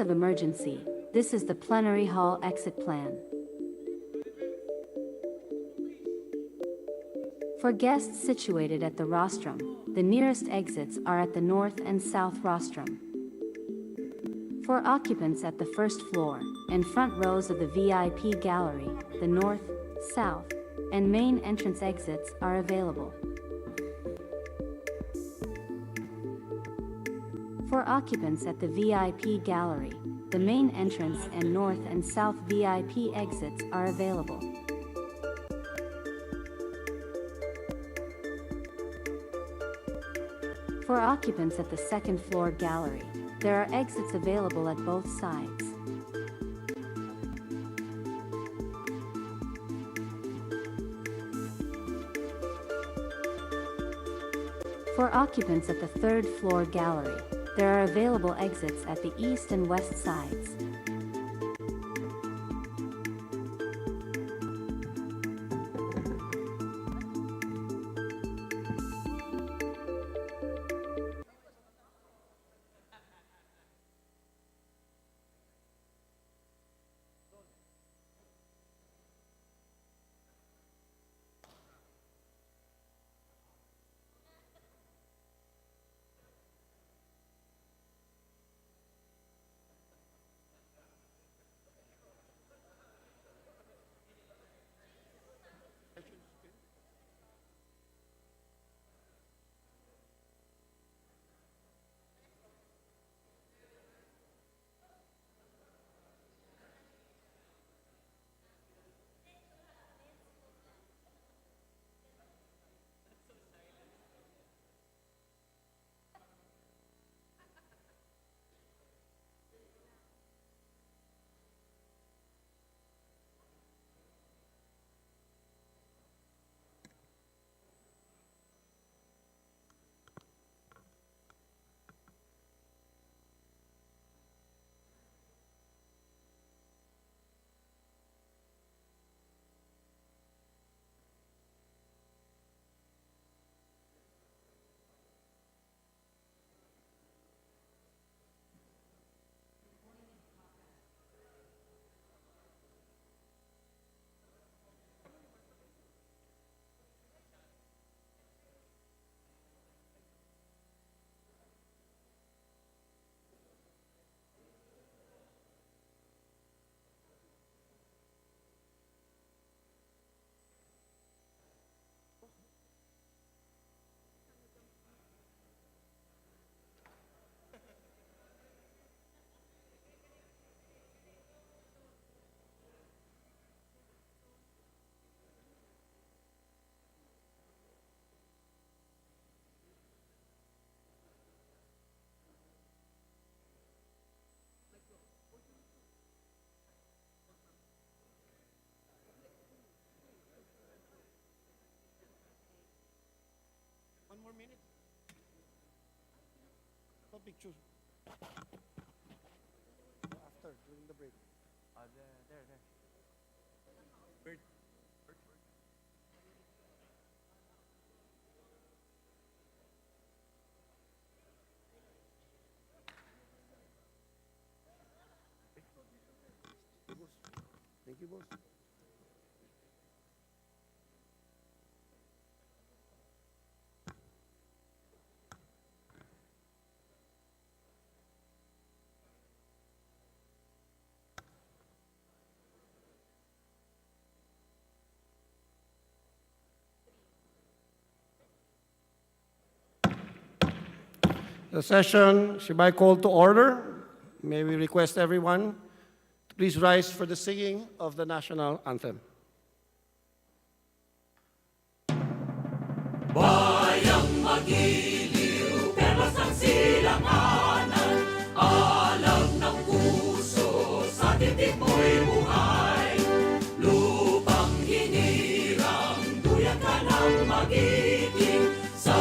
of emergency, this is the plenary hall exit plan. For guests situated at the rostrum, the nearest exits are at the north and south rostrum. For occupants at the first floor and front rows of the VIP gallery, the north, south, and main entrance exits are available. For occupants at the VIP gallery, the main entrance and north and south VIP exits are available. For occupants at the second floor gallery, there are exits available at both sides. For occupants at the third floor gallery, there are available exits at the east and west sides. One more minute. No pictures. After, during the break. There. Bird. Thank you, boss. The session is hereby called to order. May we request everyone to please rise for the singing of the national anthem. Bayang magiliw, perlas ng silanganan, alam ng puso, sa titik mo'y buhay. Lupang hinirang, duyan ka ng magiting, sa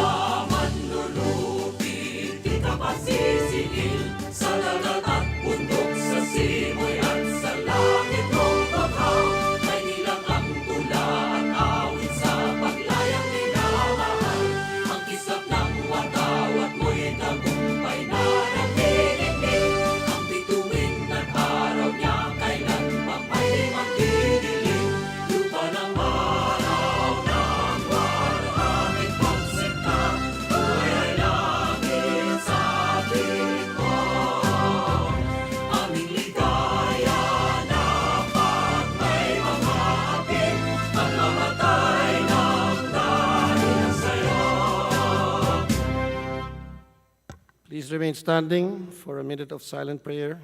manlulupit, di ka pasisingil, sa dagat at bundok, sa simoy at sa langit mong baghaw, may nilang ang tula at awit sa paglayang minamahal. Ang kisap ng watawat mo'y tagumpay na nagtitigil, ang bituin Please remain standing for a minute of silent prayer.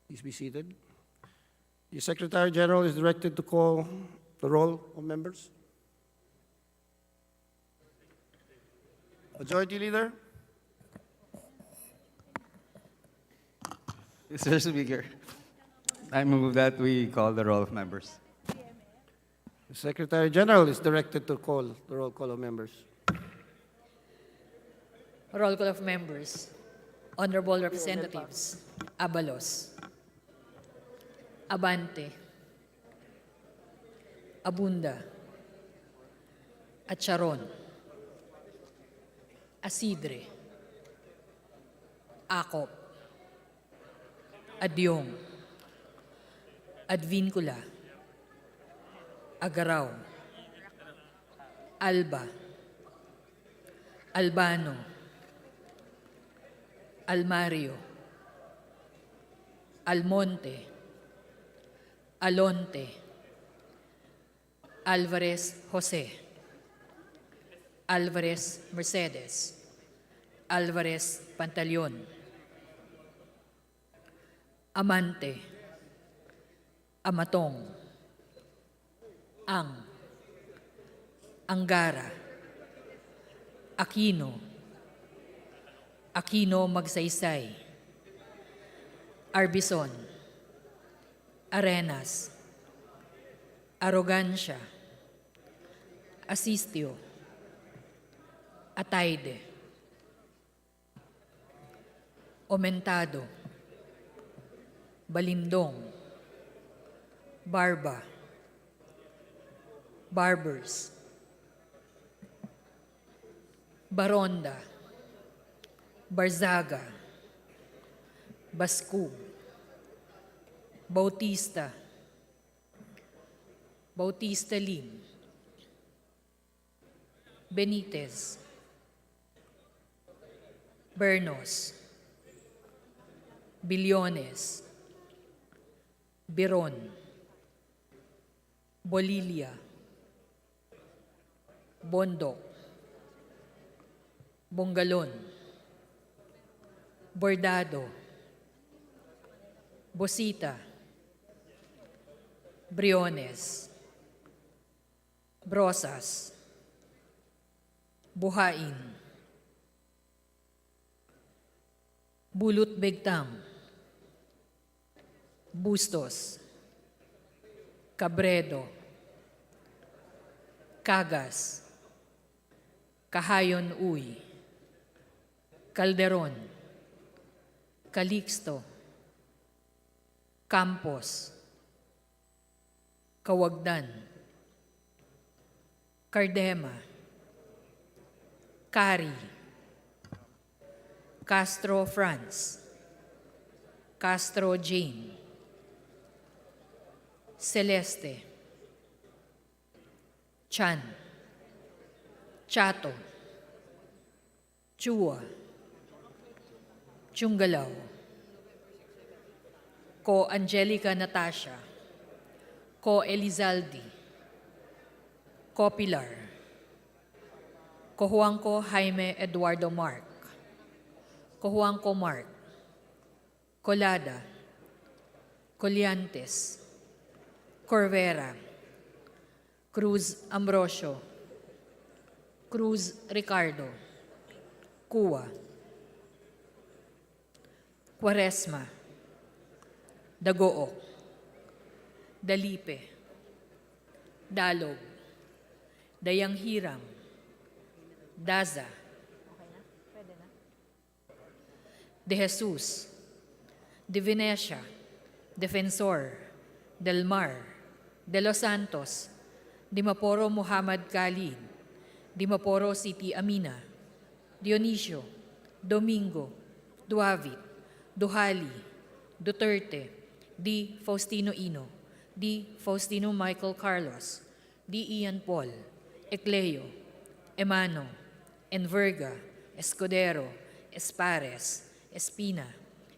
Please be seated. The Secretary General is directed to call the roll of members. Majority Leader? Mr. Speaker, I move that we call the roll of members. The Secretary General is directed to call the roll call of members. Roll call of members. Honorable Representatives Abalos, Abante, Abunda, Acharon, Asidre, Acop, Adyong, Advincula, Agaraw, Alba, Albano, Almario, Almonte, Alonte, Alvarez Jose, Alvarez Mercedes, Alvarez Pantaleon, Amante, Amatong, Angara, Aquino Magsaysay, Arbison, Arenas, Arrogancia, Asistio, Ataide, Omentado, Balindong, Barba, Barbers, Baronda, Barzaga, Bascub, Bautista, Bautista Lim, Benitez, Bernos, Billones, Biron, Bolilia, Bondok, Bongalon, Bordado, Bosita, Briones, Brosas, Buhain, Bulut Begtam, Bustos, Cabredo, Cagas, Kahayon Uy, Calderon, Calixto, Campos, Kawagdan, Cardema, Cari, Castro Franz, Castro Jane, Celeste, Chan, Chato, Chua, Chungalaw, Ko Angelica Natasha, Ko Elizaldi, Ko Pilar, Ko Juanco Jaime Eduardo Mark, Ko Juanco Mark, Colada, Coliantes, Corvera, Cruz Ambrosio, Cruz Ricardo, Cua, Quaresma, Dagook, Dalipe, Dalog, Dayang Hiram, Daza, De Jesus, De Venecia, Defensor, Del Mar, De Los Santos, Dimaporo Muhammad Khalid, Dimaporo City Amina, Dionisio, Domingo, Duavit, Duhali, Duterte, D. Faustino Ino, D. Faustino Michael Carlos, D. Ian Paul, Ecleo, Emano, Enverga, Escudero, Espares, Espina,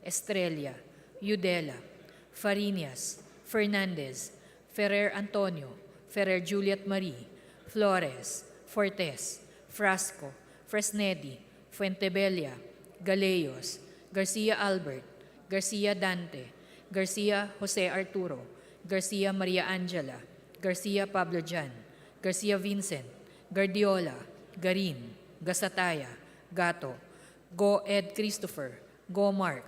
Estrella, Udela, Farinas, Fernandez, Ferrer Antonio, Ferrer Juliet Marie, Flores, Fortes, Frasco, Fresnedi, Fuentebella, Galeos, Garcia Albert, Garcia Dante, Garcia Jose Arturo, Garcia Maria Angela, Garcia Pablo Jan, Garcia Vincent, Guardiola, Garin, Gasataya, Gato, Go Ed Christopher, Go Mark,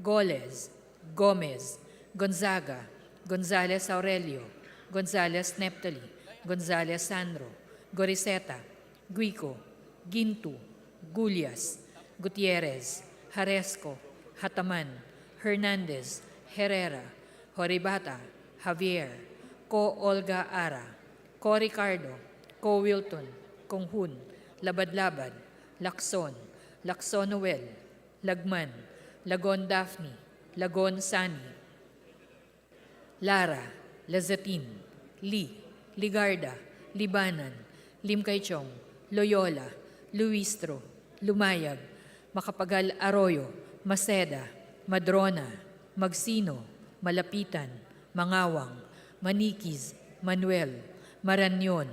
Goles, Gomez, Gonzaga, Gonzales Aurelio, Gonzales Neptali, Gonzales Sandro, Goriseta, Guico, Gintu, Gulias, Gutierrez, Haresco, Hataman, Hernandez, Herrera, Horibata, Javier, Ko Olga Ara, Ko Ricardo, Ko Wilton, Konghun, Labad-Labad, Lacson, Lacson Noel, Lagman, Lagon Daphne, Lagon Sani, Lara, Lazatin, Lee, Ligarda, Libanan, Limkaychong, Loyola, Luistro, Lumayag, Makapagal Arroyo, Maceda, Madrona, Magsino, Malapitan, Mangawang, Manikiz, Manuel, Maranyon,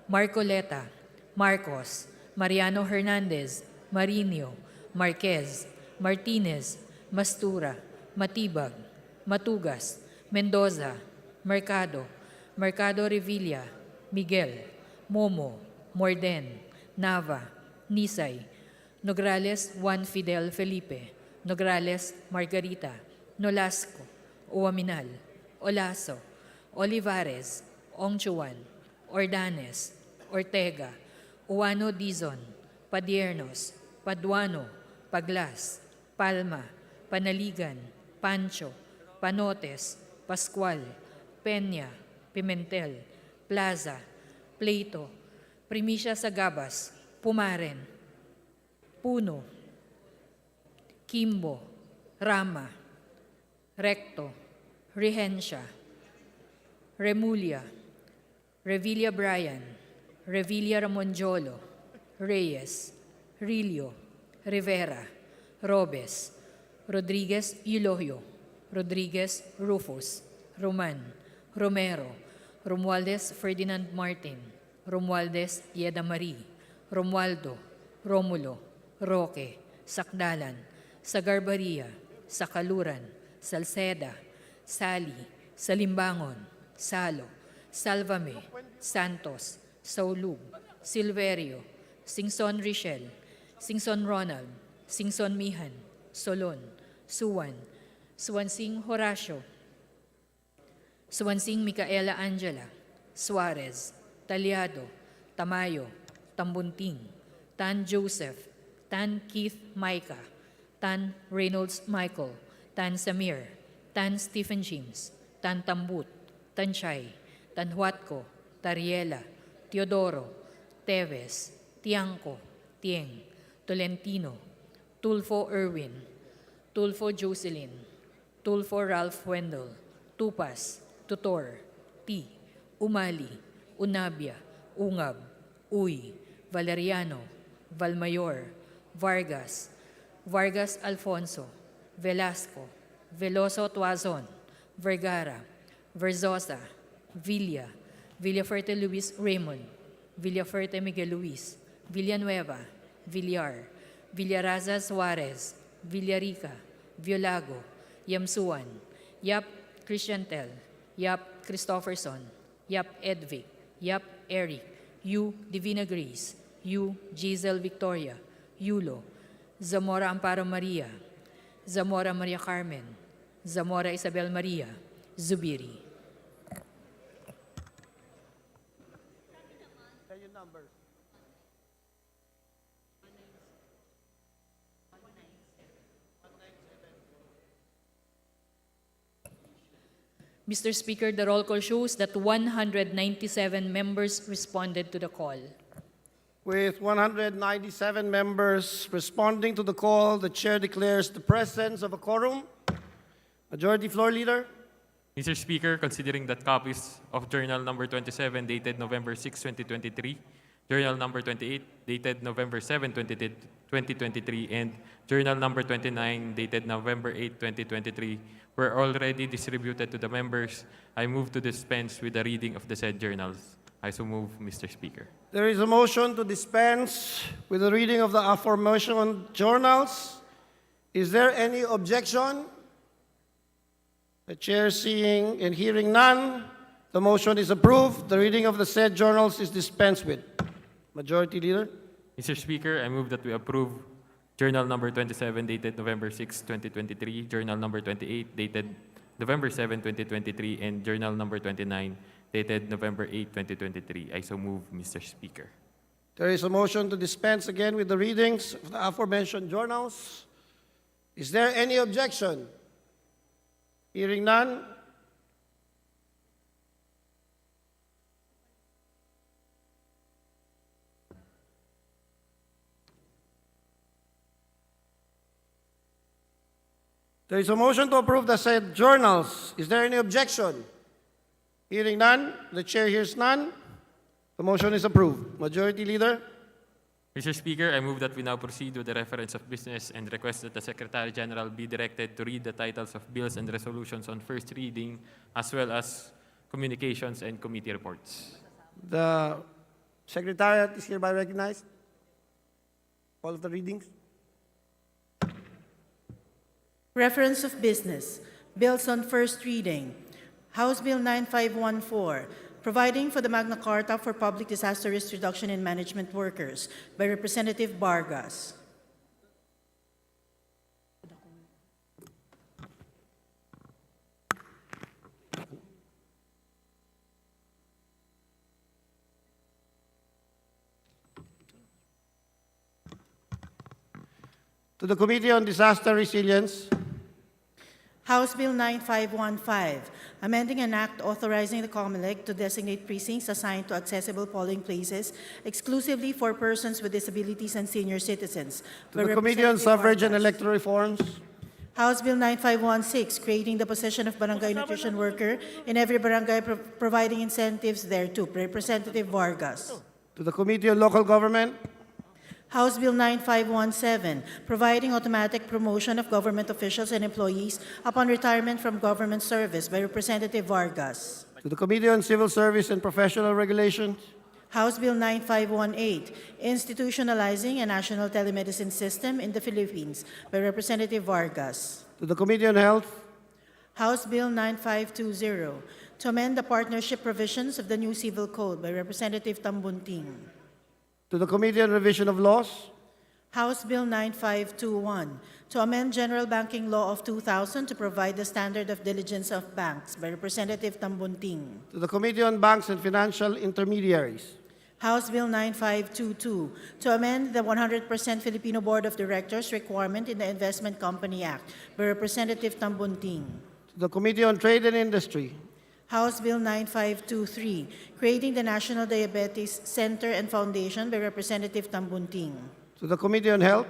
Marcoleta, Marcos, Mariano Hernandez, Marinio, Marquez, Martinez, Mastura, Matibag, Matugas, Mendoza, Mercado, Mercado Revilla, Miguel, Momo, Morden, Nava, Nisay, Nograles Juan Fidel Felipe, Nograles Margarita, Nolasco, Uaminal, Olaso, Olivares, Ongchuan, Ordanes, Ortega, Uano Dizon, Padiernos, Paduano, Paglas, Palma, Panaligan, Pancho, Panotes, Pascual, Peña, Pimentel, Plaza, Pleito, Primicia Sagabas, Pumaren, Puno, Kimbo, Rama, Recto, Rehencia, Remulia, Revilla Brian, Revilla Ramonjolo, Reyes, Rilio, Rivera, Robes, Rodriguez Eulogio, Rodriguez Rufus, Roman, Romero, Romualdez Ferdinand Martin, Romualdez Yeda Marie, Romualdo, Romulo, Roque, Sakdalan, Sagarbaria, Sakaluran, Salceda, Sali, Salimbangon, Salo, Salvame, Santos, Saulug, Silverio, Singson Richel, Singson Ronald, Singson Mihan, Solon, Suwan, Suwansing Horacio, Suwansing Micaela Angela, Suarez, Taliado, Tamayo, Tambunting, Tan Joseph, Tan Keith Micah, Tan Reynolds Michael, Tan Samir, Tan Stephen James, Tan Tambut, Tan Chay, Tan Huatco, Tariela, Teodoro, Teves, Tiangco, Tieng, Tolentino, Tulfo Erwin, Tulfo Jocelyn, Tulfo Ralph Wendell, Tupas, Tutor, T, Umali, Unabia, Ungab, Uy, Valeriano, Valmayor, Vargas, Vargas Alfonso, Velasco, Veloso Tuazon, Vergara, Verzosa, Villa, Villaferte Luis Raymond, Villaferte Miguel Luis, Villanueva, Villar, Villaraza Suarez, Villarica, Violago, Yamsuan, Yap Christiantel, Yap Christopherson, Yap Edvic, Yap Eric, U Divina Grace, U Giselle Victoria, Yulo, Zamora Amparo Maria, Zamora Maria Carmen, Zamora Isabel Maria, Zubiri. Mr. Speaker, the roll call shows that 197 members responded to the call. With 197 members responding to the call, the chair declares the presence of a quorum. Majority Floor Leader. Mr. Speaker, considering that copies of Journal Number 27 dated November 6, 2023, Journal number 28, dated November 7, 2023, and Journal number 29, dated November 8, 2023, were already distributed to the members. I move to dispense with the reading of the said journals. I so move, Mr. Speaker. There is a motion to dispense with the reading of the aforementioned journals. Is there any objection? The chair seeing and hearing none, the motion is approved. The reading of the said journals is dispensed with. Majority Leader. Mr. Speaker, I move that we approve Journal number 27, dated November 6, 2023, Journal number 28, dated November 7, 2023, and Journal number 29, dated November 8, 2023. I so move, Mr. Speaker. There is a motion to dispense again with the readings of the aforementioned journals. Is there any objection? Hearing none. There is a motion to approve the said journals. Is there any objection? Hearing none, the chair hears none. The motion is approved. Majority Leader. Mr. Speaker, I move that we now proceed with the reference of business and request that the Secretary General be directed to read the titles of bills and resolutions on first reading, as well as communications and committee reports. The Secretariat is hereby recognized. All of the readings. Reference of business. Bills on first reading. House Bill 9514, providing for the Magna Carta for Public Disaster Risk Reduction and Management Workers, by Representative Vargas. To the Committee on Disaster Resilience. House Bill 9515, amending an act authorizing the COMELEC to designate precincts assigned to accessible polling places exclusively for persons with disabilities and senior citizens. To the Committee on Suffrage and Vargas. Electoral Reforms. House Bill 9516, creating the position of barangay nutrition worker in every barangay, providing incentives thereto. Representative Vargas. To the Committee on Local Government. House Bill 9517, providing automatic promotion of government officials and employees upon retirement from government service, by Representative Vargas. To the Committee on Civil Service and Professional Regulations. House Bill 9518, institutionalizing a national telemedicine system in the Philippines, by Representative Vargas. To the Committee on Health. House Bill 9520, to amend the partnership provisions of the new Civil Code, by Representative Tambunting. To the Committee on Revision of Laws. House Bill 9521, to amend General Banking Law of 2000 to provide the standard of diligence of banks, by Representative Tambunting. To the Committee on Banks and Financial Intermediaries. House Bill 9522, to amend the 100% Filipino Board of Directors requirement in the Investment Company Act, by Representative Tambunting. To the Committee on Trade and Industry. House Bill 9523, creating the National Diabetes Center and Foundation, by Representative Tambunting. To the Committee on Health.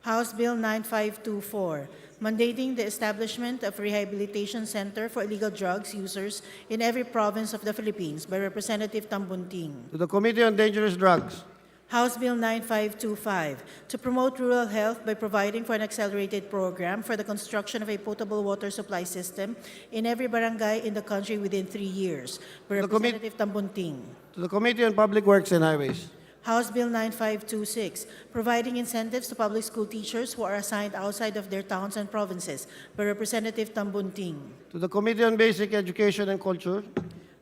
House Bill 9524, mandating the establishment of Rehabilitation Center for illegal drugs users in every province of the Philippines, by Representative Tambunting. To the Committee on Dangerous Drugs. House Bill 9525, to promote rural health by providing for an accelerated program for the construction of a potable water supply system in every barangay in the country within 3 years, by The commit- Representative Tambunting. To the Committee on Public Works and Highways. House Bill 9526, providing incentives to public school teachers who are assigned outside of their towns and provinces, by Representative Tambunting. To the Committee on Basic Education and Culture.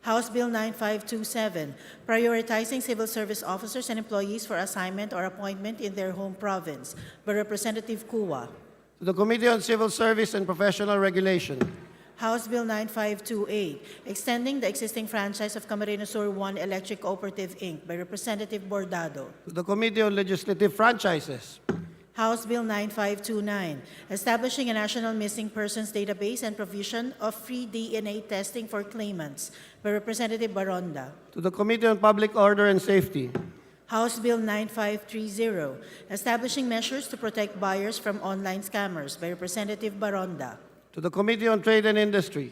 House Bill 9527, prioritizing civil service officers and employees for assignment or appointment in their home province, by Representative Kua. To the Committee on Civil Service and Professional Regulation. House Bill 9528, extending the existing franchise of Camarines Sur 1 Electric Cooperative, Inc., by Representative Bordado. To the Committee on Legislative Franchises. House Bill 9529, establishing a national missing persons database and provision of free DNA testing for claimants, by Representative Baronda. To the Committee on Public Order and Safety. House Bill 9530, establishing measures to protect buyers from online scammers, by Representative Baronda. To the Committee on Trade and Industry.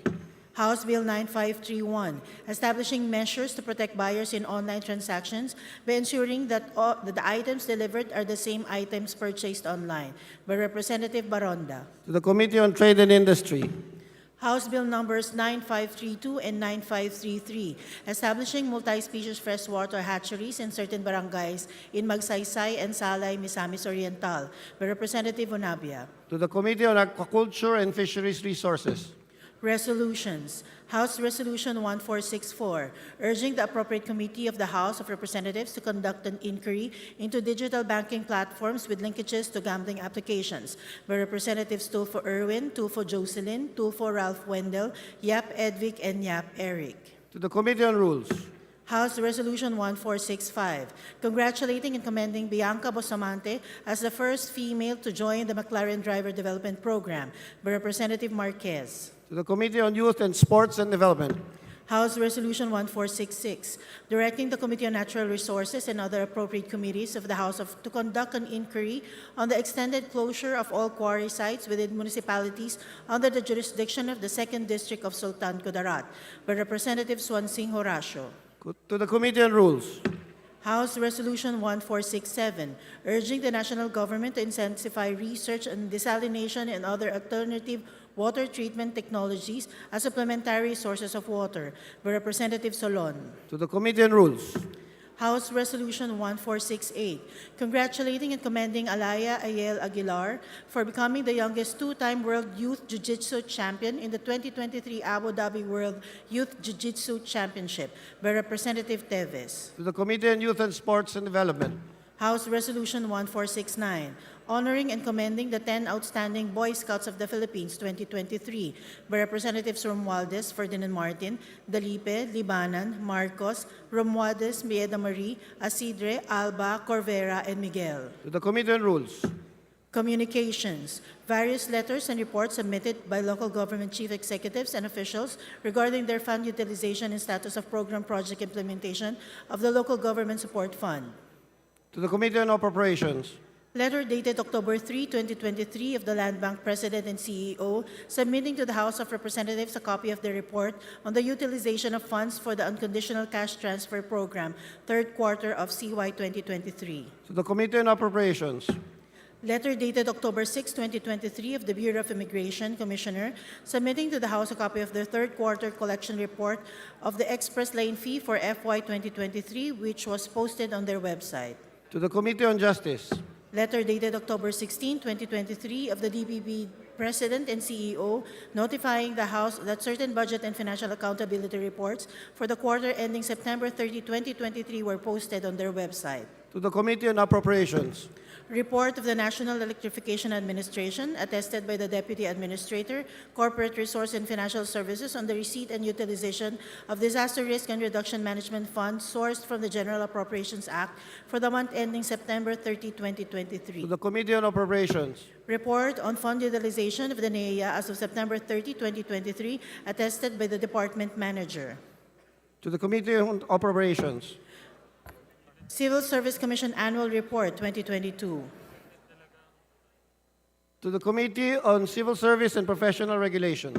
House Bill 9531, establishing measures to protect buyers in online transactions by ensuring that the items delivered are the same items purchased online, by Representative Baronda. To the Committee on Trade and Industry. House Bill numbers 9532 and 9533, establishing multi-species freshwater hatcheries in certain barangays in Magsaysay and Salay, Misamis Oriental, by Representative Onabia. To the Committee on Aquaculture and Fisheries Resources. Resolutions. House Resolution 1464, urging the appropriate committee of the House of Representatives to conduct an inquiry into digital banking platforms with linkages to gambling applications, by Representatives Tulfo Erwin, Tulfo Jocelyn, Tulfo Ralph Wendell, Yap Edvic, and Yap Eric. To the Committee on Rules. House Resolution 1465, congratulating and commending Bianca Bustamante as the first female to join the McLaren Driver Development Program, by Representative Marquez. To the Committee on Youth and Sports and Development. House Resolution 1466, directing the Committee on Natural Resources and other appropriate committees of the House to conduct an inquiry on the extended closure of all quarry sites within municipalities under the jurisdiction of the 2nd District of Sultan Kudarat, by Representative Swansing Horacio. To the Committee on Rules. House Resolution 1467, urging the national government to intensify research on desalination and other alternative water treatment technologies as supplementary sources of water, by Representative Solon. To the Committee on Rules. House Resolution 1468, congratulating and commending Alaya Ayel Aguilar for becoming the youngest two-time World Youth Jiu-Jitsu Champion in the 2023 Abu Dhabi World Youth Jiu-Jitsu Championship, by Representative Teves. To the Committee on Youth and Sports and Development. House Resolution 1469, honoring and commending the 10 outstanding Boy Scouts of the Philippines 2023, by Representatives Romualdez, Ferdinand Martin, Dalipe, Libanan, Marcos, Romualdez, Bieda Marie, Asidre, Alba, Corvera, and Miguel. To the Committee on Rules. Communications. Various letters and reports submitted by local government chief executives and officials regarding their fund utilization and status of program project implementation of the Local Government Support Fund. To the Committee on Appropriations. Letter dated October 3, 2023 of the Land Bank President and CEO, submitting to the House of Representatives a copy of the report on the utilization of funds for the Unconditional Cash Transfer Program, 3rd quarter of CY 2023. To the Committee on Appropriations. Letter dated October 6, 2023 of the Bureau of Immigration Commissioner, submitting to the House a copy of the 3rd quarter collection report of the express lane fee for FY 2023, which was posted on their website. To the Committee on Justice. Letter dated October 16, 2023 of the DBB President and CEO, notifying the House that certain budget and financial accountability reports for the quarter ending September 30, 2023 were posted on their website. To the Committee on Appropriations. Report of the National Electrification Administration, attested by the Deputy Administrator, Corporate Resource and Financial Services on the receipt and utilization of Disaster Risk and Reduction Management Fund sourced from the General Appropriations Act for the month ending September 30, 2023. To the Committee on Appropriations. Report on fund utilization of the NEA as of September 30, 2023, attested by the Department Manager. To the Committee on Appropriations. Civil Service Commission Annual Report 2022. To the Committee on Civil Service and Professional Regulations.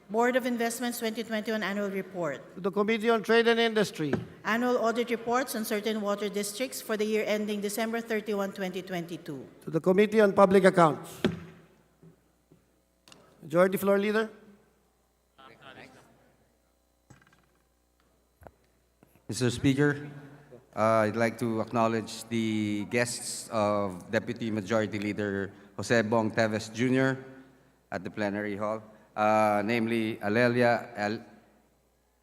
Board of Investments 2021 Annual Report. To the Committee on Trade and Industry. Annual audit reports on certain water districts for the year ending December 31, 2022. To the Committee on Public Accounts. Majority Floor Leader. Mr. Speaker, I'd like to acknowledge the guests of Deputy Majority Leader Jose Bong Teves Jr. at the plenary hall, namely Alelia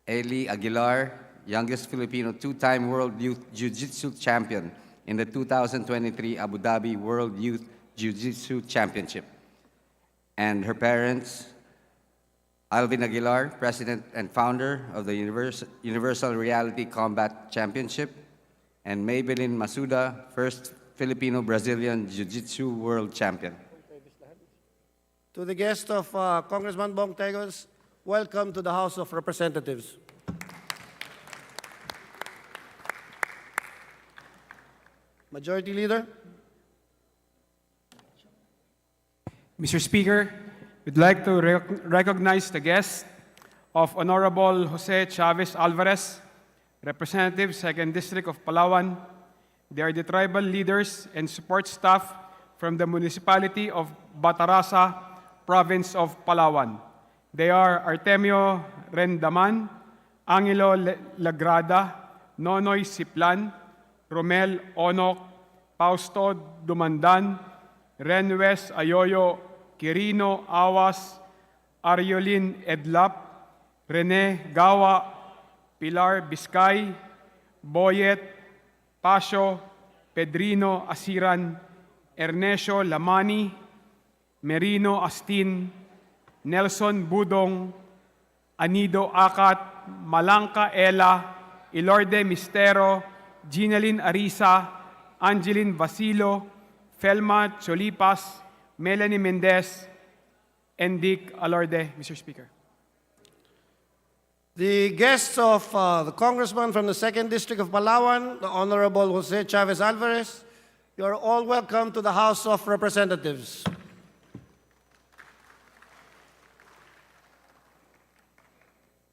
Eli Aguilar, youngest Filipino two-time World Youth Jiu-Jitsu Champion in the 2023 Abu Dhabi World Youth Jiu-Jitsu Championship, and her parents, Alvin Aguilar, President and founder of the Universal Reality Combat Championship, and Maybelline Masuda, first Filipino-Brazilian Jiu-Jitsu World Champion. To the guest of Congressman Bong Tegos, welcome to the House of Representatives. Majority Leader. Mr. Speaker, we'd like to recognize the guests of Honorable Jose Chavez Alvarez, Representative, 2nd District of Palawan. They are the tribal leaders and support staff from the municipality of Batarasa, province of Palawan. They are Artemio Rendaman, Angelo Lagrada, Nonoy Siplan, Romel Onok, Fausto Dumandan, Renwes Ayoyo, Quirino Awas, Ariolin Edlap, Rene Gawa, Pilar Biscay, Boyet, Pasio, Pedrino Asiran, Ernesio Lamani, Merino Astin, Nelson Budong, Anido Akat, Malangka Ella, Ilorde Mistero, Ginalyn Arisa, Angeline Vasilo, Felma Cholipas, Melanie Mendez, and Dick Alorde, Mr. Speaker. The guests of the Congressman from the 2nd District of Palawan, the Honorable Jose Chavez Alvarez, you are all welcome to the House of Representatives.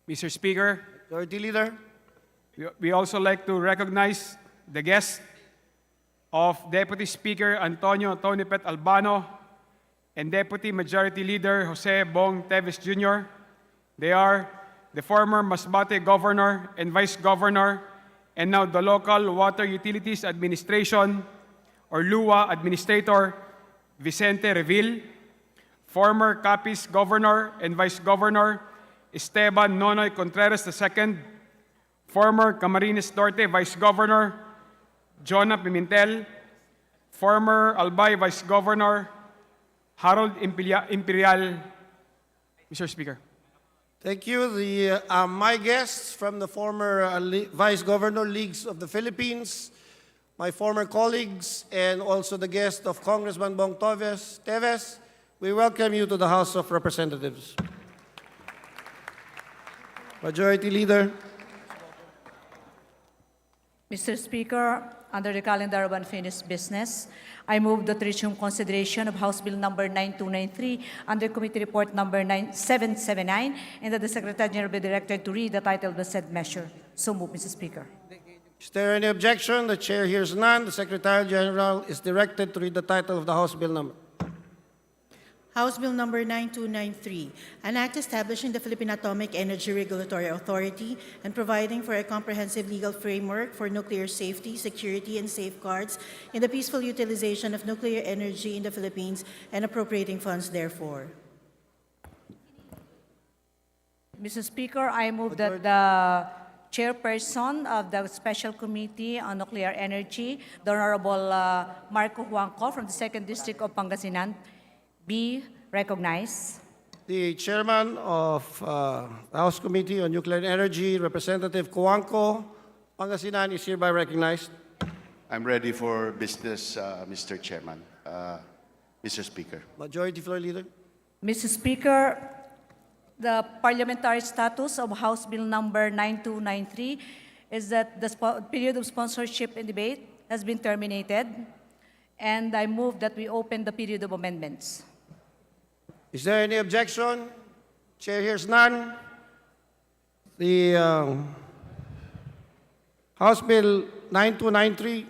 Mr. Speaker, Majority Leader. we also like to recognize the guests of Deputy Speaker Antonio Tonipet Albano and Deputy Majority Leader Jose Bong Teves Jr. They are the former Masbate Governor and Vice Governor and now the Local Water Utilities Administration or LUA Administrator Vicente Reville, former Capiz Governor and Vice Governor Esteban Nonoy Contreras II, former Camarines Norte Vice Governor Jonah Pimentel, former Albay Vice Governor Harold Imperial. Mr. Speaker. Thank you. My guests from the former Vice Governor Leagues of the Philippines, my former colleagues, and also the guest of Congressman Bong Teves, we welcome you to the House of Representatives. Majority Leader. Mr. Speaker, under the calendar of unfinished business, I move that resume consideration of House Bill number 9293 under Committee Report number 779 and that the Secretary General be directed to read the title of the said measure. So move, Mr. Speaker. Is there any objection? The Chair hears none. The Secretary General is directed to read the title of the House Bill number. House Bill number 9293, an act establishing the Philippine Atomic Energy Regulatory Authority and providing for a comprehensive legal framework for nuclear safety, security, and safeguards in the peaceful utilization of nuclear energy in the Philippines and appropriating funds therefore. Mr. Speaker, I move that the chairperson of the Special Committee on Nuclear Energy, the Honorable Marco Huangco from the 2nd District of Pangasinan, be recognized. The Chairman of the House Committee on Nuclear Energy, Representative Coanco, Pangasinan, is hereby recognized. I'm ready for business, Mr. Chairman. Mr. Speaker. Majority Floor Leader. Mr. Speaker, the parliamentary status of House Bill number 9293 is that the period of sponsorship and debate has been terminated, and I move that we open the period of amendments. Is there any objection? Chair hears none. The House Bill 9293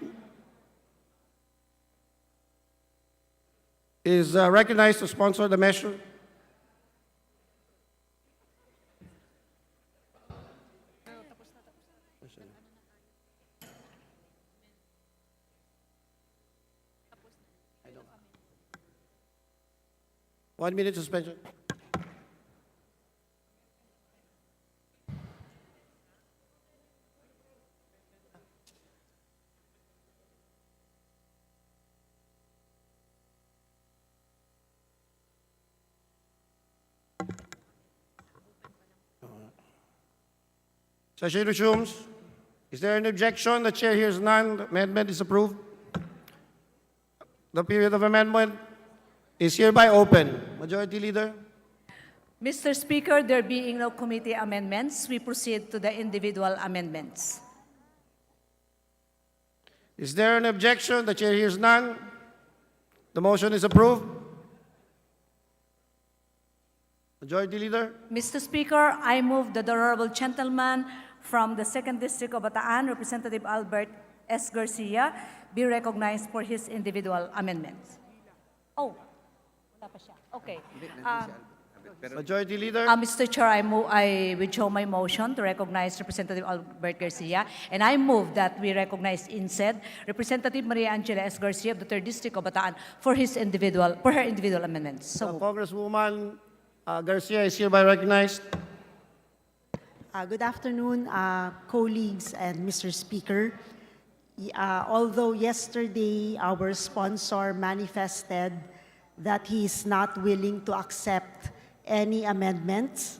is recognized to sponsor the measure. One minute suspension. Session resumes. Is there any objection? The chair hears none. The amendment is approved. The period of amendment is hereby open. Majority Leader. Mr. Speaker, there being no committee amendments, we proceed to the individual amendments. Is there an objection? The chair hears none. The motion is approved. Majority Leader. Mr. Speaker, I move that the honorable gentleman from the 2nd District of Bataan, Representative Albert S. Garcia, be recognized for his individual amendments. Oh, wala pa siya. Okay. Majority Leader. Mr. Chair, I withdraw my motion to recognize Representative Albert Garcia, and I move that we recognize instead Representative Maria Angela S. Garcia of the 3rd District of Bataan for her individual amendments. So, Congresswoman Garcia is hereby recognized. Good afternoon, colleagues and Mr. Speaker. Although yesterday our sponsor manifested that he is not willing to accept any amendments,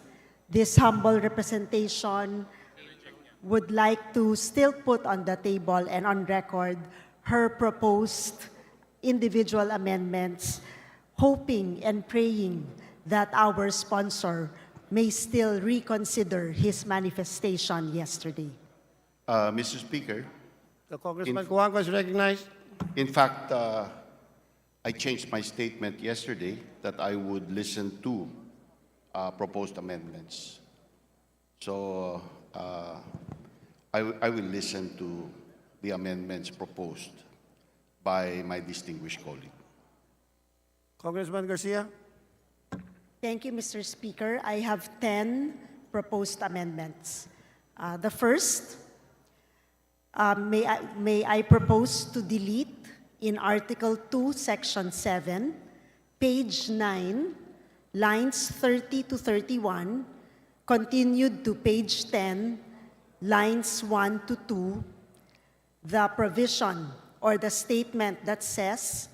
this humble representation would like to still put on the table and on record her proposed individual amendments, hoping and praying that our sponsor may still reconsider his manifestation yesterday. Mr. Speaker, Congressman Cuanco is recognized. in fact, I changed my statement yesterday that I would listen to proposed amendments. So I will listen to the amendments proposed by my distinguished colleague. Congressman Garcia. Thank you, Mr. Speaker. I have 10 proposed amendments. The first, may I propose to delete in Article 2, Section 7, page 9, lines 30 to 31, continued to page 10, lines 1 to 2, the provision or the statement that says,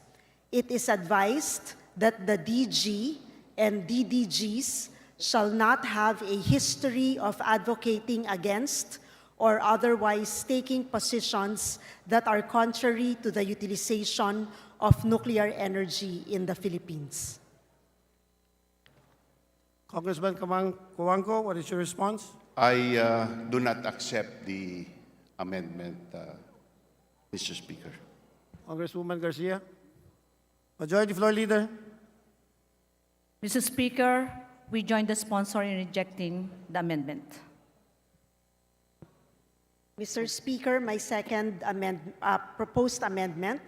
it is advised that the DG and DDGs shall not have a history of advocating against or otherwise taking positions that are contrary to the utilization of nuclear energy in the Philippines. Congressman Cuanco, what is your response? I do not accept the amendment, Mr. Speaker. Congresswoman Garcia. Majority Floor Leader. Mr. Speaker, we join the sponsor in rejecting the amendment. Mr. Speaker, my second proposed amendment,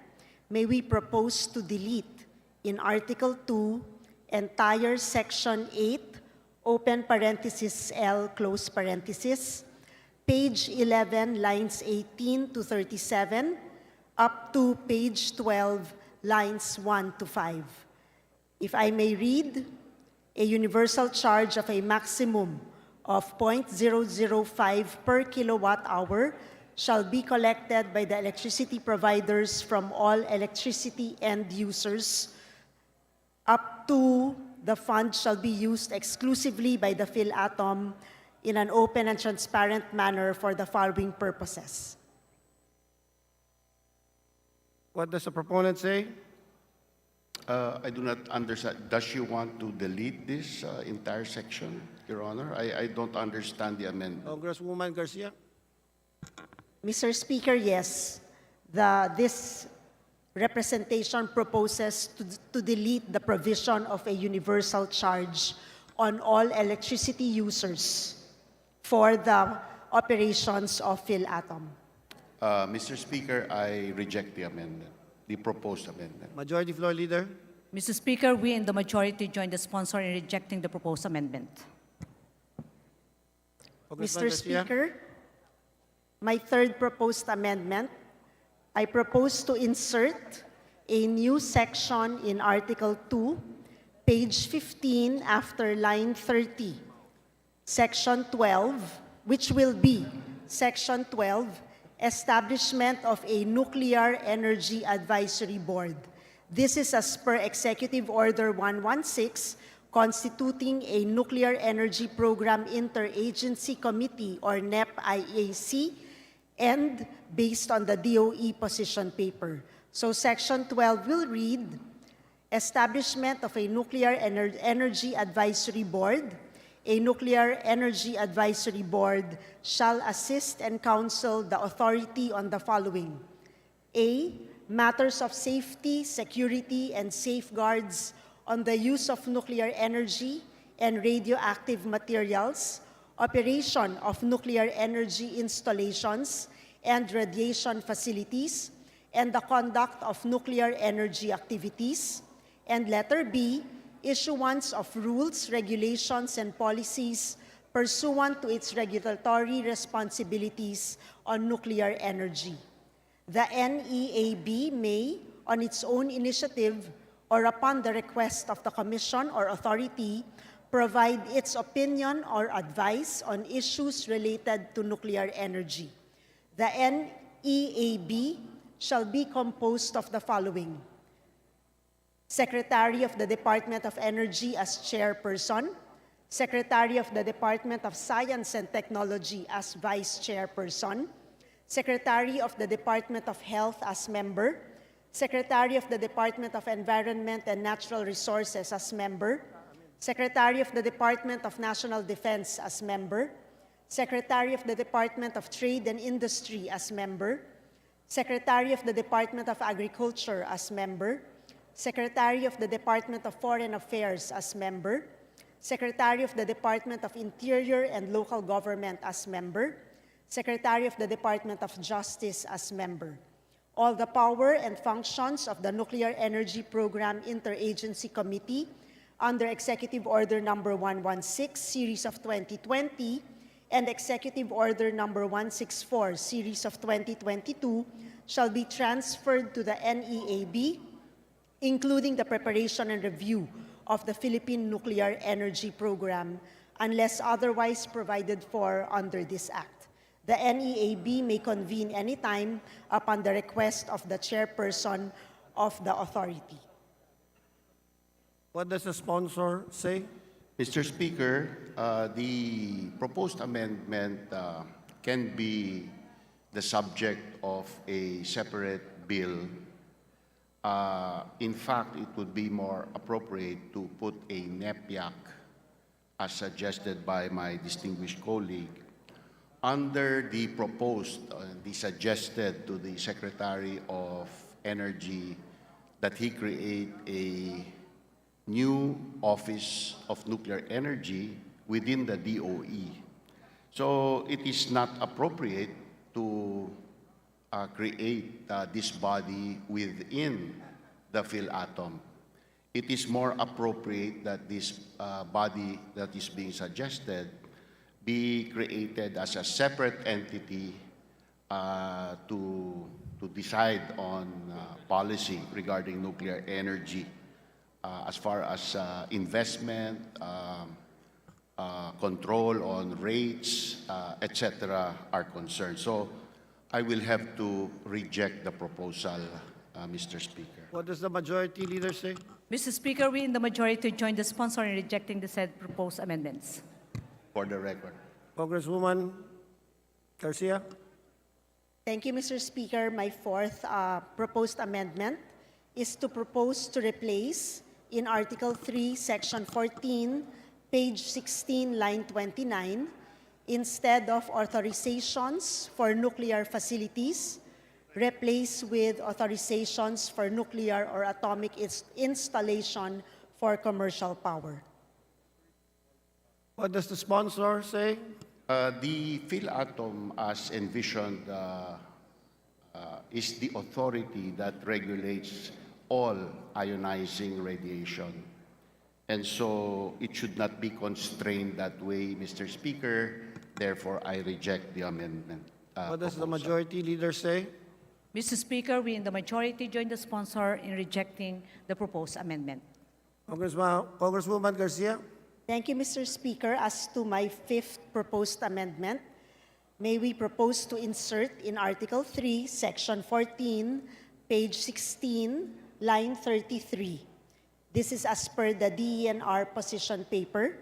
may we propose to delete in Article 2, entire Section 8, open parenthesis L, close parenthesis, page 11, lines 18 to 37, up to page 12, lines 1 to 5. If I may read, a universal charge of a maximum of 0.005 per kilowatt hour shall be collected by the electricity providers from all electricity end users. Up to the fund shall be used exclusively by the PhilAtom in an open and transparent manner for the following purposes. What does the proponent say? I do not understand. Does she want to delete this entire section, Your Honor? I don't understand the amendment. Congresswoman Garcia. Mr. Speaker, yes. This representation proposes to delete the provision of a universal charge on all electricity users for the operations of PhilAtom. Mr. Speaker, I reject the amendment, the proposed amendment. Majority Floor Leader. Mr. Speaker, we in the majority join the sponsor in rejecting the proposed amendment. Congressman Mr. Garcia. Speaker, my third proposed amendment, I propose to insert a new section in Article 2, page 15 after line 30, Section 12, which will be Section 12, Establishment of a Nuclear Energy Advisory Board. This is as per Executive Order 116, constituting a Nuclear Energy Program Interagency Committee or NEP-IAC, and based on the DOE position paper. So Section 12 will read, Establishment of a Nuclear Energy Advisory Board. A Nuclear Energy Advisory Board shall assist and counsel the authority on the following. A, matters of safety, security, and safeguards on the use of nuclear energy and radioactive materials, operation of nuclear energy installations and radiation facilities, and the conduct of nuclear energy activities. And letter B, issuance of rules, regulations, and policies pursuant to its regulatory responsibilities on nuclear energy. The NEAB may, on its own initiative or upon the request of the Commission or authority, provide its opinion or advice on issues related to nuclear energy. The NEAB shall be composed of the following: Secretary of the Department of Energy as chairperson, Secretary of the Department of Science and Technology as vice chairperson, Secretary of the Department of Health as member, Secretary of the Department of Environment and Natural Resources as member, Secretary of the Department of National Defense as member, Secretary of the Department of Trade and Industry as member, Secretary of the Department of Agriculture as member, Secretary of the Department of Foreign Affairs as member, Secretary of the Department of Interior and Local Government as member, Secretary of the Department of Justice as member. All the power and functions of the Nuclear Energy Program Interagency Committee under Executive Order Number 116, Series of 2020, and Executive Order Number 164, Series of 2022, shall be transferred to the NEAB, including the preparation and review of the Philippine Nuclear Energy Program, unless otherwise provided for under this Act. The NEAB may convene anytime upon the request of the chairperson of the authority. What does the sponsor say? Mr. Speaker, the proposed amendment can be the subject of a separate bill. In fact, it would be more appropriate to put a NEPIAC, as suggested by my distinguished colleague, under the proposed, the suggested to the Secretary of Energy that he create a new Office of Nuclear Energy within the DOE. So it is not appropriate to create this body within the PhilAtom. It is more appropriate that this body that is being suggested be created as a separate entity to decide on policy regarding nuclear energy as far as investment, control on rates, etc. are concerned. So I will have to reject the proposal, Mr. Speaker. What does the majority leader say? Mr. Speaker, we in the majority join the sponsor in rejecting the said proposed amendments. For the record. Congresswoman Garcia? Thank you, Mr. Speaker. My fourth proposed amendment is to propose to replace in Article 3, Section 14, page 16, line 29, instead of authorizations for nuclear facilities, replace with authorizations for nuclear or atomic installation for commercial power. What does the sponsor say? The PhilAtom, as envisioned, is the authority that regulates all ionizing radiation. And so it should not be constrained that way, Mr. Speaker. Therefore, I reject the amendment. What does the proposal. majority leader say? Mr. Speaker, we in the majority join the sponsor in rejecting the proposed amendment. Congresswoman Garcia? Thank you, Mr. Speaker. As to my fifth proposed amendment, may we propose to insert in Article 3, Section 14, page 16, line 33. This is as per the DENR position paper.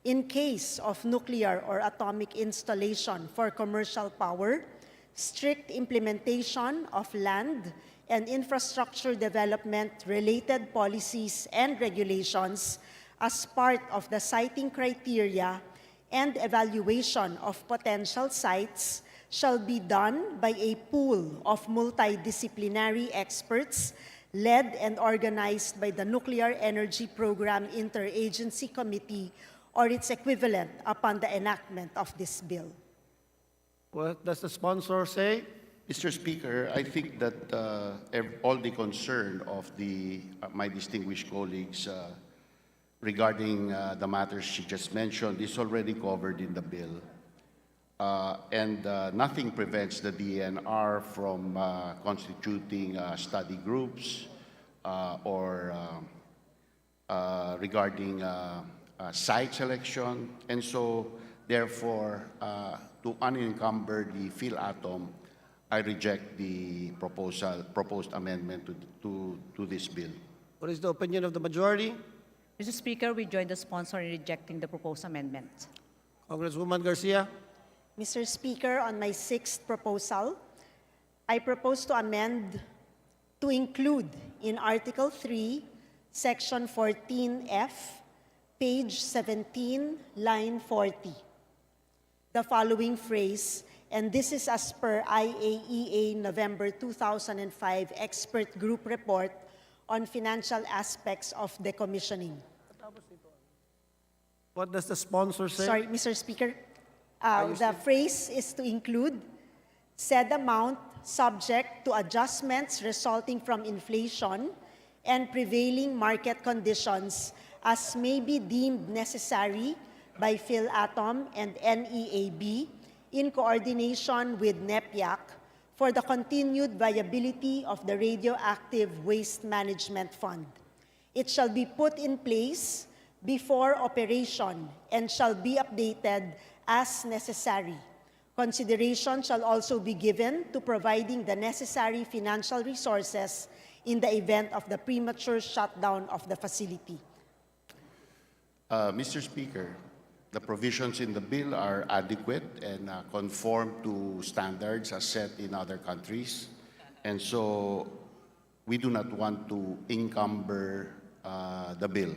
In case of nuclear or atomic installation for commercial power, strict implementation of land and infrastructure development related policies and regulations as part of the siting criteria and evaluation of potential sites shall be done by a pool of multidisciplinary experts led and organized by the Nuclear Energy Program Interagency Committee or its equivalent upon the enactment of this bill. What does the sponsor say? Mr. Speaker, I think that all the concern of my distinguished colleagues regarding the matters she just mentioned is already covered in the bill. And nothing prevents the DNR from constituting study groups or regarding site selection. And so, therefore, to unencumber the PhilAtom, I reject the proposed amendment to this bill. What is the opinion of the majority? Mr. Speaker, we join the sponsor in rejecting the proposed amendment. Congresswoman Garcia. Mr. Speaker, on my sixth proposal, I propose to amend to include in Article 3, Section 14F, page 17, line 40, the following phrase, and this is as per IAEA November 2005 Expert Group Report on Financial Aspects of Decommissioning. What does the sponsor say? Sorry, Mr. Speaker. The phrase is to include said amount subject to adjustments resulting from inflation and prevailing market conditions as may be deemed necessary by PhilAtom and NEAB in coordination with NEPIAC for the continued viability of the Radioactive Waste Management Fund. It shall be put in place before operation and shall be updated as necessary. Consideration shall also be given to providing the necessary financial resources in the event of the premature shutdown of the facility. Mr. Speaker, the provisions in the bill are adequate and conform to standards as set in other countries. And so we do not want to encumber the bill.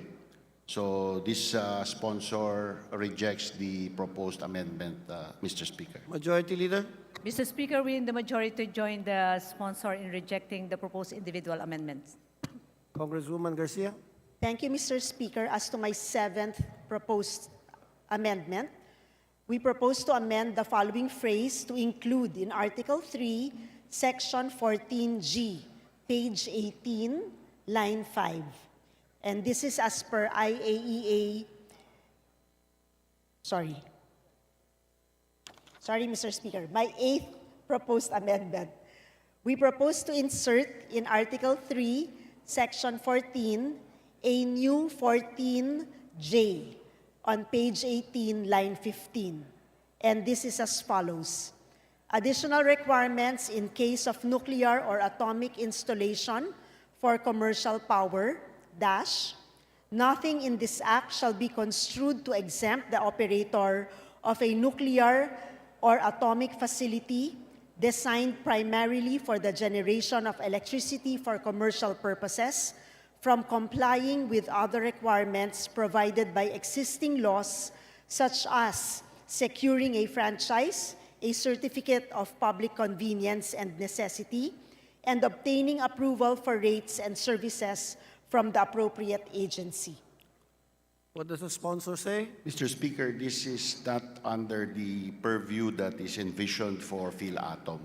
So this sponsor rejects the proposed amendment, Mr. Speaker. Majority Leader. Mr. Speaker, we in the majority join the sponsor in rejecting the proposed individual amendments. Congresswoman Garcia. Thank you, Mr. Speaker. As to my seventh proposed amendment, we propose to amend the following phrase to include in Article 3, Section 14G, page 18, line 5. And this is as per IAEA. Sorry, Mr. Speaker. My eighth proposed amendment. We propose to insert in Article 3, Section 14, a new 14J on page 18, line 15. And this is as follows. Additional requirements in case of nuclear or atomic installation for commercial power, dash, nothing in this act shall be construed to exempt the operator of a nuclear or atomic facility designed primarily for the generation of electricity for commercial purposes from complying with other requirements provided by existing laws such as securing a franchise, a certificate of public convenience and necessity, and obtaining approval for rates and services from the appropriate agency. What does the sponsor say? Mr. Speaker, this is not under the purview that is envisioned for PhilAtom.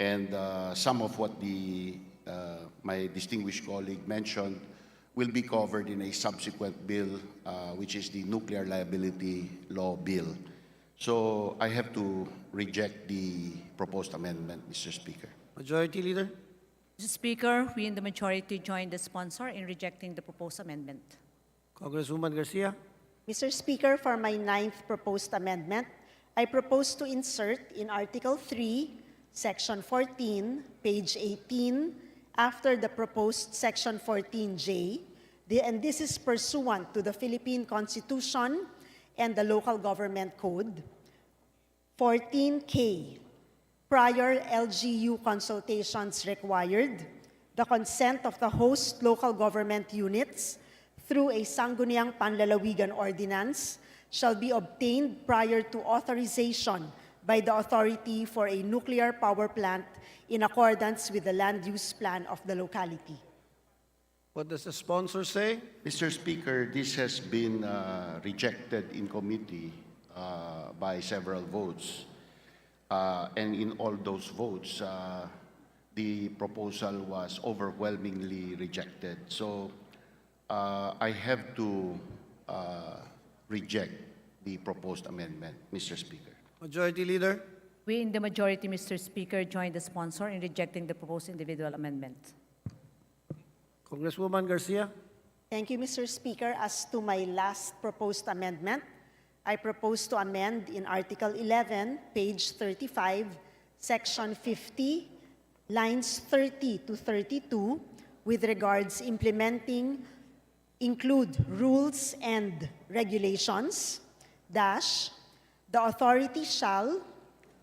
And some of what my distinguished colleague mentioned will be covered in a subsequent bill, which is the Nuclear Liability Law Bill. So I have to reject the proposed amendment, Mr. Speaker. Majority Leader. Mr. Speaker, we in the majority join the sponsor in rejecting the proposed amendment. Congresswoman Garcia. Mr. Speaker, for my ninth proposed amendment, I propose to insert in Article 3, Section 14, page 18, after the proposed Section 14J, and this is pursuant to the Philippine Constitution and the Local Government Code. 14K, prior LGU consultations required, the consent of the host local government units through a Sangguniang Panlalawigan Ordinance shall be obtained prior to authorization by the authority for a nuclear power plant in accordance with the land use plan of the locality. What does the sponsor say? Mr. Speaker, this has been rejected in committee by several votes. And in all those votes, the proposal was overwhelmingly rejected. So I have to reject the proposed amendment, Mr. Speaker. Majority Leader? We in the majority, Mr. Speaker, join the sponsor in rejecting the proposed individual amendment. Congresswoman Garcia? Thank you, Mr. Speaker. As to my last proposed amendment, I propose to amend in Article 11, page 35, Section 50, lines 30 to 32, with regards implementing include rules and regulations, dash, the authority shall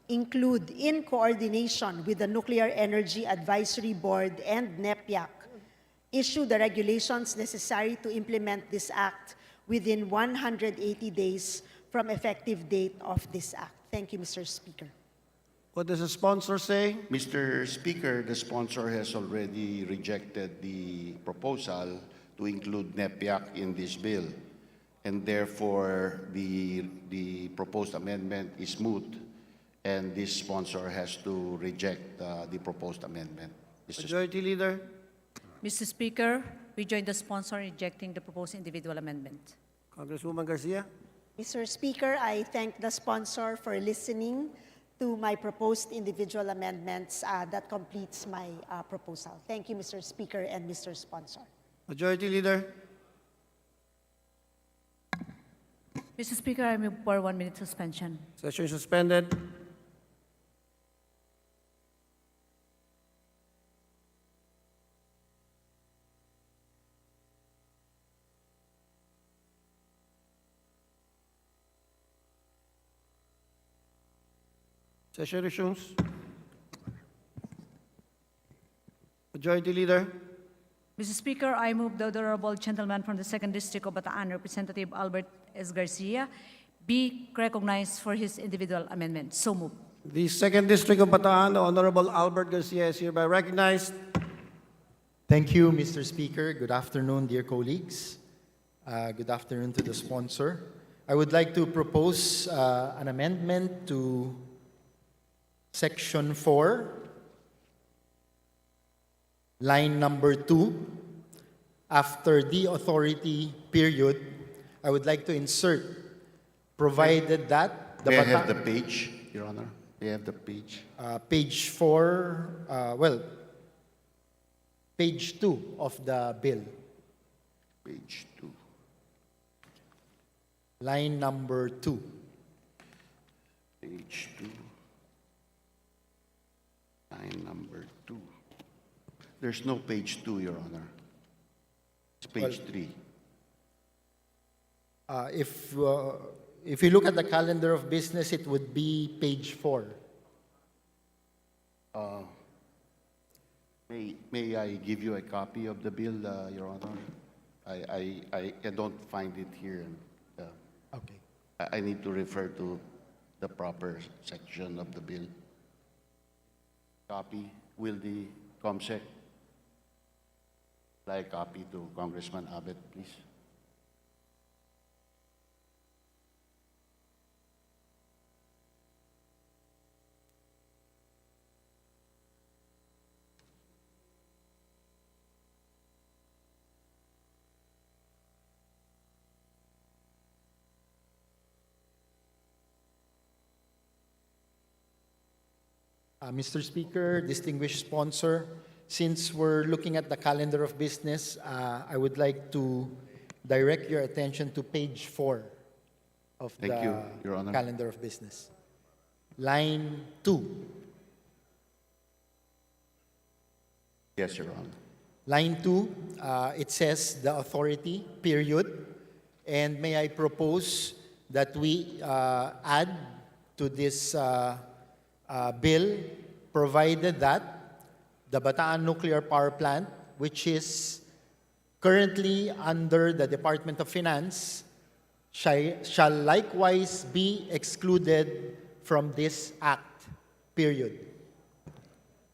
include in coordination with the Nuclear Energy Advisory Board and NEPIAC, issue the regulations necessary to implement this act within 180 days from effective date of this act. Thank you, Mr. Speaker. What does the sponsor say? Mr. Speaker, the sponsor has already rejected the proposal to include NEPIAC in this bill, and therefore the proposed amendment is moot, and this sponsor has to reject the proposed amendment. Mr. Majority Leader? Mr. Speaker, we join the sponsor in rejecting the proposed individual amendment. Congresswoman Garcia? Mr. Speaker, I thank the sponsor for listening to my proposed individual amendments. That completes my proposal. Thank you, Mr. Speaker and Mr. Sponsor. Majority Leader? Mr. Speaker, I move for 1 minute suspension. Session suspended. Session resumes. Majority Leader? Mr. Speaker, I move the honorable gentleman from the 2nd District of Bataan, Representative Albert S. Garcia, be recognized for his individual amendment. So moved. The 2nd District of Bataan, the Honorable Albert Garcia is hereby recognized. Thank you, Mr. Speaker. Good afternoon, dear colleagues. Good afternoon to the sponsor. I would like to propose an amendment to Section 4, line number 2. After the authority period, I would like to insert, provided that the May I have the page, Your Honor? May I have the page? page 4, page 2 of the bill, Page 2. line number 2. Page 2. Line number 2. There's no page 2, Your Honor. It's page 3. If you look at the calendar of business, it would be page 4. May I give you a copy of the bill, Your Honor? I don't find it here. Okay. I need to refer to the proper section of the bill. Copy. Will the COMSEC like copy to Congressman Abet, please? Mr. Speaker, distinguished sponsor, since we're looking at the calendar of business, I would like to direct your attention to page 4 of Thank you, Your Honor. calendar of business. Line 2. Yes, Your Honor. Line 2, it says the authority, period. And may I propose that we add to this bill, provided that the Bataan Nuclear Power Plant, which is currently under the Department of Finance, shall likewise be excluded from this act, period.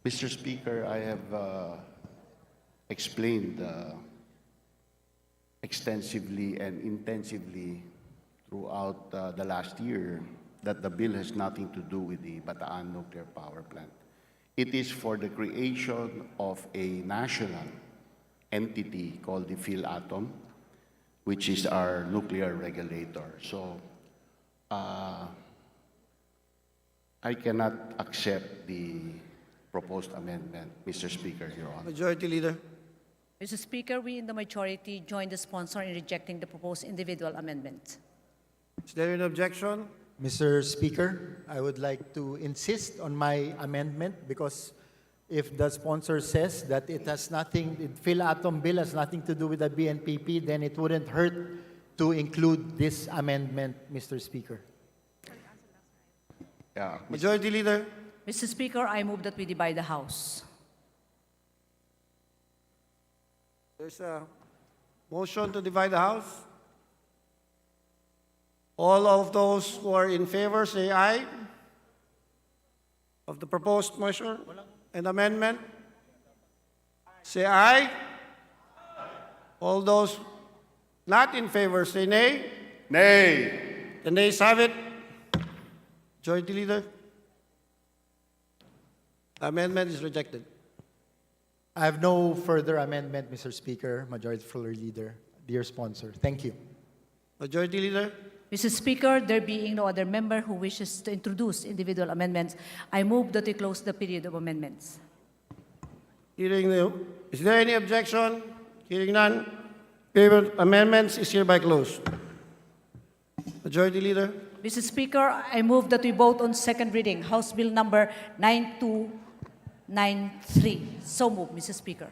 Mr. Speaker, I have explained extensively and intensively throughout the last year that the bill has nothing to do with the Bataan nuclear power plant. It is for the creation of a national entity called the PhilAtom, which is our nuclear regulator. So I cannot accept the proposed amendment, Mr. Speaker, Your Honor. Majority Leader. Mr. Speaker, we in the majority join the sponsor in rejecting the proposed individual amendment. Is there an objection? Mr. Speaker, I would like to insist on my amendment because if the sponsor says that it has nothing, the PhilAtom bill has nothing to do with the BNPP, then it wouldn't hurt to include this amendment, Mr. Speaker. Yeah, Majority Leader. Mr. Speaker, I move that we divide the House. There's a motion to divide the House. All of those who are in favor say aye of the proposed motion and amendment. Say aye. All those not in favor say nay. Nay. The nays have it. Majority Leader. The amendment is rejected. I have no further amendment, Mr. Speaker, Majority Floor Leader, dear sponsor. Thank you. Majority Leader. Mr. Speaker, there being no other member who wishes to introduce individual amendments, I move that we close the period of amendments. Is there any objection? Hearing none. Period of amendments is hereby closed. Majority Leader. Mr. Speaker, I move that we vote on second reading, House Bill number 9293. So moved, Mr. Speaker.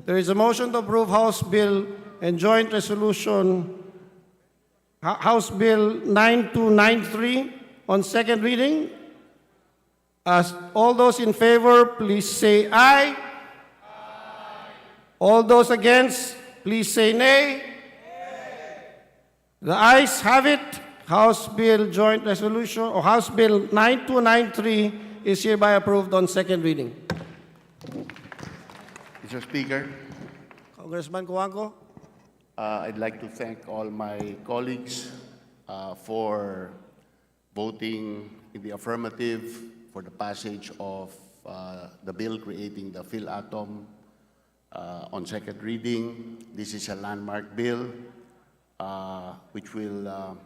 There is a motion to approve House Bill and Joint Resolution House Bill 9293 on second reading. As all those in favor, please say aye. All those against, please say nay. The ayes have it. House Bill Joint Resolution or House Bill 9293 is hereby approved on second reading. Mr. Speaker, Congressman Cuanco. I'd like to thank all my colleagues for voting in the affirmative for the passage of the bill creating the PhilAtom on second reading. This is a landmark bill which will,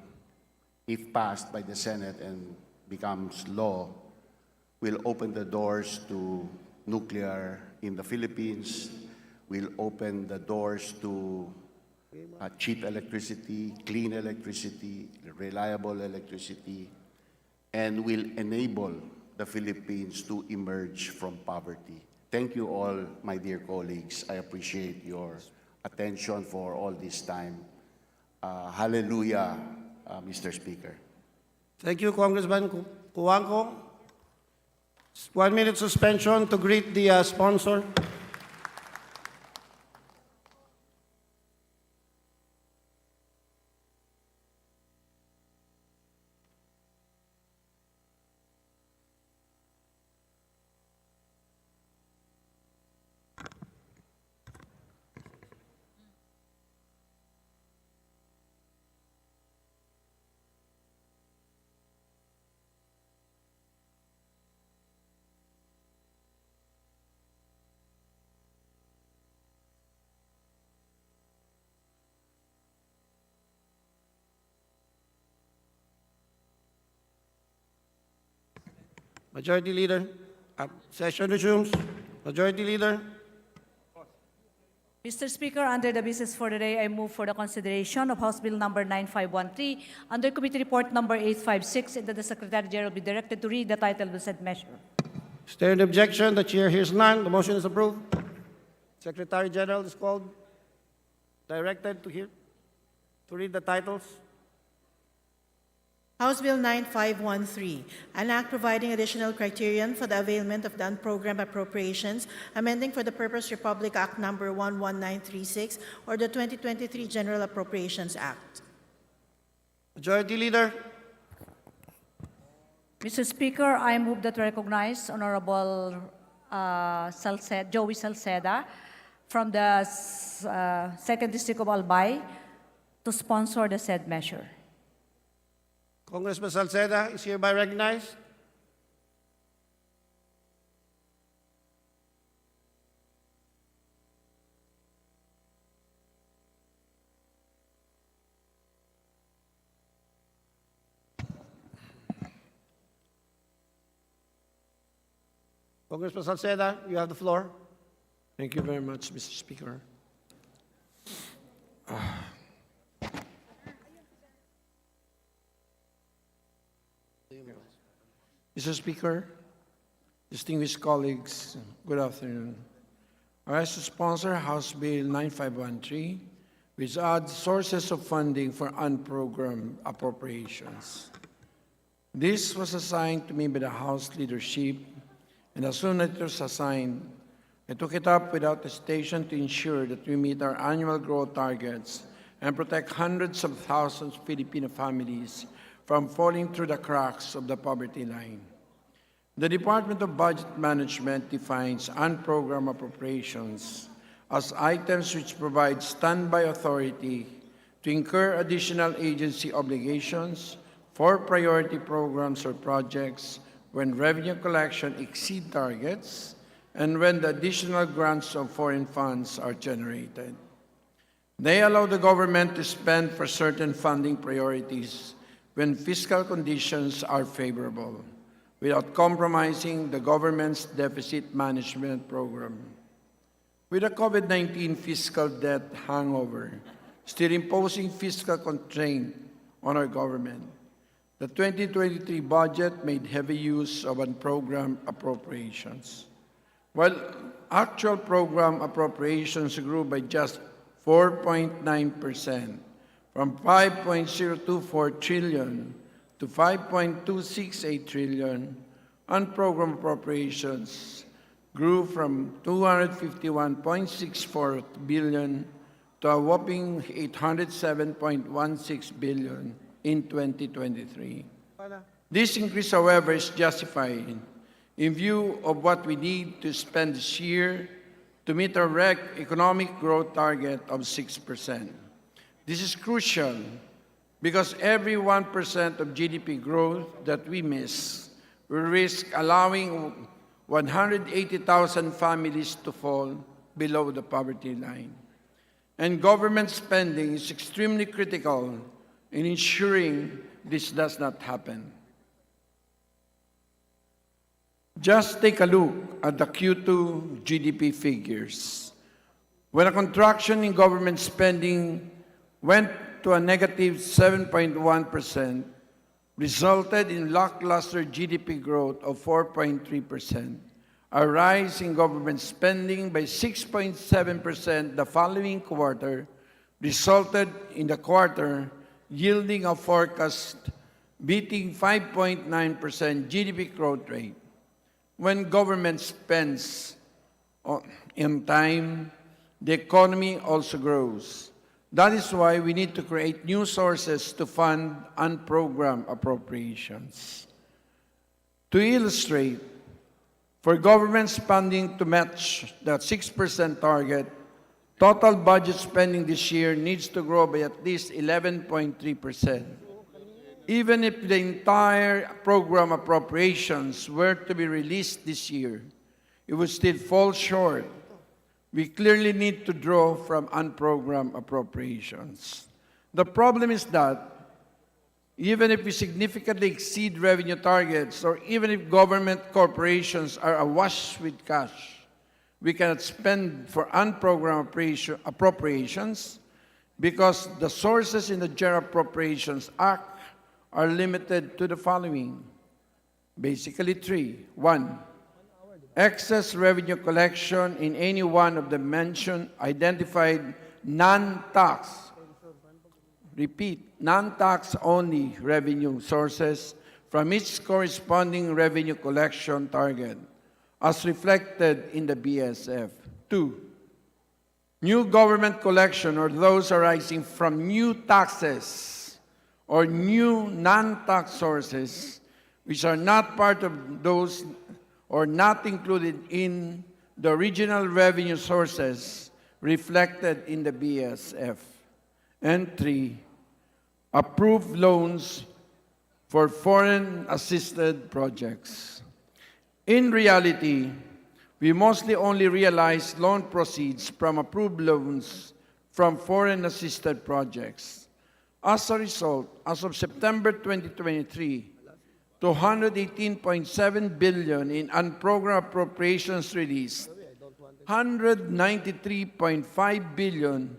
if passed by the Senate and becomes law, will open the doors to nuclear in the Philippines, will open the doors to cheap electricity, clean electricity, reliable electricity, and will enable the Philippines to emerge from poverty. Thank you all, my dear colleagues. I appreciate your attention for all this time. Hallelujah, Mr. Speaker. Thank you, Congressman Cuanco. 1 minute suspension to greet the sponsor. Majority Leader. Session resumes. Majority Leader. Mr. Speaker, under the business for the day, I move for the consideration of House Bill number 9513 under Committee Report number 856 and that the Secretary General be directed to read the title of the said measure. Is there an objection? The chair hears none. The motion is approved. Secretary General is called, directed to read the titles. House Bill 9513, an act providing additional criterion for the availment of the unprogrammed appropriations, amending for the Purpose Republic Act number 11936 or the 2023 General Appropriations Act. Majority Leader. Mr. Speaker, I move that we recognize Honorable Joey Salceda from the Second District of Albay to sponsor the said measure. Congressman Salceda is hereby recognized. Congressman Salceda, you have the floor. Thank you very much, Mr. Speaker. Mr. Speaker, distinguished colleagues, good afternoon. I rise to sponsor House Bill 9513, which adds sources of funding for unprogrammed appropriations. This was assigned to me by the House leadership, and as soon as it was assigned, I took it up without hesitation to ensure that we meet our annual growth targets and protect hundreds of thousands of Filipino families from falling through the cracks of the poverty line. The Department of Budget Management defines unprogrammed appropriations as items which provide standby authority to incur additional agency obligations for priority programs or projects when revenue collection exceed targets and when the additional grants of foreign funds are generated. They allow the government to spend for certain funding priorities when fiscal conditions are favorable, without compromising the government's deficit management program. With the COVID-19 fiscal debt hangover still imposing fiscal constraint on our government, the 2023 budget made heavy use of unprogrammed appropriations. While actual program appropriations grew by just 4.9%, from 5.024 trillion to 5.268 trillion, unprogrammed appropriations grew from 251.64 billion to a whopping 807.16 billion in 2023. This increase, however, is justified in view of what we need to spend this year to meet our economic growth target of 6%. This is crucial because every 1% of GDP growth that we miss will risk allowing 180,000 families to fall below the poverty line. And government spending is extremely critical in ensuring this does not happen. Just take a look at the Q2 GDP figures. When a contraction in government spending went to a negative 7.1%, resulted in lackluster GDP growth of 4.3%, a rise in government spending by 6.7% the following quarter resulted in the quarter yielding a forecast beating 5.9% GDP growth rate. When government spends in time, the economy also grows. That is why we need to create new sources to fund unprogrammed appropriations. To illustrate, for government spending to match the 6% target, total budget spending this year needs to grow by at least 11.3%. Even if the entire program appropriations were to be released this year, it would still fall short. We clearly need to draw from unprogrammed appropriations. The problem is that even if we significantly exceed revenue targets, or even if government corporations are awash with cash, we cannot spend for unprogrammed appropriations because the sources in the General Appropriations Act are limited to the following. Basically three. One, excess revenue collection in any one of the mentioned identified non-tax, repeat, non-tax only revenue sources from each corresponding revenue collection target, as reflected in the BSF. Two, new government collection or those arising from new taxes or new non-tax sources which are not part of those or not included in the original revenue sources reflected in the BSF. And 3, approve loans for foreign-assisted projects. In reality, we mostly only realize loan proceeds from approved loans from foreign-assisted projects. As a result, as of September 2023, 218.7 billion in unprogrammed appropriations released, 193.5 billion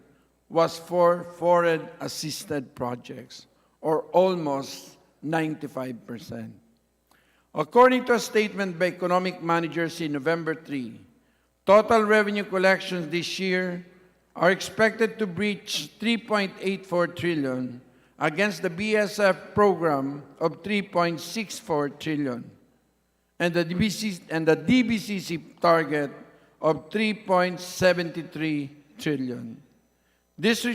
was for foreign-assisted projects, or almost 95%. According to a statement by economic managers in November 3, total revenue collections this year are expected to breach 3.84 trillion against the BSF program of 3.64 trillion and the DBCC target of 3.73 trillion. This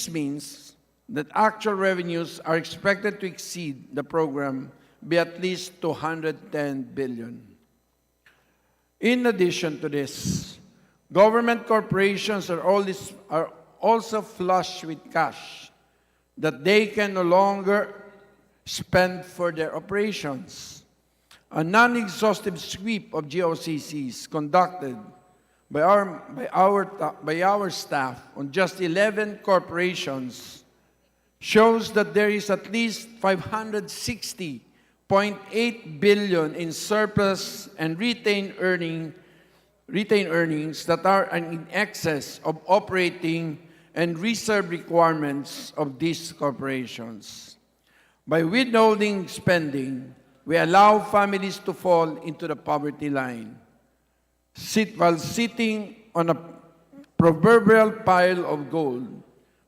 means that actual revenues are expected to exceed the program by at least 210 billion. In addition to this, government corporations are also flush with cash that they can no longer spend for their operations. A non-exhaustive sweep of GOCCs conducted by our staff on just 11 corporations shows that there is at least 560.8 billion in surplus and retained earnings that are in excess of operating and reserve requirements of these corporations. By withholding spending, we allow families to fall into the poverty line. While sitting on a proverbial pile of gold,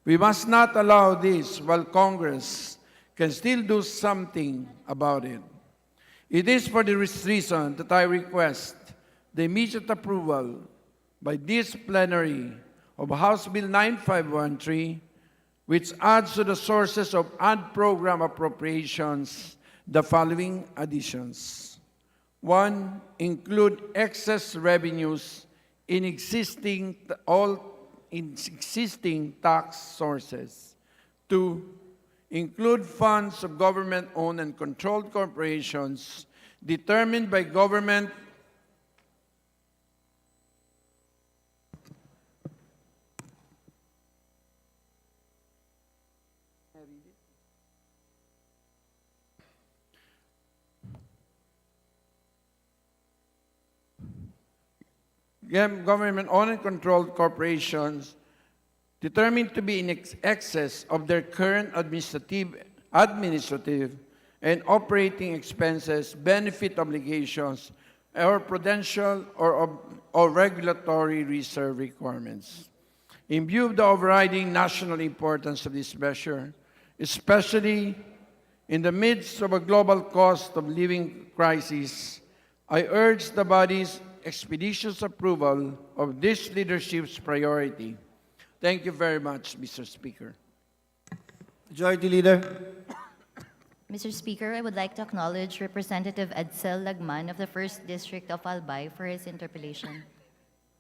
we must not allow this while Congress can still do something about it. It is for this reason that I request the immediate approval by this plenary of House Bill 9513, which adds to the sources of ad program appropriations the following additions. 1, include excess revenues in existing tax sources. 2, include funds of government-owned and controlled corporations determined by government government-owned and controlled corporations determined to be in excess of their current administrative and operating expenses, benefit obligations, or prudential or regulatory reserve requirements. In view of the overriding national importance of this measure, especially in the midst of a global cost of living crisis, I urge the body's expeditious approval of this leadership's priority. Thank you very much, Mr. Speaker. Majority Leader. Mr. Speaker, I would like to acknowledge Representative Edsel Lagman of the 1st District of Albay for his interpellation.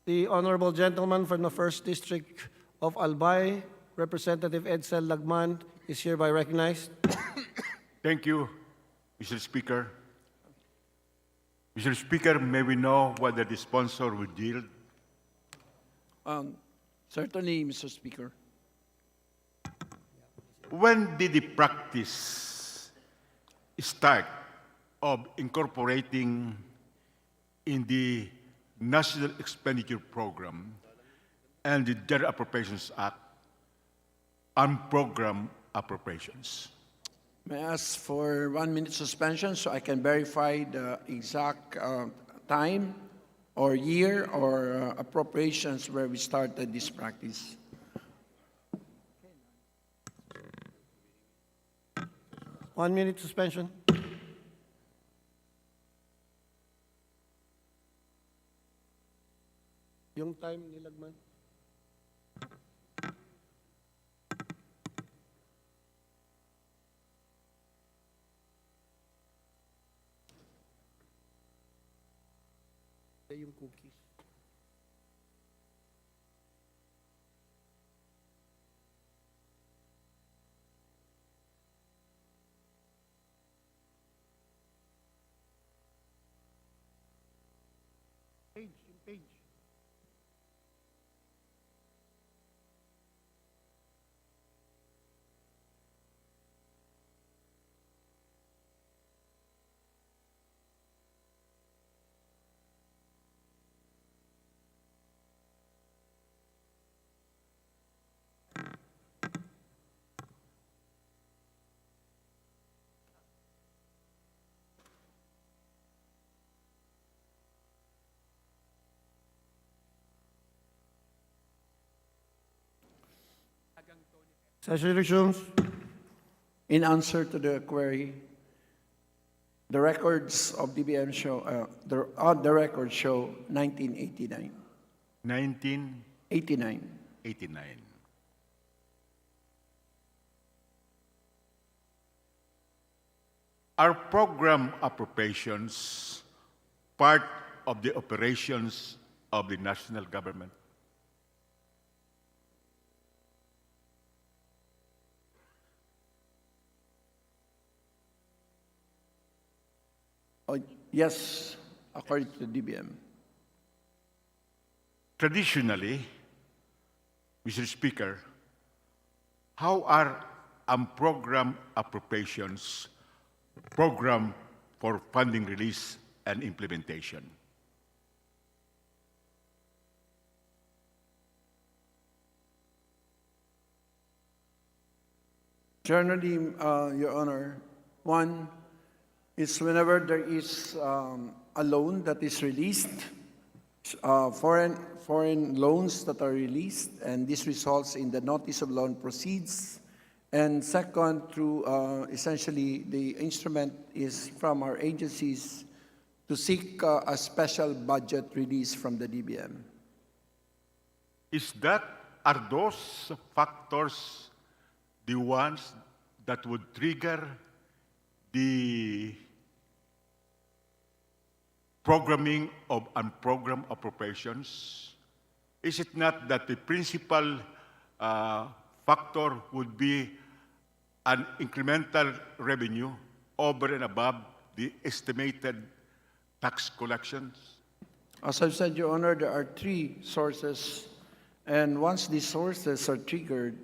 The Honorable Gentleman from the 1st District of Albay, Representative Edsel Lagman, is hereby recognized. Thank you, Mr. Speaker. Mr. Speaker, may we know whether the sponsor will yield? Certainly, Mr. Speaker. When did the practice start of incorporating in the National Expenditure Program and the General Appropriations Act unprogrammed appropriations? May I ask for 1 minute suspension so I can verify the exact time or year or appropriations where we started this practice. One minute suspension. Yung time ni Lagman. Yung cookies. page. Session resumes. In answer to the query, the records of DBM show, the records show 1989. 1989. 89. Are program appropriations part of the operations of the national government? Oh, yes, according to the DBM. Traditionally, Mr. Speaker, how are program appropriations programmed for funding release and implementation? Generally, Your Honor, one is whenever there is a loan that is released, foreign loans that are released, and this results in the notice of loan proceeds. And second, through essentially the instrument is from our agencies to seek a special budget release from the DBM. Are those factors the ones that would trigger the programming of unprogrammed appropriations? Is it not that the principal factor would be an incremental revenue over and above the estimated tax collections? As I've said, Your Honor, there are three sources, and once these sources are triggered,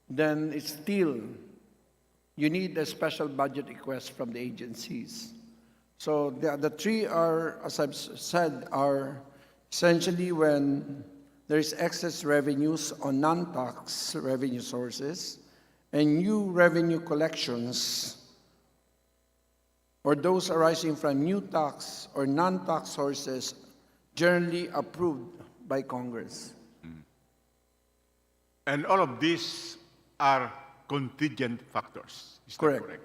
then it's still, you need a special budget request from the agencies. So the three are, as I've said, are essentially when there is excess revenues on non-tax revenue sources and new revenue collections, or those arising from new tax or non-tax sources generally approved by Congress. And all of these are contingent factors. Is that correct?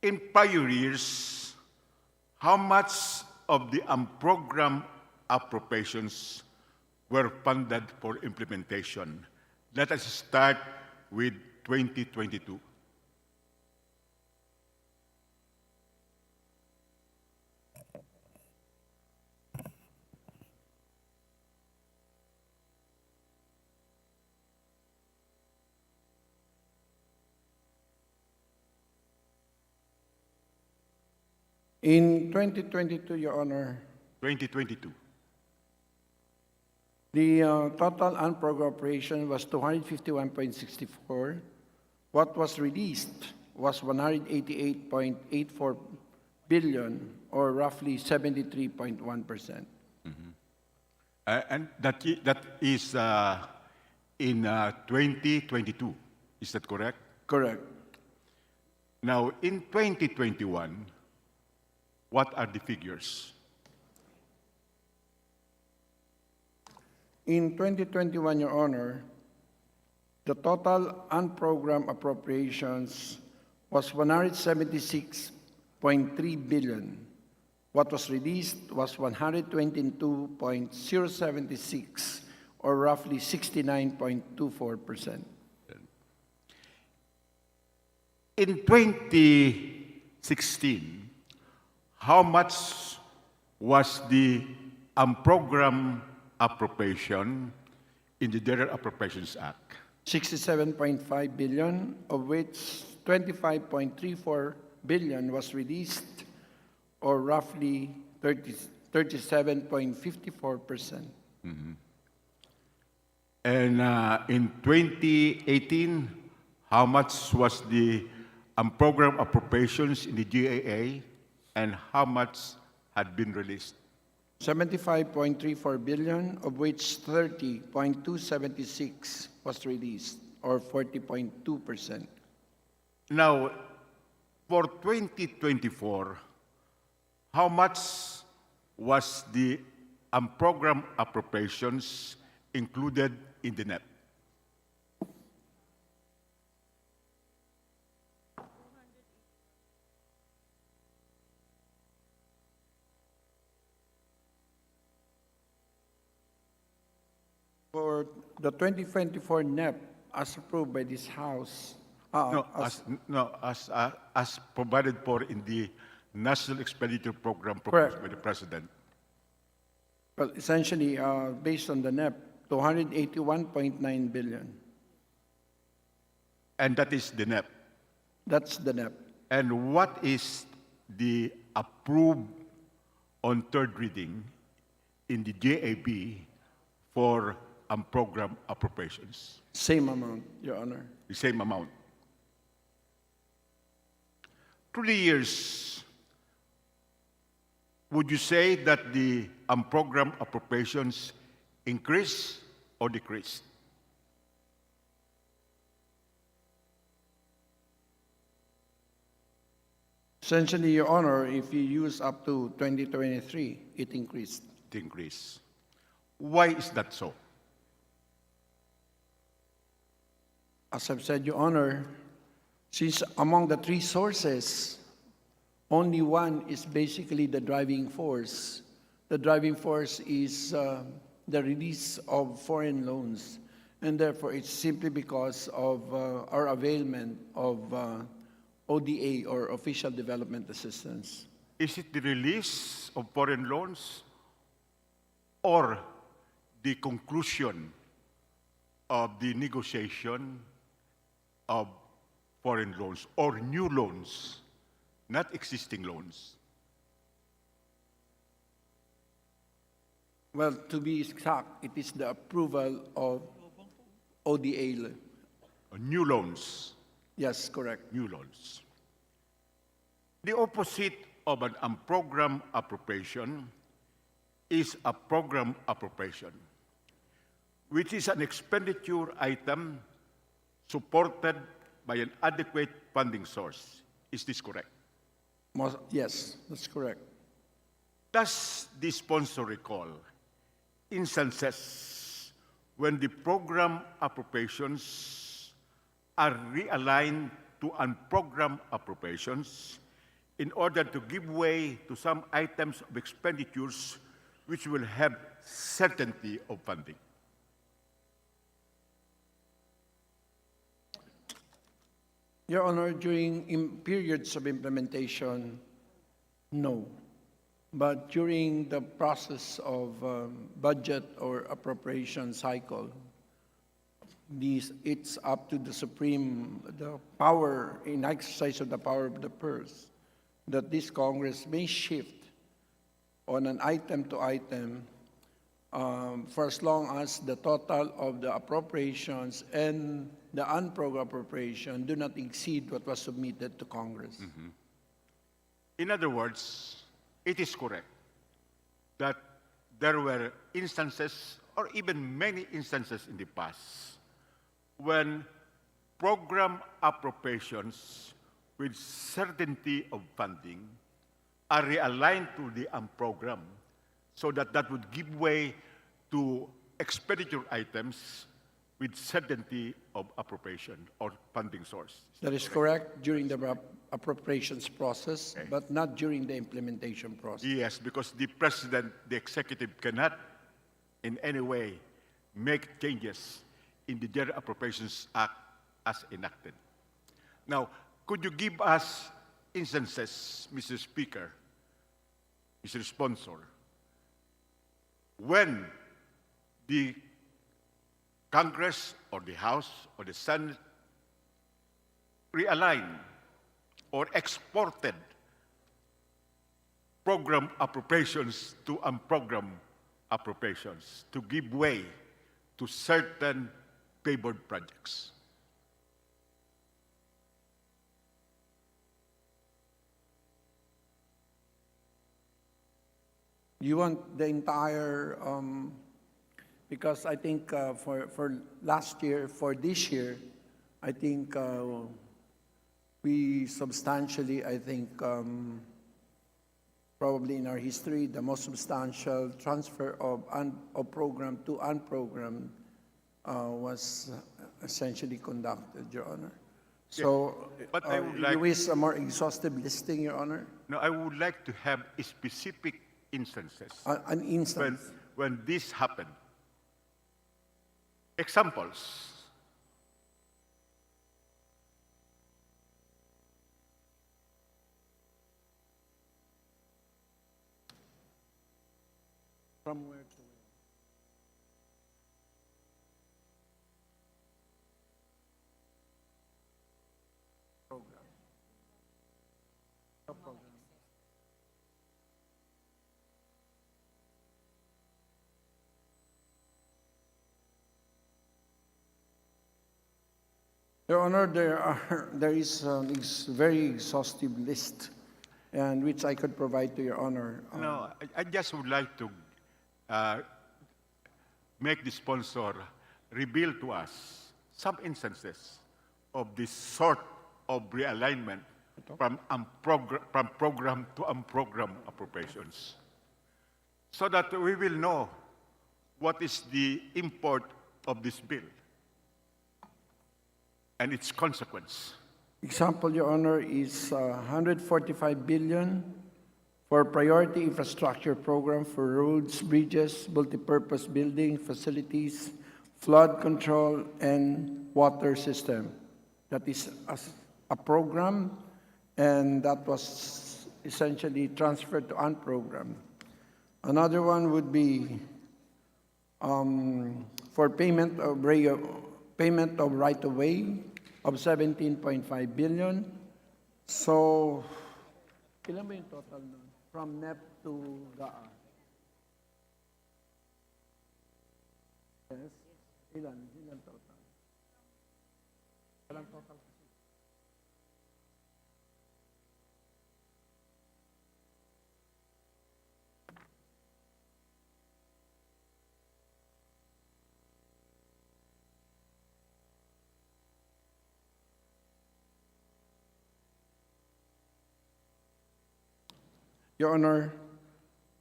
In prior years, how much of the unprogrammed appropriations were funded for implementation? Let us start with 2022. In 2022, Your Honor, 2022. the total unprogrammed operation was 251.64. What was released was 188.84 billion, or roughly 73.1%. And that is in 2022. Is that correct? Correct. Now, in 2021, what are the figures? In 2021, Your Honor, the total unprogrammed appropriations was 176.3 billion. What was released was 122.076, or roughly 69.24%. In 2016, how much was the unprogrammed appropriation in the General Appropriations Act? 67.5 billion, of which 25.34 billion was released, or roughly 37.54%. And in 2018, how much was the program appropriations in the GAA, and how much had been released? 75.34 billion, of which 30.276 was released, or 40.2%. Now, for 2024, how much was the program appropriations included in the NEP? For the 2024 NEP, as approved by this House, As provided for in the National Expenditure Program Correct. proposed by the President. well, essentially, based on the NEP, 281.9 billion. And that is the NEP. That's the NEP. And what is the approved on third reading in the JAB for program appropriations? Same amount, Your Honor. The same amount. Through the years, would you say that the program appropriations increased or decreased? Essentially, Your Honor, if you use up to 2023, it increased. It increased. Why is that so? As I've said, Your Honor, since among the three sources, only one is basically the driving force. The driving force is the release of foreign loans, and therefore it's simply because of our availment of ODA, or Official Development Assistance. Is it the release of foreign loans or the conclusion of the negotiation of foreign loans or new loans, not existing loans? Well, to be exact, it is the approval of ODA. New loans. Yes, correct. New loans. The opposite of an program appropriation is a program appropriation, which is an expenditure item supported by an adequate funding source. Is this correct? Yes, that's correct. Does the sponsor recall instances when the program appropriations are realigned to unprogrammed appropriations in order to give way to some items of expenditures which will have certainty of funding? Your Honor, during periods of implementation, no. But during the process of budget or appropriation cycle, it's up to the power, in exercise of the power of the purse, that this Congress may shift on an item to item for as long as the total of the appropriations and the unprogrammed appropriation do not exceed what was submitted to Congress. Mm-hmm. In other words, it is correct that there were instances, or even many instances in the past, when program appropriations with certainty of funding are realigned to the program, so that that would give way to expenditure items with certainty of appropriation or funding source. That is correct during the appropriations process, but not during the implementation process. Yes, because the President, the executive, cannot in any way make changes in the General Appropriations Act as enacted. Now, could you give us instances, Mr. Speaker, Mr. Sponsor, when the Congress or the House or the Senate realigned or exported program appropriations to unprogram appropriations to give way to certain favored projects. You want the entire, because I think for last year, for this year, I think we substantially, I think, probably in our history, the most substantial transfer of program to unprogrammed was essentially conducted, Your Honor. So, but I would like- you wish a more exhaustive listing, Your Honor? No, I would like to have specific instances An instance. when this happened. Examples. From where to where? Program. No program. Your Honor, there is a very exhaustive list, and which I could provide to Your Honor. No, I just would like to make the sponsor reveal to us some instances of this sort of realignment from program to unprogram appropriations, so that we will know what is the import of this bill and its consequence. Example, Your Honor, is 145 billion for priority infrastructure program for roads, bridges, multipurpose building facilities, flood control, and water system. That is a program, and that was essentially transferred to unprogrammed. Another one would be for payment of right-of-way of 17.5 billion. So, ilan ba yung total nun? From NEP to GAA? Yes? Ilan total? Ilan total? Your Honor,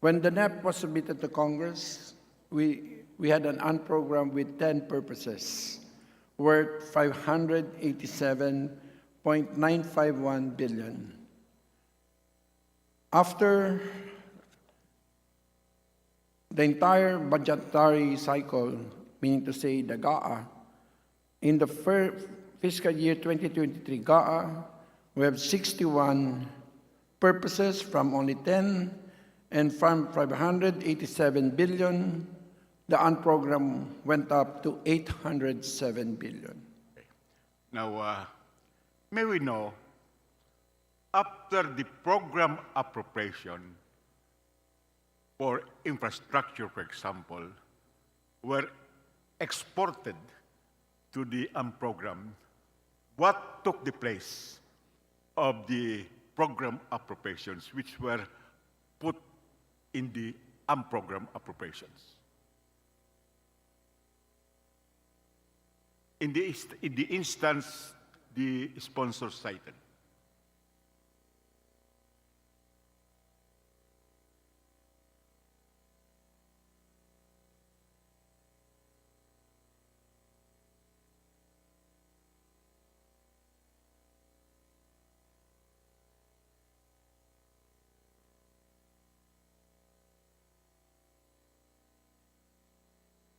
when the NEP was submitted to Congress, we had an unprogram with 10 purposes, worth 587.951 billion. After the entire budgetary cycle, meaning to say the GAA, in the fiscal year 2023 GAA, we have 61 purposes from only 10, and from 587 billion, the unprogram went up to 807 billion. Now, may we know, after the program appropriation for infrastructure, for example, were exported to the unprogrammed, what took the place of the program appropriations which were put in the unprogrammed appropriations? In the instance the sponsor cited.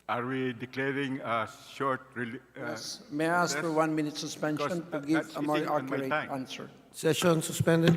Are we declaring a short Yes. May I ask for 1 minute suspension to give that's a more eating on my accurate time. answer? Session suspended.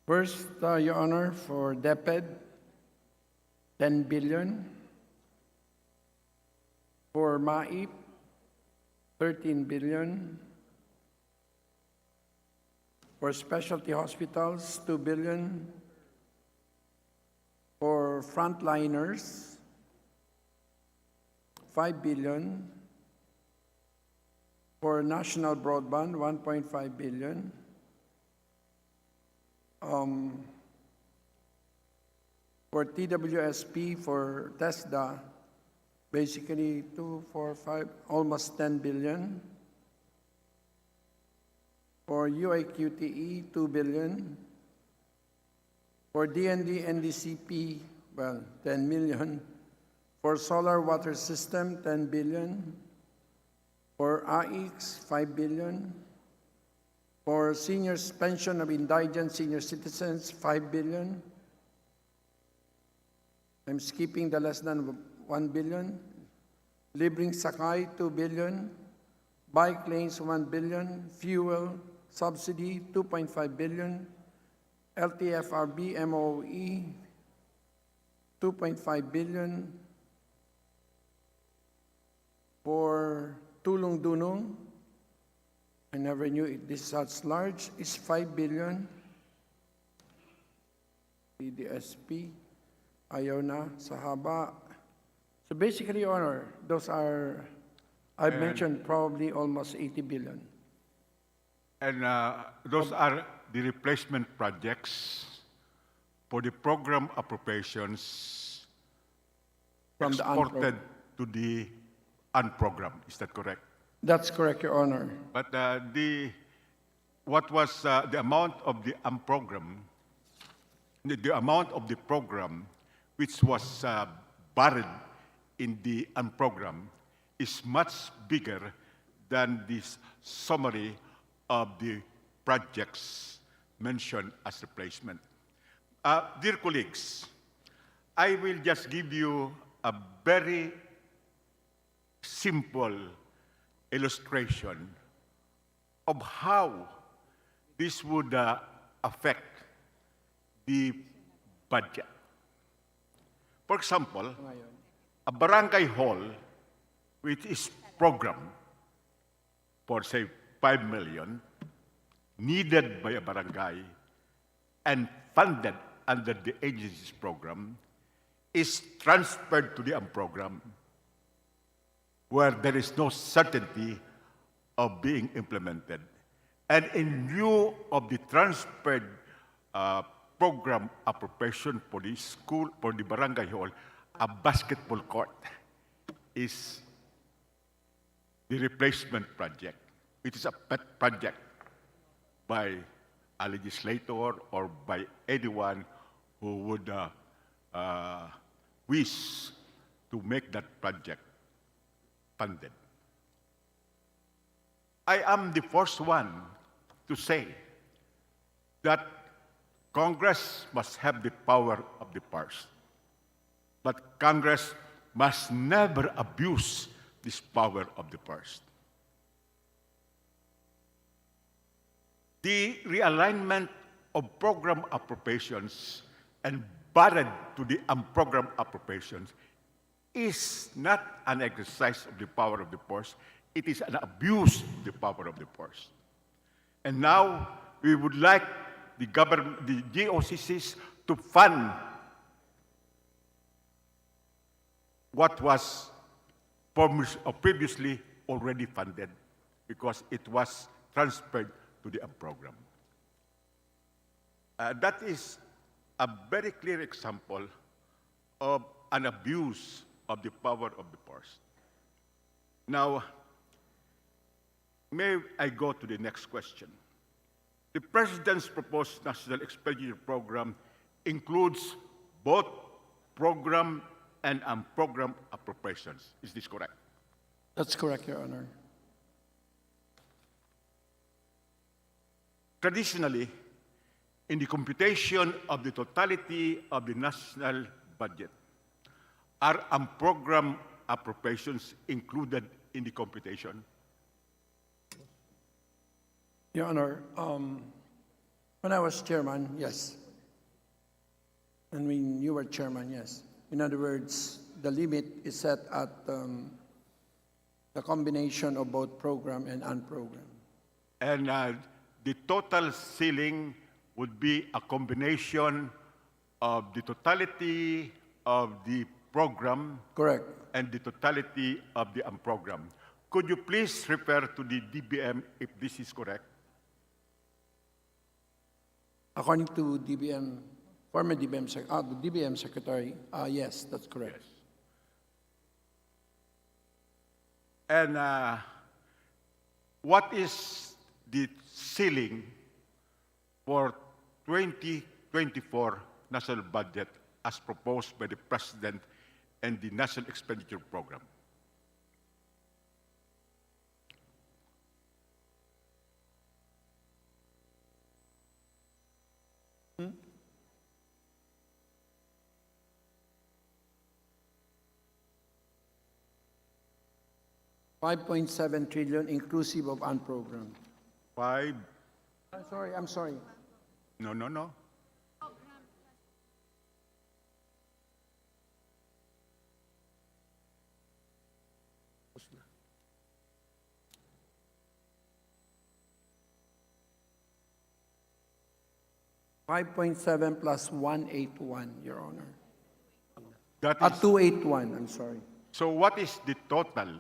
First, Your Honor, for DepEd, 10 billion. For MAIP, 13 billion. For specialty hospitals, 2 billion. For frontliners, 5 billion. For national broadband, 1.5 billion. For TWSP, for TESDA, basically 2, 4, 5, almost 10 billion. For UIQTE, 2 billion. For DND NDCP, well, 10 million. For solar water system, 10 billion. For AIX, 5 billion. For seniors pension of indigent senior citizens, 5 billion. I'm skipping the less than 1 billion. Libreng Sakay, 2 billion. Bike lanes, 1 billion. Fuel subsidy, 2.5 billion. LTFRB MOE, 2.5 billion. For Tulong Dunong, I never knew this such large, is 5 billion. PDSP, ayaw na, sa haba. So basically, Your Honor, those are, I've mentioned probably almost 80 billion. And those are the replacement projects for the program appropriations From the exported to the unprogrammed. Is that correct? That's correct, Your Honor. But what was the amount of the unprogrammed, the amount of the program which was buried in the unprogrammed is much bigger than this summary of the projects mentioned as replacement. Dear colleagues, I will just give you a very simple illustration of how this would affect the budget. For example, a barangay hall which is programmed for, say, 5 million, needed by a barangay and funded under the agency's program, is transferred to the unprogrammed, where there is no certainty of being implemented. And in lieu of the transferred program appropriation for the school, for the barangay hall, a basketball court is the replacement project. It is a pet project by a legislator or by anyone who would wish to make that project funded. I am the first one to say that Congress must have the power of the purse, but Congress must never abuse this power of the purse. The realignment of program appropriations and buried to the unprogrammed appropriations is not an exercise of the power of the purse, it is an abuse of the power of the purse. And now we would like the government, the GOCCs, to fund what was previously already funded because it was transferred to the unprogrammed. That is a very clear example of an abuse of the power of the purse. Now, may I go to the next question? The President's proposed National Expenditure Program includes both program and unprogrammed appropriations. Is this correct? That's correct, Your Honor. Traditionally, in the computation of the totality of the national budget, are unprogrammed appropriations included in the computation? Your Honor, When I was chairman, yes. And when you were chairman, yes. In other words, the limit is set at the combination of both program and unprogram. And the total ceiling would be a combination of the totality of the program Correct. and the totality of the unprogram. Could you please refer to the DBM if this is correct? According to DBM, former DBM, the DBM secretary, yes, that's correct. Yes. And what is the ceiling for 2024 national budget as proposed by the President and the National Expenditure Program? $5.7 trillion inclusive of unprogrammed. Five? I'm sorry. No. $5.7 plus 181, Your Honor. That At is, 281, I'm sorry. so what is the total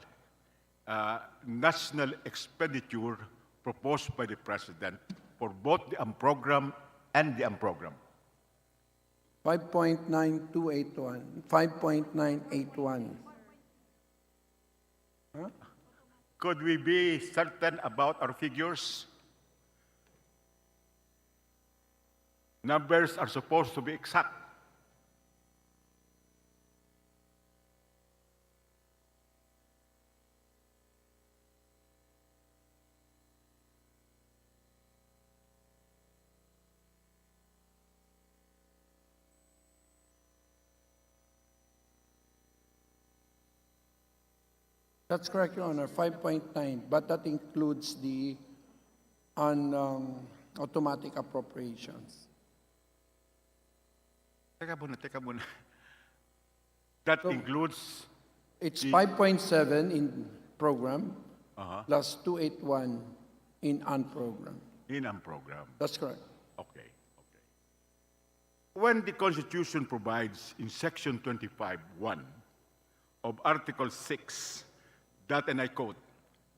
national expenditure proposed by the President for both the unprogrammed and the unprogrammed? 5.9281, 5.981. Could we be certain about our figures? Numbers are supposed to be exact. That's correct, Your Honor, 5.9, but that includes the automatic appropriations. Teka muna. That includes It's the- 5.7 in program Uh-huh. plus 281 in unprogram. in unprogrammed. That's correct. Okay. When the Constitution provides in Section 25(1) of Article 6 that, and I quote,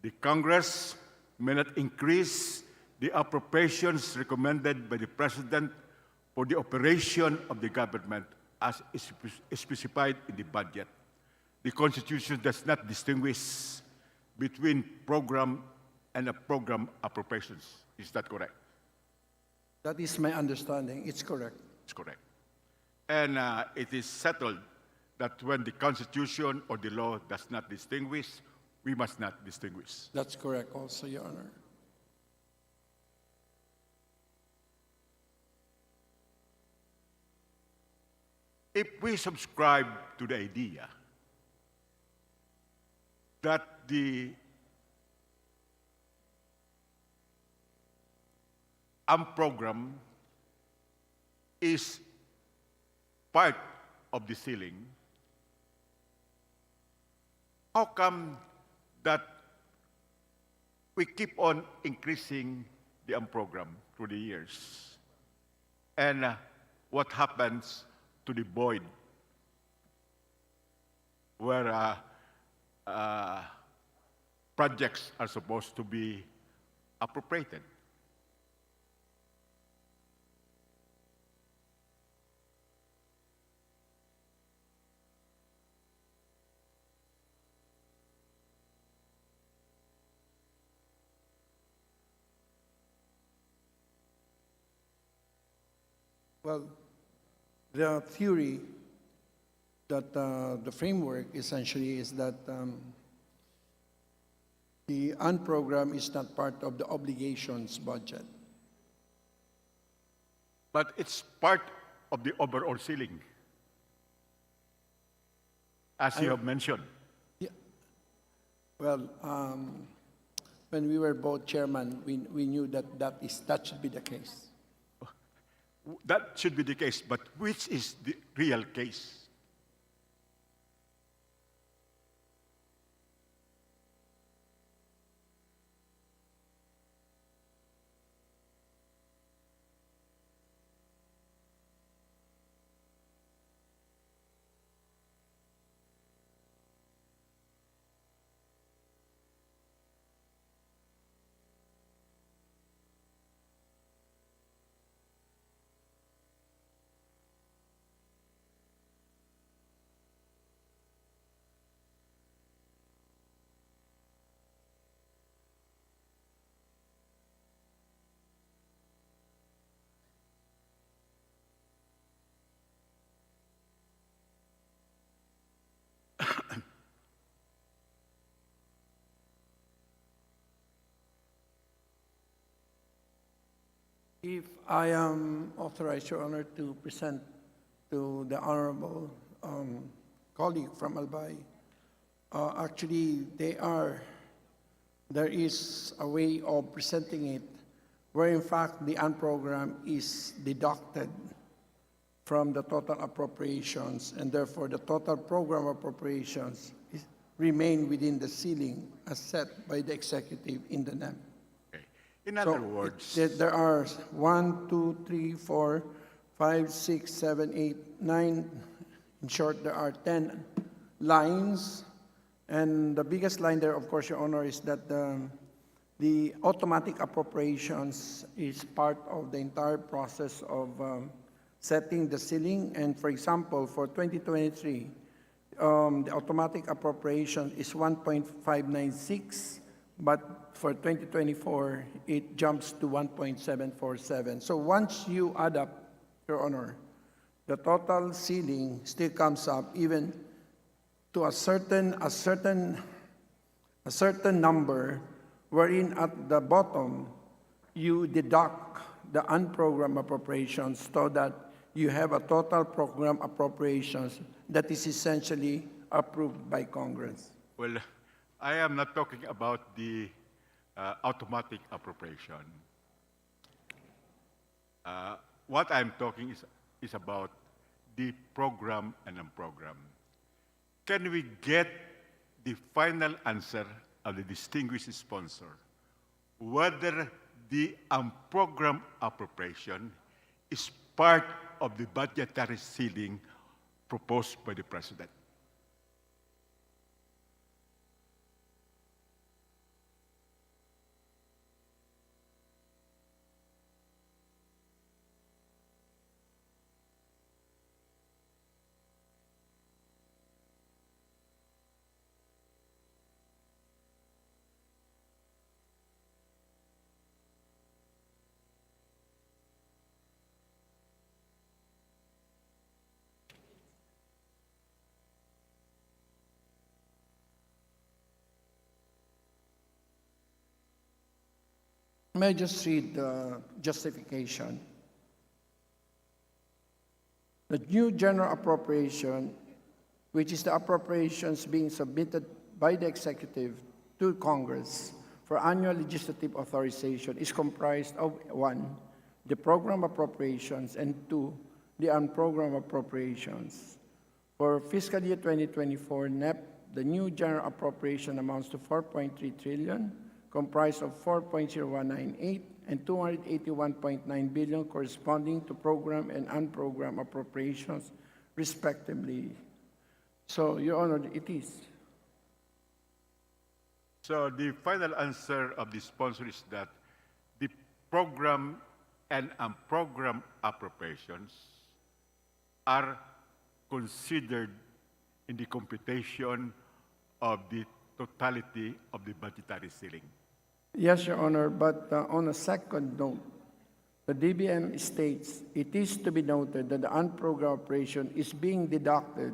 the Congress may not increase the appropriations recommended by the President for the operation of the government as is specified in the budget. The Constitution does not distinguish between program and program appropriations. Is that correct? That is my understanding. It's correct. It's correct. And it is settled that when the Constitution or the law does not distinguish, we must not distinguish. That's correct also, Your Honor. If we subscribe to the idea that the program is part of the ceiling, how come that we keep on increasing the program through the years? And what happens to the void where projects are supposed to be appropriated? Well, the theory that the framework essentially is that the unprogram is not part of the obligations budget. But it's part of the overall ceiling, as you have mentioned. Yeah. Well, when we were both chairman, we knew that that should be the case. that should be the case, but which is the real case? If I am authorized, Your Honor, to present to the honorable colleague from Albay, actually, there is a way of presenting it where, in fact, the program is deducted from the total appropriations, and therefore the total program appropriations remain within the ceiling as set by the executive in the NEM. In other words, There are 1, 2, 3, 4, 5, 6, 7, 8, 9. In short, there are 10 lines. And the biggest line there, of course, Your Honor, is that the automatic appropriations is part of the entire process of setting the ceiling. And for example, for 2023, the automatic appropriation is 1.596. But for 2024, it jumps to 1.747. So once you add up, Your Honor, the total ceiling still comes up even to a certain number, wherein at the bottom you deduct the unprogrammed appropriations so that you have a total program appropriations that is essentially approved by Congress. well, I am not talking about the automatic appropriation. What I'm talking is about the program and non-program. Can we get the final answer of the distinguished sponsor whether the unprogrammed appropriation is part of the budgetary ceiling proposed by the President? May I just read the justification? The new general appropriation, which is the appropriations being submitted by the executive to Congress for annual legislative authorization, is comprised of 1, the program appropriations, and 2, the unprogrammed appropriations. For fiscal year 2024 NEP, the new general appropriation amounts to 4.3 trillion, comprised of 4.0198 and 281.9 billion corresponding to program and unprogrammed appropriations, respectively. So, Your Honor, it is. So the final answer of the sponsor is that the program and unprogrammed appropriations are considered in the computation of the totality of the budgetary ceiling. Yes, Your Honor, but on a second note, the DBM states, it is to be noted that the unprogrammed operation is being deducted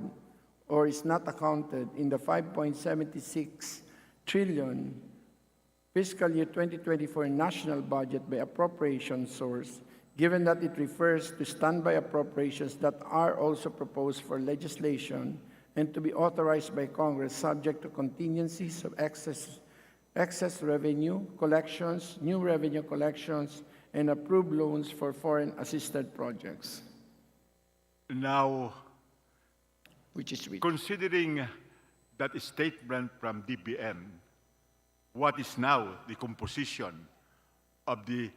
or is not accounted in the 5.76 trillion fiscal year 2024 national budget by appropriation source, given that it refers to standby appropriations that are also proposed for legislation and to be authorized by Congress subject to contingencies of excess revenue collections, new revenue collections, and approve loans for foreign-assisted projects, Now, which is which. considering that statement from DBM, what is now the composition of the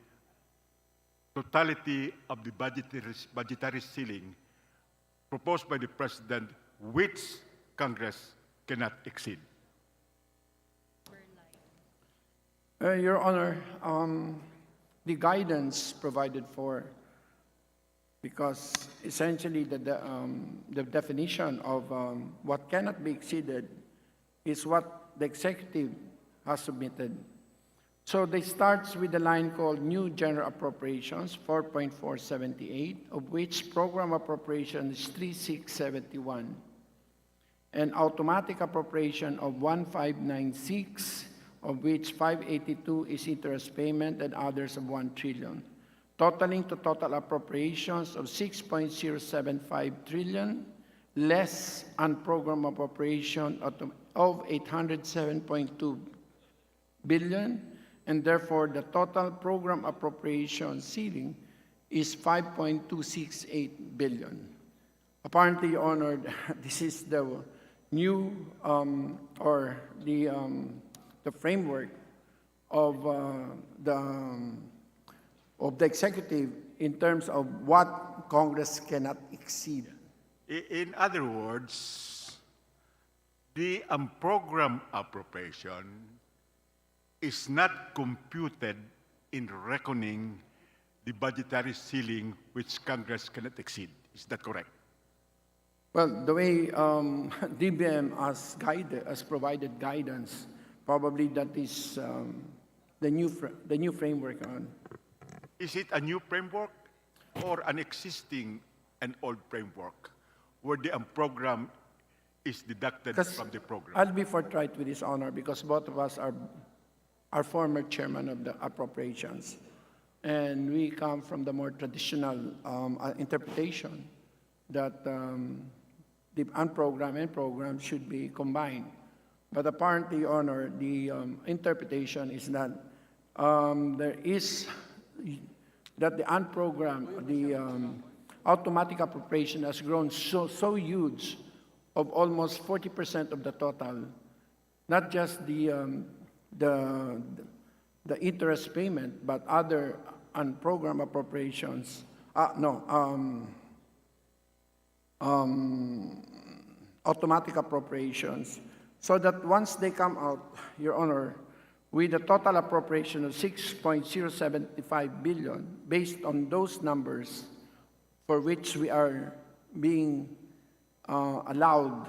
totality of the budgetary ceiling proposed by the President, which Congress cannot exceed? Your Honor, the guidance provided for, because essentially the definition of what cannot be exceeded is what the executive has submitted. So they starts with the line called New General Appropriations, 4.478, of which Program Appropriation is 3671, and Automatic Appropriation of 1596, of which 582 is interest payment and others of 1 trillion, totaling to total appropriations of 6.075 trillion, less unprogrammed appropriation of 807.2 billion, and therefore the total program appropriation ceiling is 5.268 billion. Apparently, Your Honor, this is the new or the framework of the executive in terms of what Congress cannot exceed. In other words, the unprogrammed appropriation is not computed in reckoning the budgetary ceiling which Congress cannot exceed. Is that correct? Well, the way DBM has provided guidance, probably that is the new framework on. Is it a new framework or an existing and old framework where the unprogrammed is deducted from the program? I'll be forthright with this, Honor, because both of us are former chairman of the appropriations, and we come from the more traditional interpretation that the unprogrammed and programmed should be combined. But apparently, Honor, the interpretation is that that the unprogrammed, the automatic appropriation has grown so huge of almost 40% of the total, not just the interest payment, but other unprogrammed appropriations. Automatic appropriations, so that once they come out, Your Honor, with a total appropriation of 6.075 billion, based on those numbers for which we are being allowed,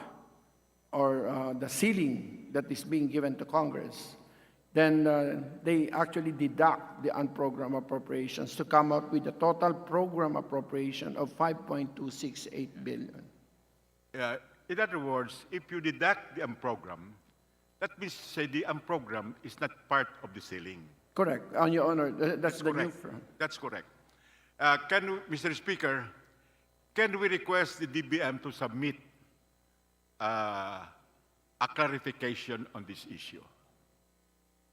or the ceiling that is being given to Congress, then they actually deduct the unprogrammed appropriations to come up with a total program appropriation of 5.268 billion. In other words, if you deduct the unprogrammed, that means say the unprogrammed is not part of the ceiling. Correct. On Your Honor, that's the correct. new. That's correct. Mr. Speaker, can we request the DBM to submit a clarification on this issue,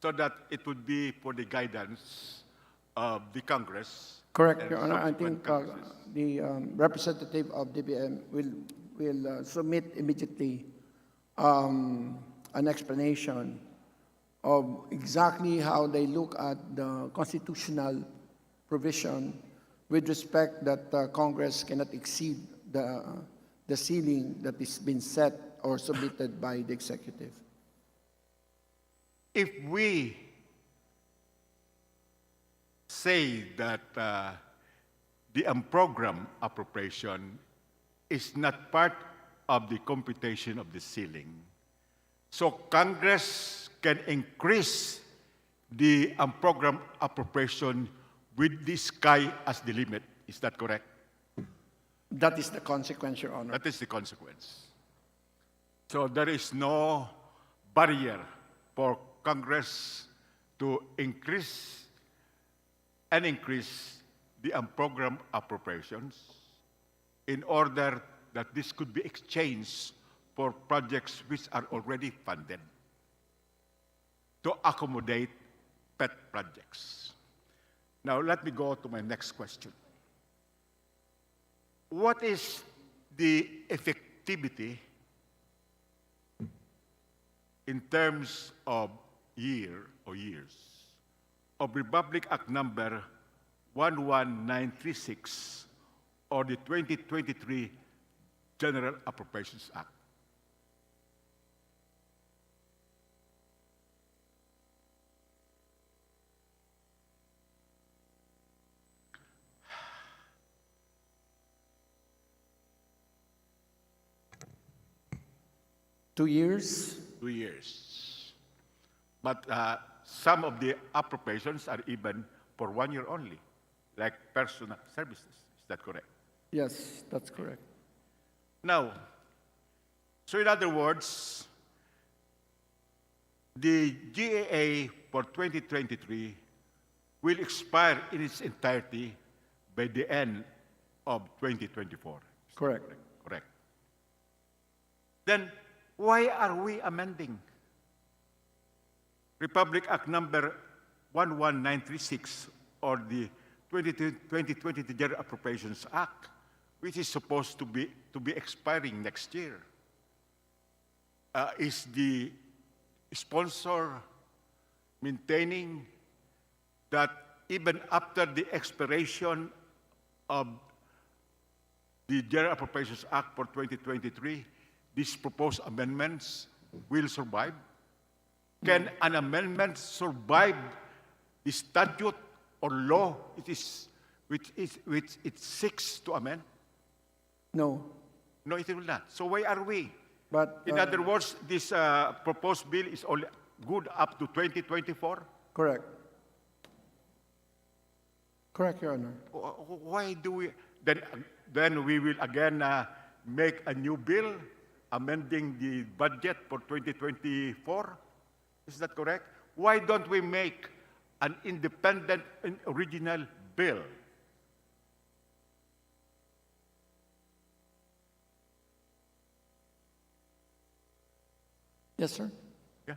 so that it would be for the guidance of the Congress? Correct, Your Honor. I think the representative of DBM will submit immediately an explanation of exactly how they look at the constitutional provision with respect that Congress cannot exceed the ceiling that is been set or submitted by the executive. If we say that the unprogrammed appropriation is not part of the computation of the ceiling, so Congress can increase the unprogrammed appropriation with the sky as the limit. Is that correct? That is the consequence, Your Honor. That is the consequence. So there is no barrier for Congress to increase the unprogrammed appropriations in order that this could be exchanged for projects which are already funded to accommodate pet projects. Now, let me go to my next question. What is the effectivity in terms of years of Republic Act number 11936 or the 2023 General Appropriations Act? Two years? 2 years. But some of the appropriations are even for 1 year only, like personal services. Is that correct? Yes, that's correct. Now, so in other words, the GAA for 2023 will expire in its entirety by the end of 2024. Correct. Correct. Then, why are we amending Republic Act number 11936 or the 2020 General Appropriations Act, which is supposed to be expiring next year? Is the sponsor maintaining that even after the expiration of the General Appropriations Act for 2023, these proposed amendments will survive? Can an amendment survive the statute or law which it seeks to amend? No. No, it will not. So why are we? But In other words, this proposed bill is only good up to 2024? correct. Correct, Your Honor. Why do we? Then we will again make a new bill amending the budget for 2024? Is that correct? Why don't we make an independent and original bill? Yes, sir. Yeah.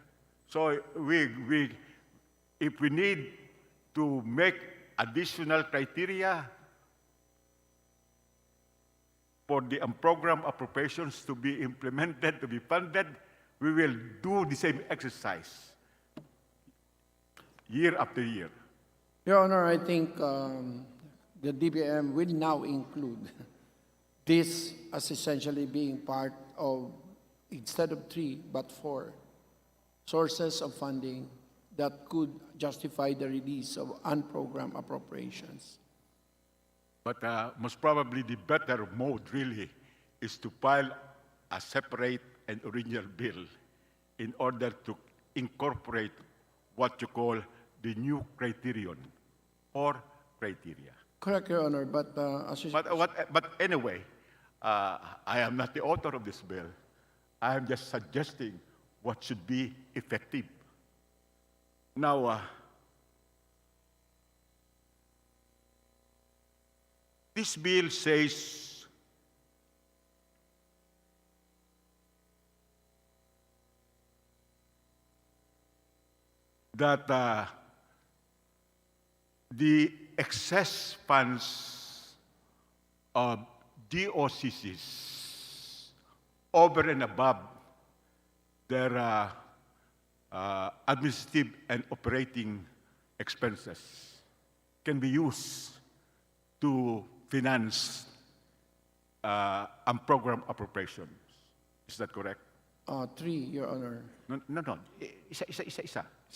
So if we need to make additional criteria for the program appropriations to be implemented, to be funded, we will do the same exercise year after year. Your Honor, I think the DBM will now include this as essentially being part of, instead of 3, but 4 sources of funding that could justify the release of unprogrammed appropriations. But most probably the better mode really is to file a separate and original bill in order to incorporate what you call the new criterion or criteria. Correct, Your Honor, but as you... But anyway, I am not the author of this bill. I am just suggesting what should be effective. Now, this bill says that the excess funds of DOCCs over and above their administrative and operating expenses can be used to finance program appropriations. Is that correct? 3, Your Honor. No. Isa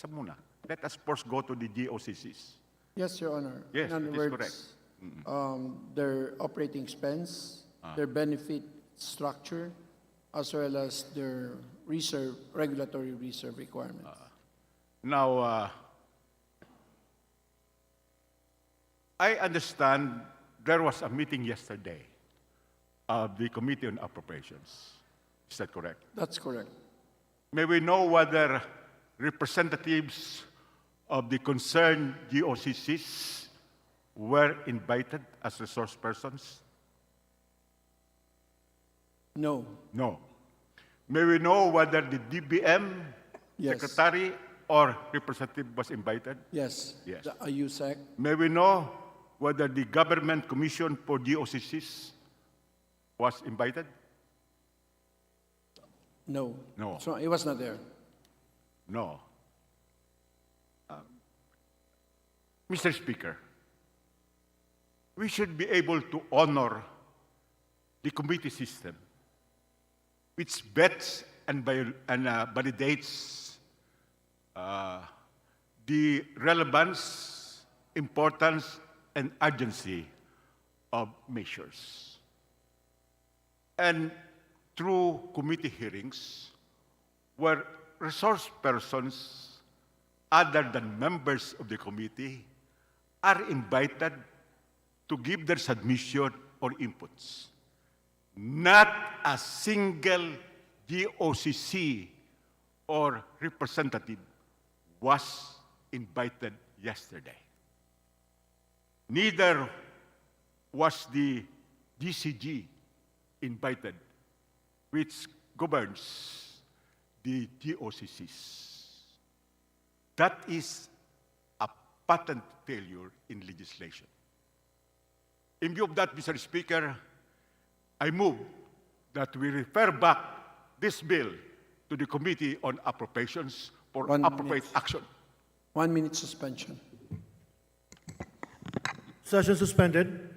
muna. Let us first go to the DOCCs. Yes, Your Honor. Yes, in other it is words, correct. their operating expense, their benefit structure, as well as their regulatory reserve requirements. Now, I understand there was a meeting yesterday of the Committee on Appropriations. Is that correct? That's correct. May we know whether representatives of the concerned GOCCs were invited as resource persons? No. No. May we know whether the DBM Yes. secretary or representative was invited? Yes. Yes. The AUSEC. May we know whether the Government Commission for GOCCs was invited? No. No. So it was not there. No. Mr. Speaker, we should be able to honor the committee system, which vets and validates the relevance, importance, and urgency of measures. And through committee hearings, where resource persons other than members of the committee are invited to give their submission or inputs. Not a single GOCC or representative was invited yesterday. Neither was the DCG invited, which governs the GOCCs. That is a patent failure in legislation. In view of that, Mr. Speaker, I move that we refer back this bill to the Committee on Appropriations for appropriate action. 1 minute suspension. Session suspended.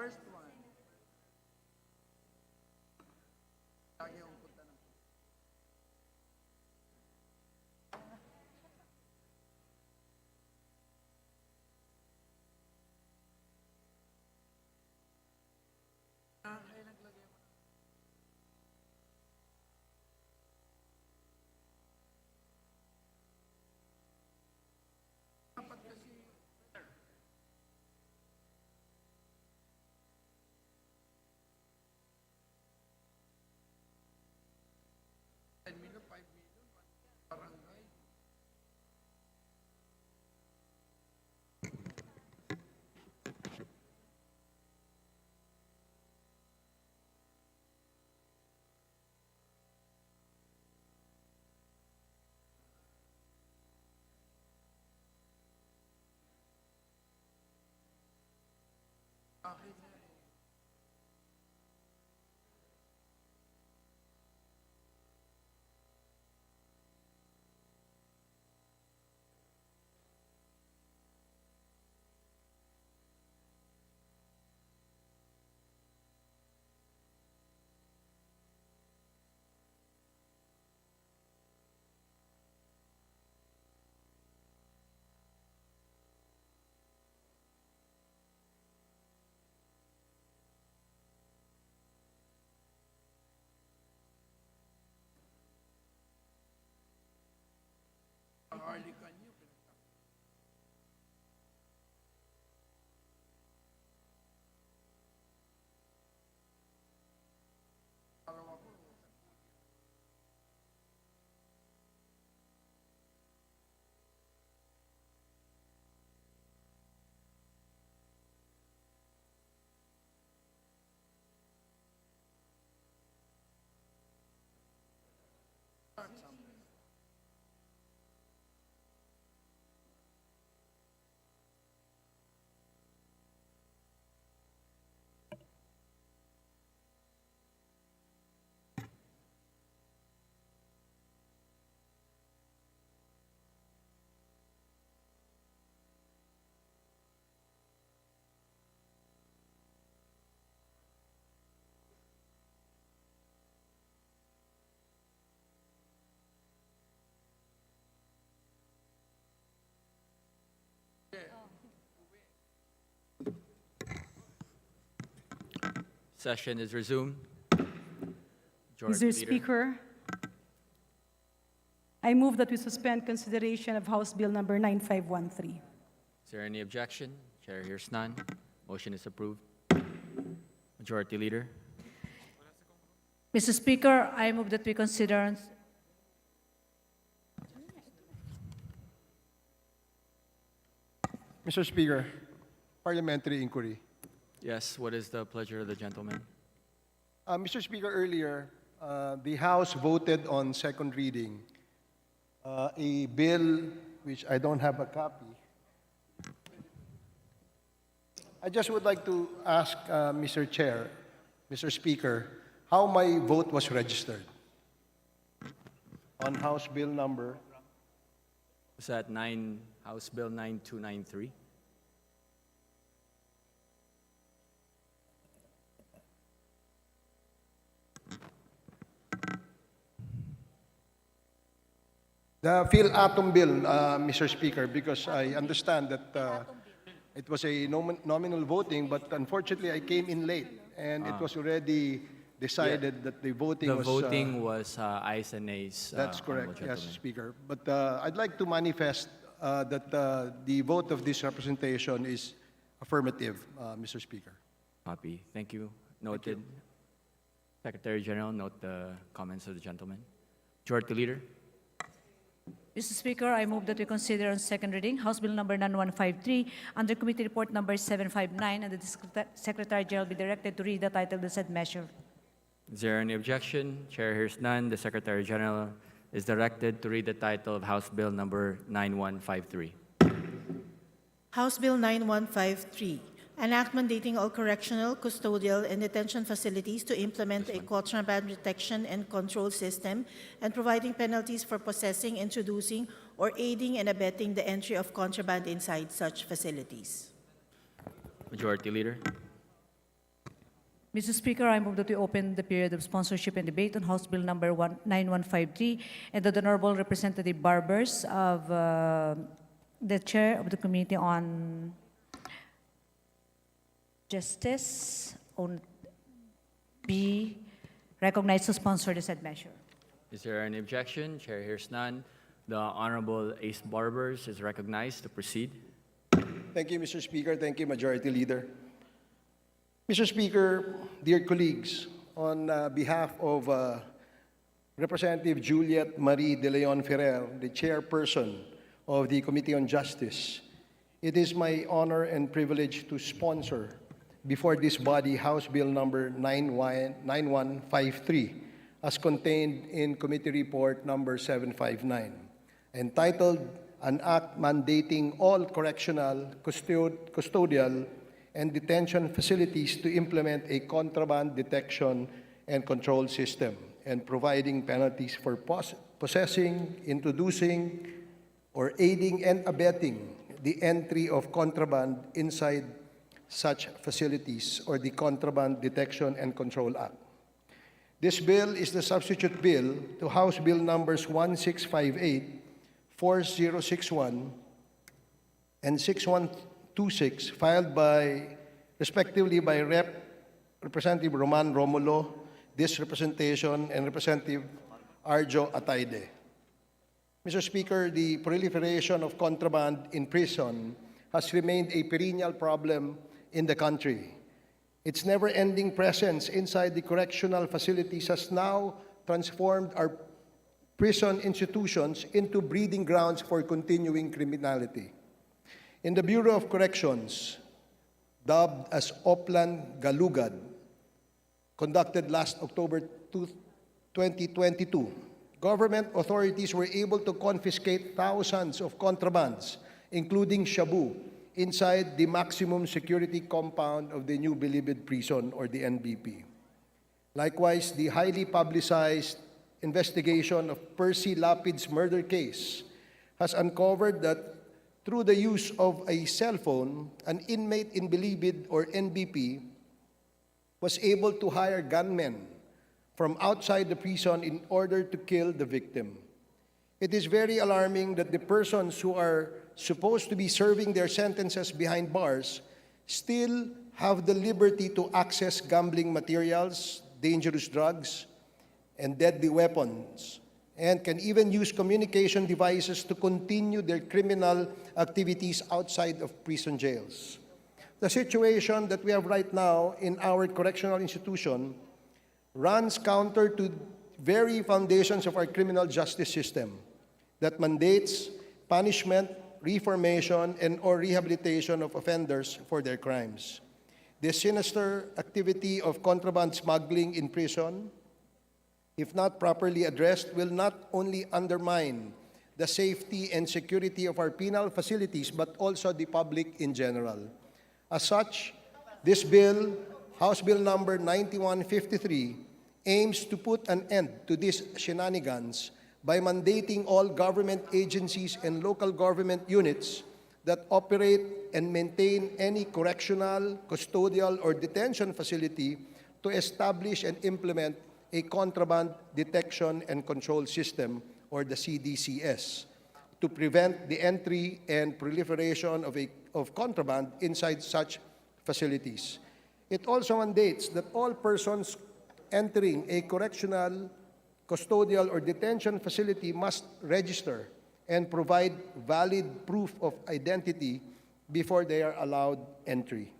first one. Session is resumed. Mr. Speaker, I move that we suspend consideration of House Bill number 9513. Is there any objection? Chair hears none. Motion is approved. Majority Leader. Mr. Speaker, I move that we consider Mr. Speaker, parliamentary inquiry. Yes, what is the pleasure of the gentleman? Mr. Speaker, earlier, the House voted on second reading a bill which I don't have a copy. I just would like to ask Mr. Chair, Mr. Speaker, how my vote was registered on House Bill number. Is that House Bill 9293? The Phil Atom Bill, Mr. Speaker, because I understand that it was a nominal voting, but unfortunately I came in late, and it was already decided that the voting was... The voting was ayes and nays. That's correct, Honorable yes, gentleman. Speaker. But I'd like to manifest that the vote of this representation is affirmative, Mr. Speaker. Copy. Thank you. Noted. Secretary General, note the comments of the gentleman. Majority Leader. Mr. Speaker, I move that we consider on second reading House Bill number 9153 under Committee Report number 759, and the Secretary General be directed to read the title of the said measure. Is there any objection? Chair hears none. The Secretary General is directed to read the title of House Bill number 9153. House Bill 9153, an act mandating all correctional, custodial, and detention facilities to implement a contraband detection and control system and providing penalties for possessing, introducing, or aiding and abetting the entry of contraband inside such facilities. Majority Leader. Mr. Speaker, I move that we open the period of sponsorship and debate on House Bill number 9153 and that the Honorable Representative Barbers of the Chair of the Committee on Justice be recognized to sponsor the said measure. Is there any objection? Chair hears none. The Honorable Ace Barbers is recognized to proceed. Thank you, Mr. Speaker. Thank you, Majority Leader. Mr. Speaker, dear colleagues, on behalf of Representative Juliet Marie De Leon Ferrer, the chairperson of the Committee on Justice, it is my honor and privilege to sponsor before this body House Bill number 9153, as contained in Committee Report number 759, entitled An Act Mandating All Correctional, Custodial, and Detention Facilities to Implement a Contraband Detection and Control System, and providing penalties for possessing, introducing, or aiding and abetting the entry of contraband inside such facilities, or the Contraband Detection and Control Act. This bill is the substitute bill to House Bill numbers 1658, 4061, and 6126, filed respectively by Representative Roman Romulo, this representation, and Representative Arjo Ataide. Mr. Speaker, the proliferation of contraband in prison has remained a perennial problem in the country. Its never-ending presence inside the correctional facilities has now transformed our prison institutions into breeding grounds for continuing criminality. In the Bureau of Corrections, dubbed as Oplan Galugad, conducted last October 2022, government authorities were able to confiscate thousands of contrabands, including shabu, inside the maximum security compound of the New Bilibid Prison, or the NBP. Likewise, the highly publicized investigation of Percy Lapid's murder case has uncovered that through the use of a cell phone, an inmate in Bilibid, or NBP, was able to hire gunmen from outside the prison in order to kill the victim. It is very alarming that the persons who are supposed to be serving their sentences behind bars still have the liberty to access gambling materials, dangerous drugs, and deadly weapons, and can even use communication devices to continue their criminal activities outside of prison jails. The situation that we have right now in our correctional institution runs counter to very foundations of our criminal justice system that mandates punishment, reformation, and or rehabilitation of offenders for their crimes. This sinister activity of contraband smuggling in prison, if not properly addressed, will not only undermine the safety and security of our penal facilities, but also the public in general. As such, this bill, House Bill number 9153, aims to put an end to these shenanigans by mandating all government agencies and local government units that operate and maintain any correctional, custodial, or detention facility to establish and implement a Contraband Detection and Control System, or the CDCS, to prevent the entry and proliferation of contraband inside such facilities. It also mandates that all persons entering a correctional, custodial, or detention facility must register and provide valid proof of identity before they are allowed entry.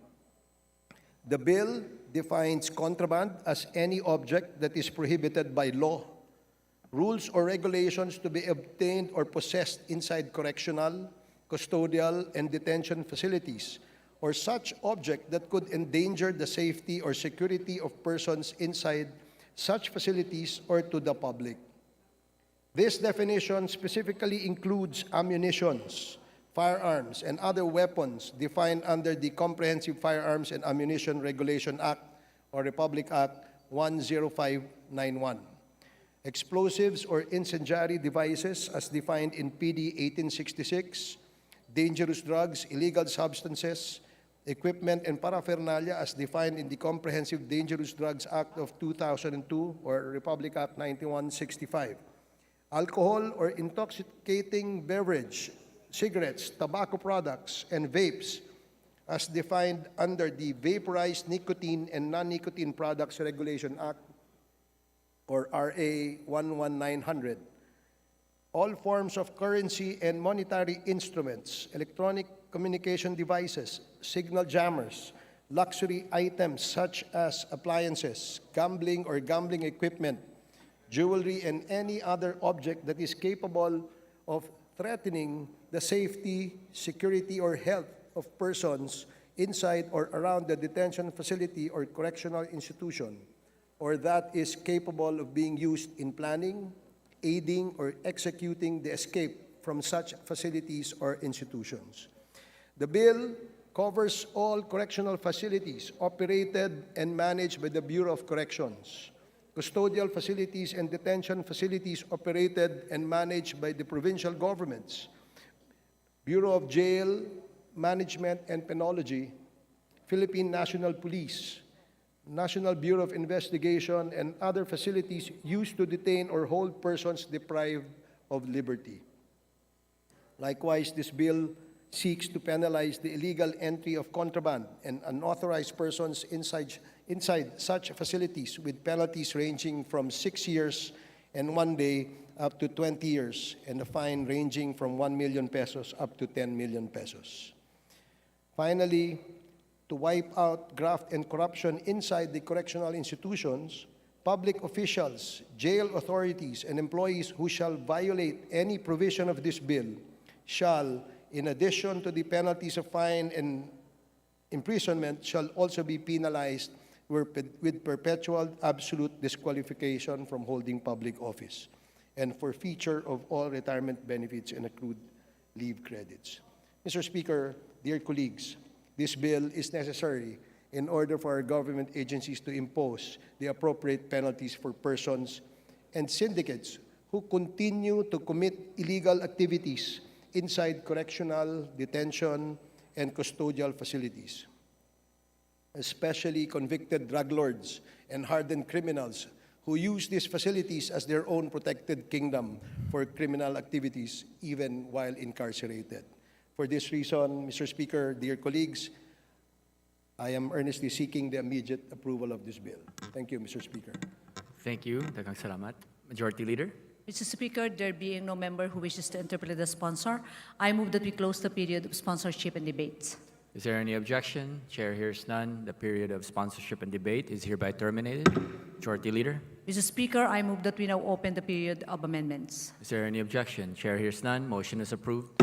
The bill defines contraband as any object that is prohibited by law. Rules or regulations to be obtained or possessed inside correctional, custodial, and detention facilities, or such object that could endanger the safety or security of persons inside such facilities or to the public. This definition specifically includes ammunitions, firearms, and other weapons defined under the Comprehensive Firearms and Ammunition Regulation Act, or Republic Act 10591. Explosives or incendiary devices as defined in PD 1866, dangerous drugs, illegal substances, equipment, and paraphernalia as defined in the Comprehensive Dangerous Drugs Act of 2002 or Republic Act 9165. Alcohol or intoxicating beverage, cigarettes, tobacco products, and vapes as defined under the Vaporized Nicotine and Non-Nicotine Products Regulation Act or RA 11900. All forms of currency and monetary instruments, electronic communication devices, signal jammers, luxury items such as appliances, gambling or gambling equipment, jewelry, and any other object that is capable of threatening the safety, security, or health of persons inside or around the detention facility or correctional institution, or that is capable of being used in planning, aiding, or executing the escape from such facilities or institutions. The bill covers all correctional facilities operated and managed by the Bureau of Corrections, custodial facilities and detention facilities operated and managed by the provincial governments, Bureau of Jail Management and Penology, Philippine National Police, National Bureau of Investigation, and other facilities used to detain or hold persons deprived of liberty. Likewise, this bill seeks to penalize the illegal entry of contraband and unauthorized persons inside such facilities with penalties ranging from 6 years and 1 day up to 20 years and a fine ranging from 1 million pesos up to 10 million pesos. Finally, to wipe out graft and corruption inside the correctional institutions, public officials, jail authorities, and employees who shall violate any provision of this bill shall, in addition to the penalties of fine and imprisonment, shall also be penalized with perpetual absolute disqualification from holding public office and forfeiture of all retirement benefits and accrued leave credits. Mr. Speaker, dear colleagues, this bill is necessary in order for our government agencies to impose the appropriate penalties for persons and syndicates who continue to commit illegal activities inside correctional, detention, and custodial facilities, especially convicted drug lords and hardened criminals who use these facilities as their own protected kingdom for criminal activities even while incarcerated. For this reason, Mr. Speaker, dear colleagues, I am earnestly seeking the immediate approval of this bill. Thank you, Mr. Speaker. Thank you. Daghang salamat. Majority Leader. Mr. Speaker, there being no member who wishes to interpret the sponsor, I move that we close the period of sponsorship and debates. Is there any objection? Chair hears none. The period of sponsorship and debate is hereby terminated. Majority Leader. Mr. Speaker, I move that we now open the period of amendments. Is there any objection? Chair hears none. Motion is approved.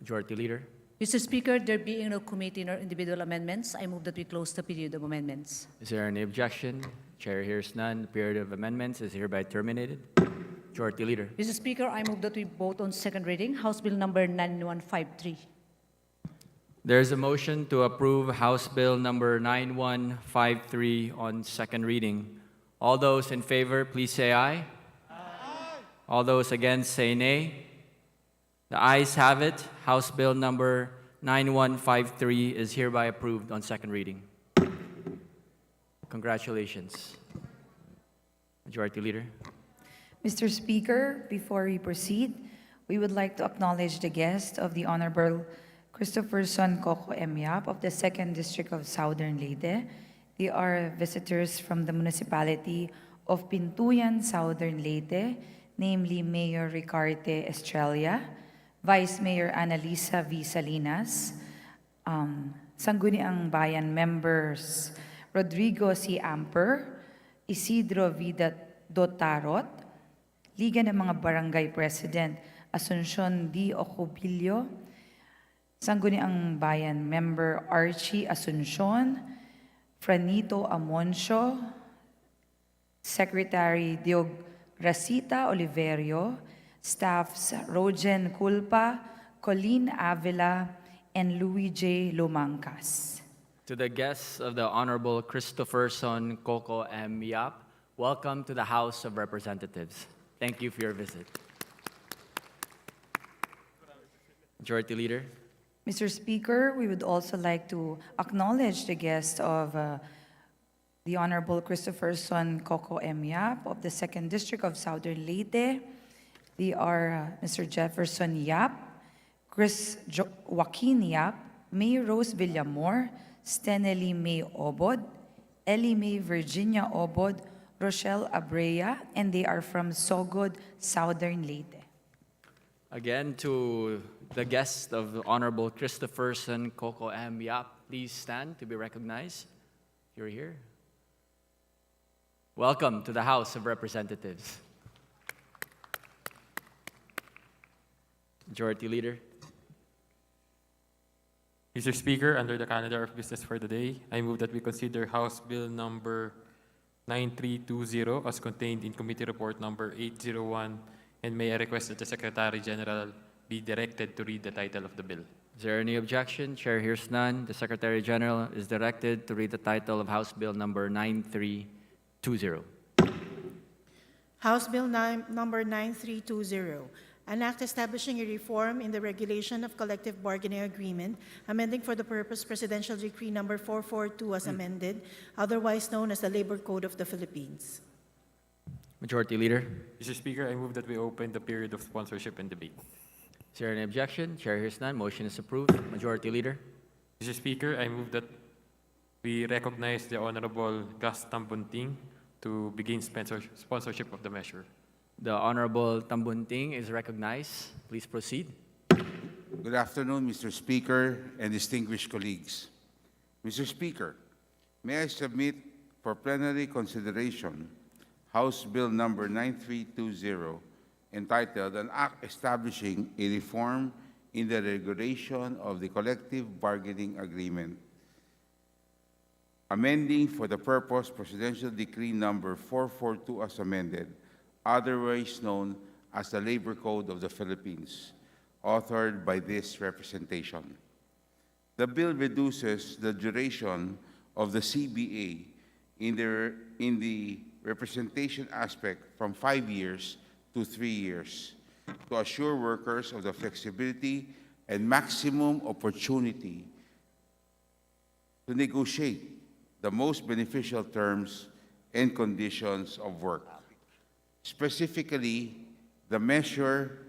Majority Leader. Mr. Speaker, there being no committee nor individual amendments, I move that we close the period of amendments. Is there any objection? Chair hears none. The period of amendments is hereby terminated. Majority Leader. Mr. Speaker, I move that we vote on second reading, House Bill number 9153. There is a motion to approve House Bill number 9153 on second reading. All those in favor, please say aye. Aye. All those against, say nay. The ayes have it. House Bill number 9153 is hereby approved on second reading. Congratulations. Majority Leader. Mr. Speaker, before we proceed, we would like to acknowledge the guest of the Honorable Christopher Son Coco M. Yap of the 2nd District of Southern Leyte. They are visitors from the municipality of Pintuyan, Southern Leyte, namely Mayor Ricarte Estrella, Vice Mayor Annalisa V. Salinas, Sangguniang Bayan members Rodrigo C. Amper, Isidro Vida Dotarot, Liga ng mga Barangay President Asuncion D. Ocobillo, Sangguniang Bayan member Archie Asuncion, Franito Amoncio, Secretary Diog Racita Oliverio, staffs Rogen Culpa, Colleen Avila, and Louis J. Lomancas. To the guests of the Honorable Christopher Son Coco M. Yap, welcome to the House of Representatives. Thank you for your visit. Majority Leader. Mr. Speaker, we would also like to acknowledge the guest of the Honorable Christopher Son Coco M. Yap of the 2nd District of Southern Leyte. They are Mr. Jefferson Yap, Joaquin Yap, May Rose Villamor, Stenely May Obod, Ellie May Virginia Obod, Rochelle Abrea, and they are from Sogod, Southern Leyte. Again, to the guest of the Honorable Christopher Son Coco M. Yap, please stand to be recognized. You're here. Welcome to the House of Representatives. Majority Leader. Mr. Speaker, under the calendar of business for the day, I move that we consider House Bill number 9320 as contained in Committee Report number 801, and may I request that the Secretary General be directed to read the title of the bill. Is there any objection? Chair hears none. The Secretary General is directed to read the title of House Bill number 9320. House Bill number 9320, an act establishing a reform in the regulation of collective bargaining agreement, amending for the purpose Presidential Decree number 442 as amended, otherwise known as the Labor Code of the Philippines. Majority Leader. Mr. Speaker, I move that we open the period of sponsorship and debate. Is there any objection? Chair hears none. Motion is approved. Majority Leader. Mr. Speaker, I move that we recognize the Honorable Gus Tambunting to begin sponsorship of the measure. The Honorable Tambunting is recognized. Please proceed. Good afternoon, Mr. Speaker and distinguished colleagues. Mr. Speaker, may I submit for plenary consideration House Bill number 9320, entitled An Act Establishing a Reform in the Regulation of the Collective Bargaining Agreement, amending for the purpose Presidential Decree number 442 as amended, otherwise known as the Labor Code of the Philippines, authored by this representation. The bill reduces the duration of the CBA in the representation aspect from 5 years to 3 years to assure workers of the flexibility and maximum opportunity to negotiate the most beneficial terms and conditions of work. Specifically, the measure,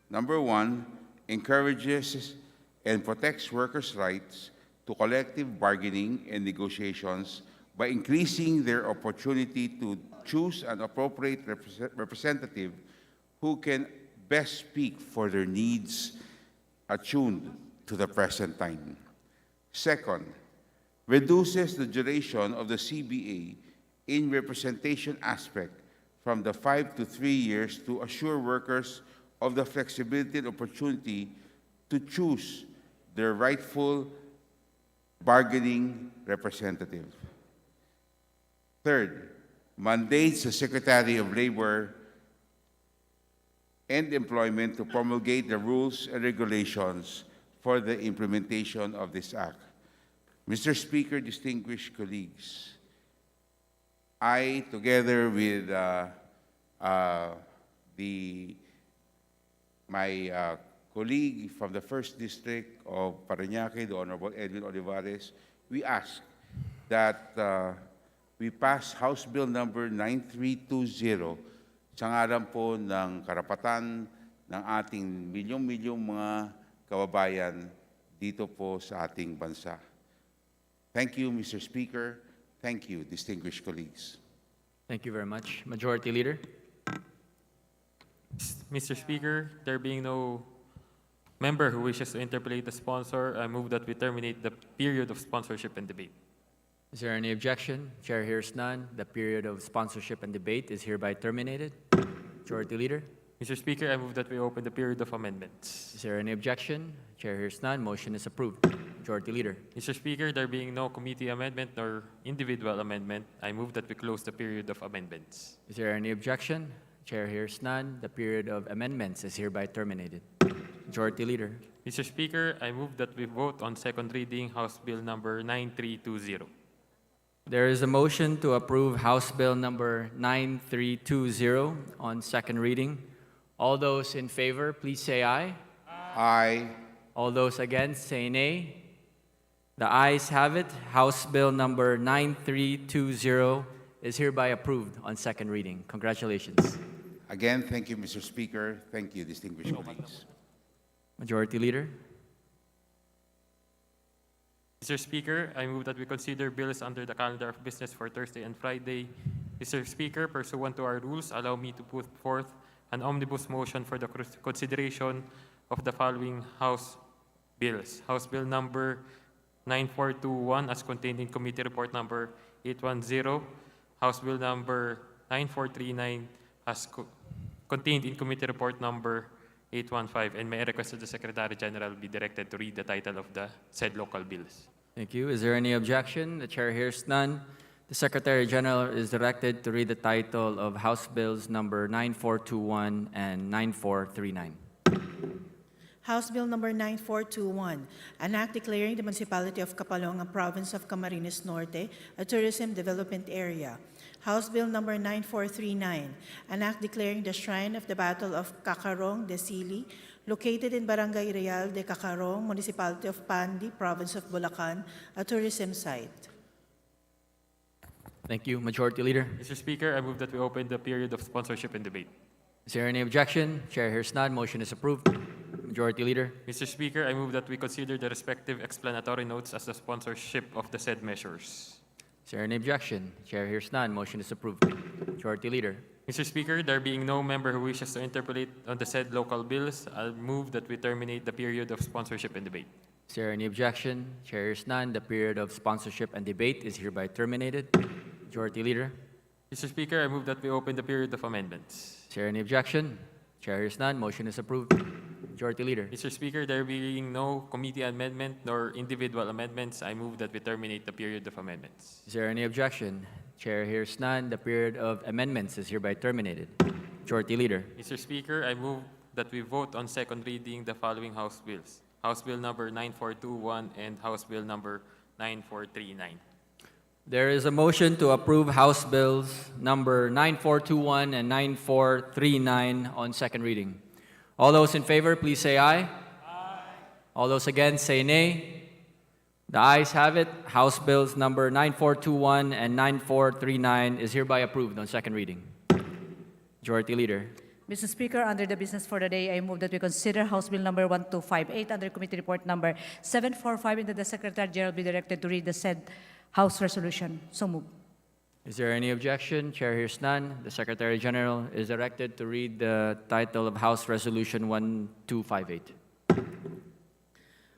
number 1, encourages and protects workers' rights to collective bargaining and negotiations by increasing their opportunity to choose an appropriate representative who can best speak for their needs attuned to the present time. Second, reduces the duration of the CBA in representation aspect from the 5 to 3 years to assure workers of the flexibility and opportunity to choose their rightful bargaining representative. Third, mandates the Secretary of Labor and Employment to promulgate the rules and regulations for the implementation of this act. Mr. Speaker, distinguished colleagues, I, together with my colleague from the 1st District of Parañaque, the Honorable Edwin Olivares, we ask that we pass House Bill number 9320 sa ngalan po ng karapatan ng ating milyong-milyong mga kababayan dito po sa ating bansa. Thank you, Mr. Speaker. Thank you, distinguished colleagues. Thank you very much. Majority Leader. Mr. Speaker, there being no member who wishes to interpolate the sponsor, I move that we terminate the period of sponsorship and debate. Is there any objection? Chair hears none. The period of sponsorship and debate is hereby terminated. Majority Leader. Mr. Speaker, I move that we open the period of amendments. Is there any objection? Chair hears none. Motion is approved. Majority Leader. Mr. Speaker, there being no committee amendment nor individual amendment, I move that we close the period of amendments. Is there any objection? Chair hears none. The period of amendments is hereby terminated. Majority Leader. Mr. Speaker, I move that we vote on second reading House Bill number 9320. There is a motion to approve House Bill number 9320 on second reading. All those in favor, please say aye. Aye. All those against, say nay. The ayes have it. House Bill number 9320 is hereby approved on second reading. Congratulations. Again, thank you, Mr. Speaker. Thank you, distinguished colleagues. Majority Leader. Mr. Speaker, I move that we consider bills under the calendar of business for Thursday and Friday. Mr. Speaker, pursuant to our rules, allow me to put forth an omnibus motion for the consideration of the following House bills. House Bill number 9421 as contained in Committee Report number 810. House Bill number 9439 as contained in Committee Report number 815. And may I request that the Secretary General be directed to read the title of the said local bills. Thank you. Is there any objection? The Chair hears none. The Secretary General is directed to read the title of House Bills number 9421 and 9439. House Bill number 9421, an act declaring the municipality of Capalonga, province of Camarines Norte, a tourism development area. House Bill number 9439, an act declaring the Shrine of the Battle of Cacarong de Sili, located in Barangay Real de Cacarong, municipality of Pandi, province of Bulacan, a tourism site. Thank you. Majority Leader. Mr. Speaker, I move that we open the period of sponsorship and debate. Is there any objection? Chair hears none. Motion is approved. Majority Leader. Mr. Speaker, I move that we consider the respective explanatory notes as the sponsorship of the said measures. Is there any objection? Chair hears none. Motion is approved. Majority Leader. Mr. Speaker, there being no member who wishes to interpolate on the said local bills, I'll move that we terminate the period of sponsorship and debate. Is there any objection? Chair hears none. The period of sponsorship and debate is hereby terminated. Majority Leader. Mr. Speaker, I move that we open the period of amendments. Is there any objection? Chair hears none. Motion is approved. Majority Leader. Mr. Speaker, there being no committee amendment nor individual amendments, I move that we terminate the period of amendments. Is there any objection? Chair hears none. The period of amendments is hereby terminated. Majority Leader. Mr. Speaker, I move that we vote on second reading the following House bills. House Bill number 9421 and House Bill number 9439. There is a motion to approve House Bills number 9421 and 9439 on second reading. All those in favor, please say aye. Aye. All those against, say nay. The ayes have it. House Bills number 9421 and 9439 is hereby approved on second reading. Majority Leader. Mr. Speaker, under the business for the day, I move that we consider House Bill number 1258 under Committee Report number 745 and that the Secretary General be directed to read the said House resolution. So moved. Is there any objection? Chair hears none. The Secretary General is directed to read the title of House Resolution 1258.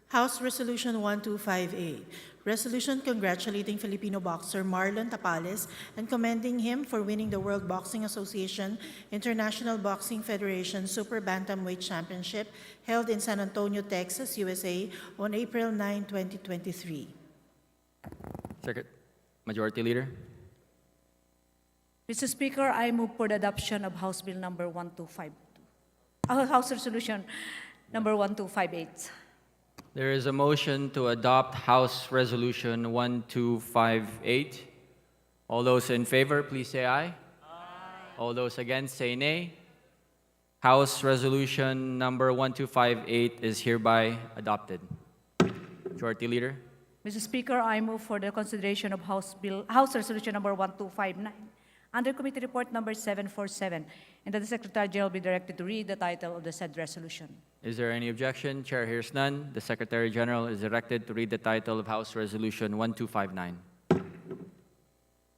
House Resolution 1258, resolution congratulating Filipino boxer Marlon Tapales and commending him for winning the World Boxing Association International Boxing Federation Super Bantamweight Championship held in San Antonio, Texas, USA on April 9, 2023. Majority Leader. Mr. Speaker, I move for the adoption of House Bill number 1252. House Resolution number 1258. There is a motion to adopt House Resolution 1258. All those in favor, please say aye. Aye. All those against, say nay. House Resolution number 1258 is hereby adopted. Majority Leader. Mr. Speaker, I move for the consideration of House Resolution number 1259 under Committee Report number 747, and that the Secretary General be directed to read the title of the said resolution. Is there any objection? Chair hears none. The Secretary General is directed to read the title of House Resolution 1259.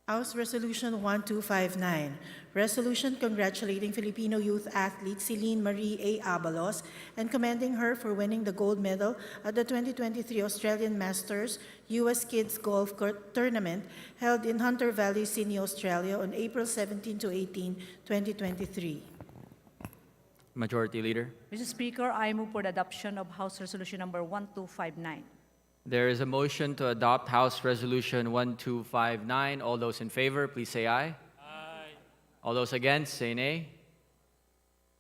House Resolution 1259, resolution congratulating Filipino youth athlete Celine Marie A. Abalos and commending her for winning the gold medal at the 2023 Australian Masters U.S. Kids Golf Tournament held in Hunter Valley, Sydney, Australia on April 17 to 18, 2023. Majority Leader. Mr. Speaker, I move for the adoption of House Resolution number 1259. There is a motion to adopt House Resolution 1259. All those in favor, please say aye. Aye. All those against, say nay.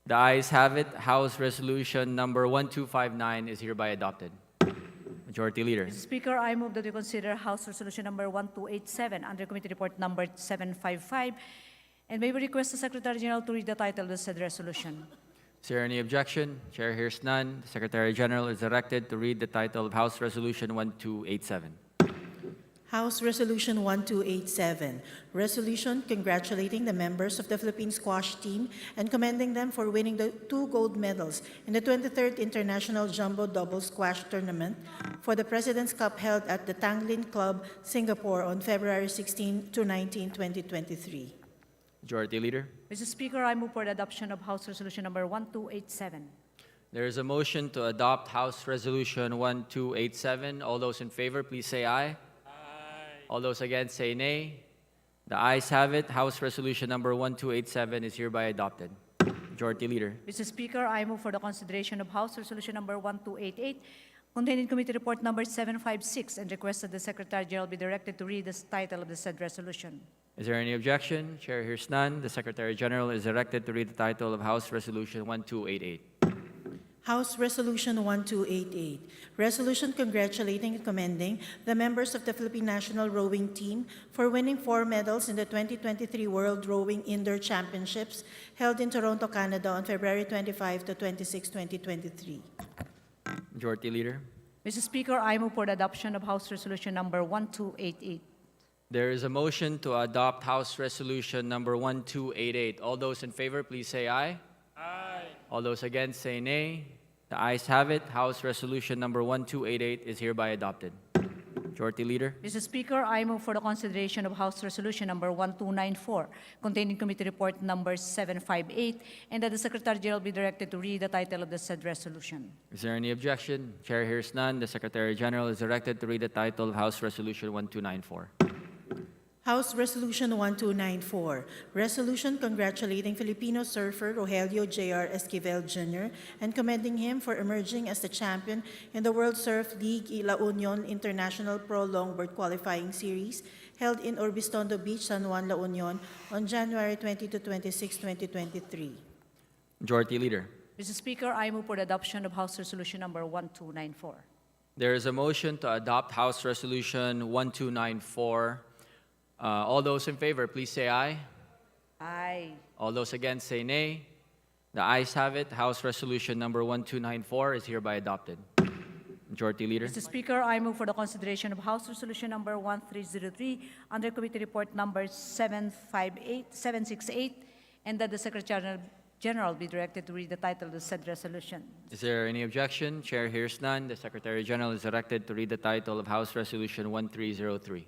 The ayes have it. House Resolution number 1259 is hereby adopted. Majority Leader. Mr. Speaker, I move that we consider House Resolution number 1287 under Committee Report number 755, and may we request the Secretary General to read the title of the said resolution. Is there any objection? Chair hears none. The Secretary General is directed to read the title of House Resolution 1287. House Resolution 1287, resolution congratulating the members of the Philippine squash team and commending them for winning the 2 gold medals in the 23rd International Jumbo Double Squash Tournament for the President's Cup held at the Tanglin Club, Singapore on February 16 to 19, 2023. Majority Leader. Mr. Speaker, I move for the adoption of House Resolution number 1287. There is a motion to adopt House Resolution 1287. All those in favor, please say aye. All those against say nay. The ayes have it. House Resolution number 1287 is hereby adopted. Majority Leader. Mr. Speaker, I move for the consideration of House Resolution number 1288, contained in Committee Report number 756, and request that the Secretary General be directed to read the title of the said resolution. Is there any objection? Chair hears none. The Secretary General is directed to read the title of House Resolution 1288. House Resolution 1288, resolution congratulating and commending the members of the Philippine National Rowing Team for winning 4 medals in the 2023 World Rowing Indoor Championships held in Toronto, Canada on February 25 to 26, 2023. Majority Leader. Mr. Speaker, I move for the adoption of House Resolution number 1288. There is a motion to adopt House Resolution number 1288. All those in favor, please say aye. Aye. All those against say nay. The ayes have it. House Resolution number 1288 is hereby adopted. Majority Leader. Mr. Speaker, I move for the consideration of House Resolution number 1294, contained in Committee Report number 758, and that the Secretary General be directed to read the title of the said resolution. Is there any objection? Chair hears none. The Secretary General is directed to read the title of House Resolution 1294. House Resolution 1294, resolution congratulating Filipino surfer Rogelio J.R. Esquivel Jr. and commending him for emerging as the champion in the World Surf League La Union International Pro Longboard Qualifying Series held in Orbistondo Beach, San Juan, La Union on January 20 to 26, 2023. Majority Leader. Mr. Speaker, I move for the adoption of House Resolution number 1294. There is a motion to adopt House Resolution 1294. All those in favor, please say aye. Aye. All those against say nay. The ayes have it. House Resolution number 1294 is hereby adopted. Majority Leader. Mr. Speaker, I move for the consideration of House Resolution number 1303 under Committee Report number 768, and that the Secretary General be directed to read the title of the said resolution. Is there any objection? Chair hears none. The Secretary General is directed to read the title of House Resolution 1303.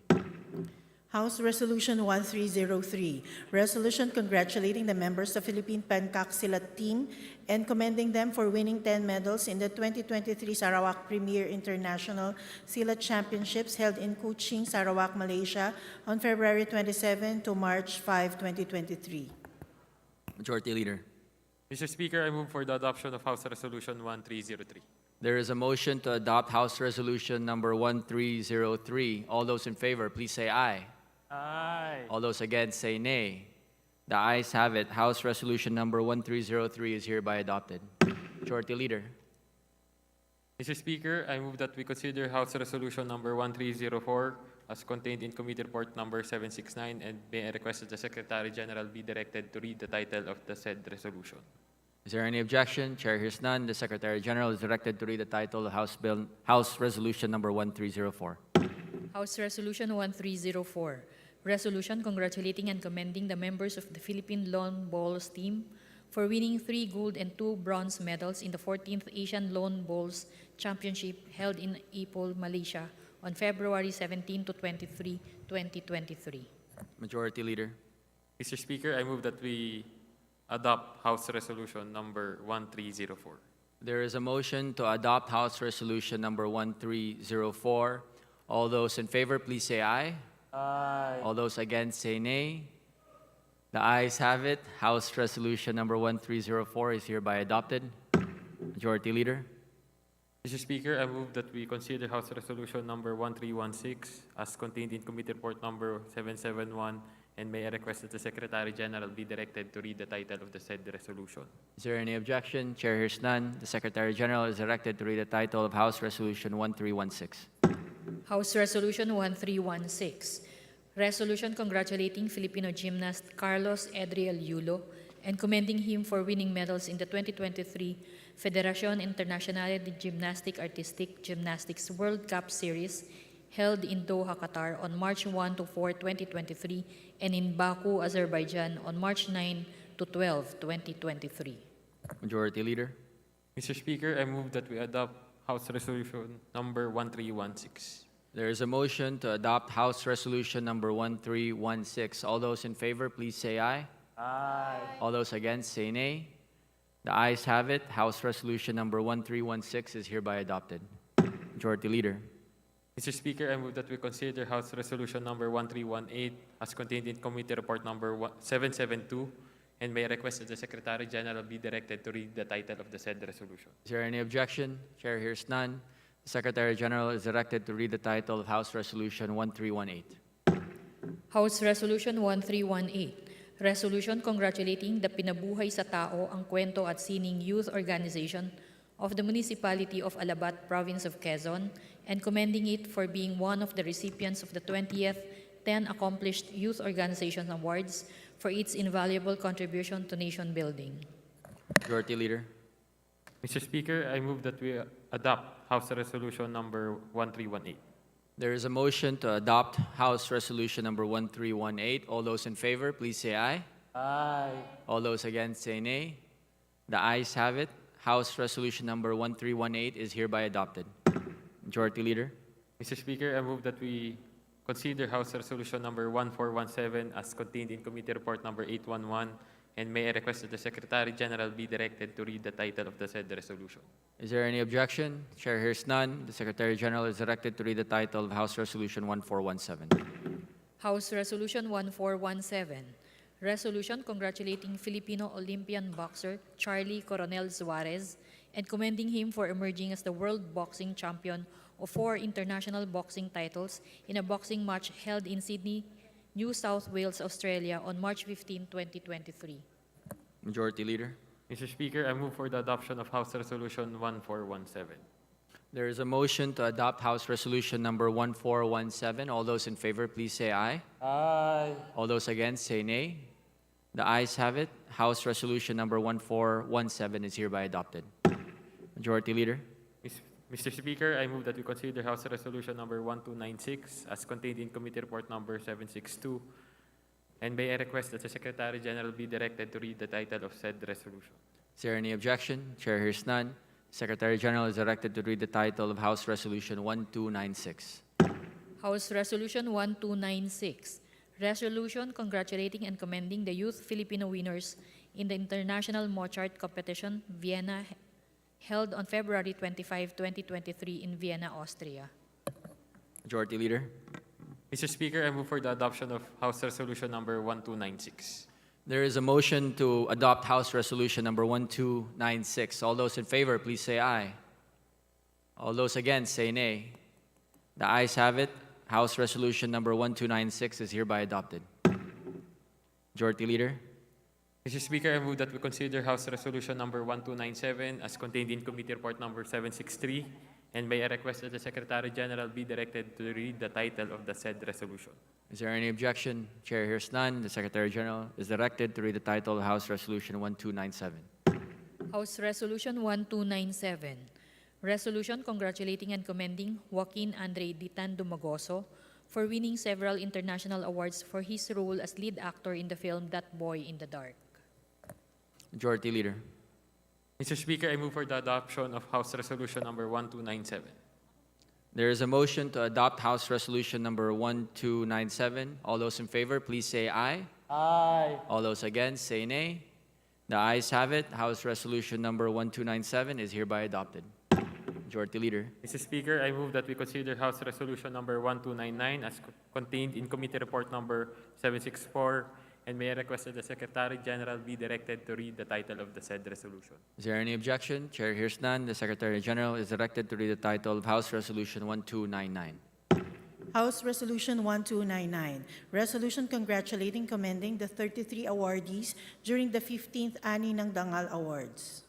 House Resolution 1303, resolution congratulating the members of Philippine Pencak Silat Team and commending them for winning 10 medals in the 2023 Sarawak Premier International Silat Championships held in Kuching, Sarawak, Malaysia on February 27 to March 5, 2023. Majority Leader. Mr. Speaker, I move for the adoption of House Resolution 1303. There is a motion to adopt House Resolution number 1303. All those in favor, please say aye. Aye. All those against say nay. The ayes have it. House Resolution number 1303 is hereby adopted. Majority Leader. Mr. Speaker, I move that we consider House Resolution number 1304 as contained in Committee Report number 769, and may I request that the Secretary General be directed to read the title of the said resolution. Is there any objection? Chair hears none. The Secretary General is directed to read the title of House Resolution number 1304. House Resolution 1304, resolution congratulating and commending the members of the Philippine Lawn Bowls team for winning 3 gold and 2 bronze medals in the 14th Asian Lawn Bowls Championship held in Ipoh, Malaysia on February 17 to 23, 2023. Majority Leader. Mr. Speaker, I move that we adopt House Resolution number 1304. There is a motion to adopt House Resolution number 1304. All those in favor, please say aye. Aye. All those against say nay. The ayes have it. House Resolution number 1304 is hereby adopted. Majority Leader. Mr. Speaker, I move that we consider House Resolution number 1316 as contained in Committee Report number 771, and may I request that the Secretary General be directed to read the title of the said resolution. Is there any objection? Chair hears none. The Secretary General is directed to read the title of House Resolution 1316. House Resolution 1316, resolution congratulating Filipino gymnast Carlos Edriel Yulo and commending him for winning medals in the 2023 Federación Internacional de Gimnastic Artistic Gymnastics World Cup Series held in Doha, Qatar on March 1 to 4, 2023, and in Baku, Azerbaijan on March 9 to 12, 2023. Majority Leader. Mr. Speaker, I move that we adopt House Resolution number 1316. There is a motion to adopt House Resolution number 1316. All those in favor, please say aye. Aye. All those against, say nay. The ayes have it. House Resolution number 1316 is hereby adopted. Majority Leader. Mr. Speaker, I move that we consider House Resolution number 1318 as contained in Committee Report number 772, and may request that the Secretary General be directed to read the title of the said resolution. Is there any objection? Chair hears none. The Secretary General is directed to read the title of House Resolution 1318. House Resolution 1318, Resolution congratulating the Pinabuhay sa Tao ang Kwento at Sining Youth Organization of the Municipality of Alabat, Province of Quezon, and commending it for being one of the recipients of the 20th 10 Accomplished Youth Organization Awards for its invaluable contribution to nation building. Majority Leader. Mr. Speaker, I move that we adopt House Resolution number 1318. There is a motion to adopt House Resolution number 1318. All those in favor, please say aye. Aye. All those against, say nay. The ayes have it. House Resolution number 1318 is hereby adopted. Majority Leader. Mr. Speaker, I move that we consider House Resolution number 1417 as contained in Committee Report number 811, and may I request that the Secretary General be directed to read the title of the said resolution. Is there any objection? Chair hears none. The Secretary General is directed to read the title of House Resolution 1417. House Resolution 1417, Resolution congratulating Filipino Olympian boxer Charlie Coronel Suarez and commending him for emerging as the world boxing champion of 4 international boxing titles in a boxing match held in Sydney, New South Wales, Australia on March 15, 2023. Majority Leader. Mr. Speaker, I move for the adoption of House Resolution 1417. There is a motion to adopt House Resolution number 1417. All those in favor, please say aye. Aye. All those against, say nay. The ayes have it. House Resolution number 1417 is hereby adopted. Majority Leader. Mr. Speaker, I move that we consider House Resolution number 1296 as contained in Committee Report number 762, and may I request that the Secretary General be directed to read the title of said resolution. Is there any objection? Chair hears none. Secretary General is directed to read the title of House Resolution 1296. House Resolution 1296, Resolution congratulating and commending the youth Filipino winners in the International Mozart Competition, Vienna, held on February 25, 2023 in Vienna, Austria. Majority Leader. Mr. Speaker, I move for the adoption of House Resolution number 1296. There is a motion to adopt House Resolution number 1296. All those in favor, please say aye. All those against, say nay. The ayes have it. House Resolution number 1296 is hereby adopted. Majority Leader. Mr. Speaker, I move that we consider House Resolution number 1297 as contained in Committee Report number 763, and may I request that the Secretary General be directed to read the title of the said resolution. Is there any objection? Chair hears none. The Secretary General is directed to read the title of House Resolution 1297. House Resolution 1297, Resolution congratulating and commending Joaquin Andre Ditan Dumagoso for winning several international awards for his role as lead actor in the film That Boy in the Dark. Majority Leader. Mr. Speaker, I move for the adoption of House Resolution number 1297. There is a motion to adopt House Resolution number 1297. All those in favor, please say aye. Aye. All those against, say nay. The ayes have it. House Resolution number 1297 is hereby adopted. Majority Leader. Mr. Speaker, I move that we consider House Resolution number 1299 as contained in Committee Report number 764, and may I request that the Secretary General be directed to read the title of the said resolution. Is there any objection? Chair hears none. The Secretary General is directed to read the title of House Resolution 1299. House Resolution 1299, Resolution congratulating, commending the 33 awardees during the 15th Ani ng Dangal Awards.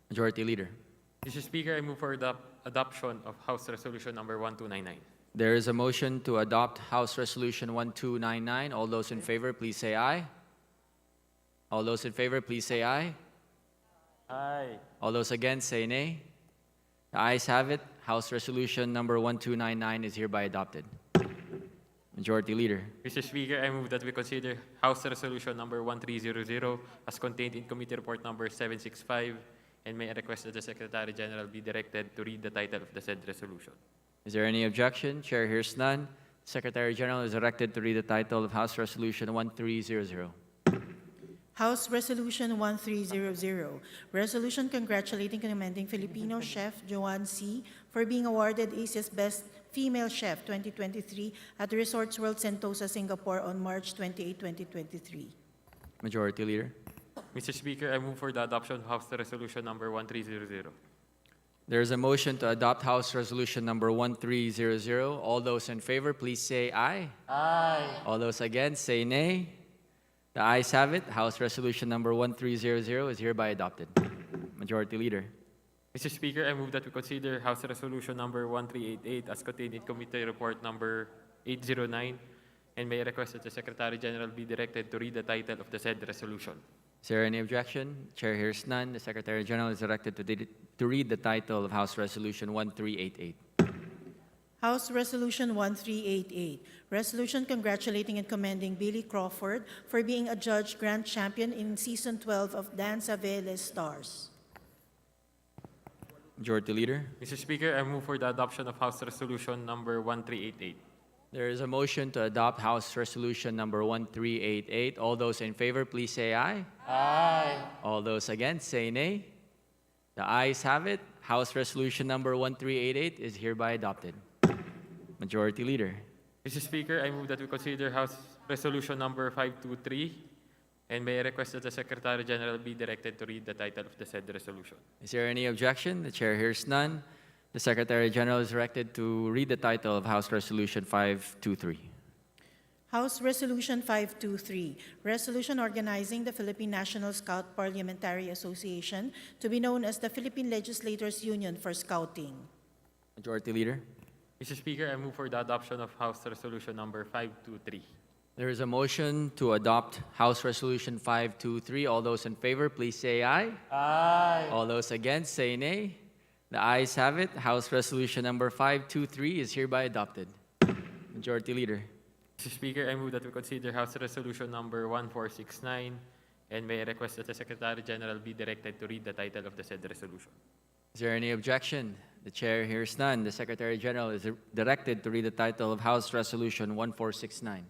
Majority Leader. Mr. Speaker, I move for the adoption of House Resolution number 1299. There is a motion to adopt House Resolution 1299. All those in favor, please say aye. All those in favor, please say aye. Aye. All those against, say nay. The ayes have it. House Resolution number 1299 is hereby adopted. Majority Leader. Mr. Speaker, I move that we consider House Resolution number 1300 as contained in Committee Report number 765, and may I request that the Secretary General be directed to read the title of the said resolution. Is there any objection? Chair hears none. Secretary General is directed to read the title of House Resolution 1300. House Resolution 1300, resolution congratulating and commending Filipino chef Joanne C. for being awarded Asia's Best Female Chef 2023 at the Resorts World Sentosa, Singapore on March 28, 2023. Majority Leader. Mr. Speaker, I move for the adoption of House Resolution number 1300. There is a motion to adopt House Resolution number 1300. All those in favor, please say aye. Aye. All those against, say nay. The ayes have it. House Resolution number 1300 is hereby adopted. Majority Leader. Mr. Speaker, I move that we consider House Resolution number 1388 as contained in Committee Report number 809, and may I request that the Secretary General be directed to read the title of the said resolution. Is there any objection? Chair hears none. The Secretary General is directed to read the title of House Resolution 1388. House Resolution 1388, resolution congratulating and commending Billy Crawford for being a Judge Grand Champion in Season 12 of Dan Saveles Stars. Majority Leader. Mr. Speaker, I move for the adoption of House Resolution number 1388. There is a motion to adopt House Resolution number 1388. All those in favor, please say aye. Aye. All those against, say nay. The ayes have it. House Resolution number 1388 is hereby adopted. Majority Leader. Mr. Speaker, I move that we consider House Resolution number 523, and may I request that the Secretary General be directed to read the title of the said resolution. Is there any objection? The Chair hears none. The Secretary General is directed to read the title of House Resolution 523. House Resolution 523, resolution organizing the Philippine National Scout Parliamentary Association to be known as the Philippine Legislators Union for Scouting. Majority Leader. Mr. Speaker, I move for the adoption of House Resolution number 523. There is a motion to adopt House Resolution 523. All those in favor, please say aye. Aye. All those against, say nay. The ayes have it. House Resolution number 523 is hereby adopted. Majority Leader. Mr. Speaker, I move that we consider House Resolution number 1469, and may I request that the Secretary General be directed to read the title of the said resolution. Is there any objection? The Chair hears none. The Secretary General is directed to read the title of House Resolution 1469.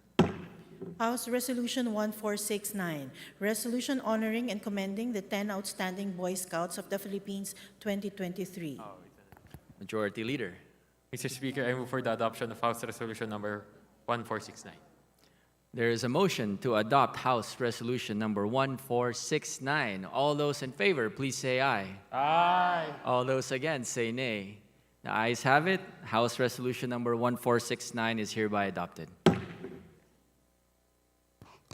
House Resolution 1469, resolution honoring and commending the 10 outstanding Boy Scouts of the Philippines 2023. Majority Leader. Mr. Speaker, I move for the adoption of House Resolution number 1469. There is a motion to adopt House Resolution number 1469. All those in favor, please say aye. Aye. All those against, say nay. The ayes have it. House Resolution number 1469 is hereby adopted.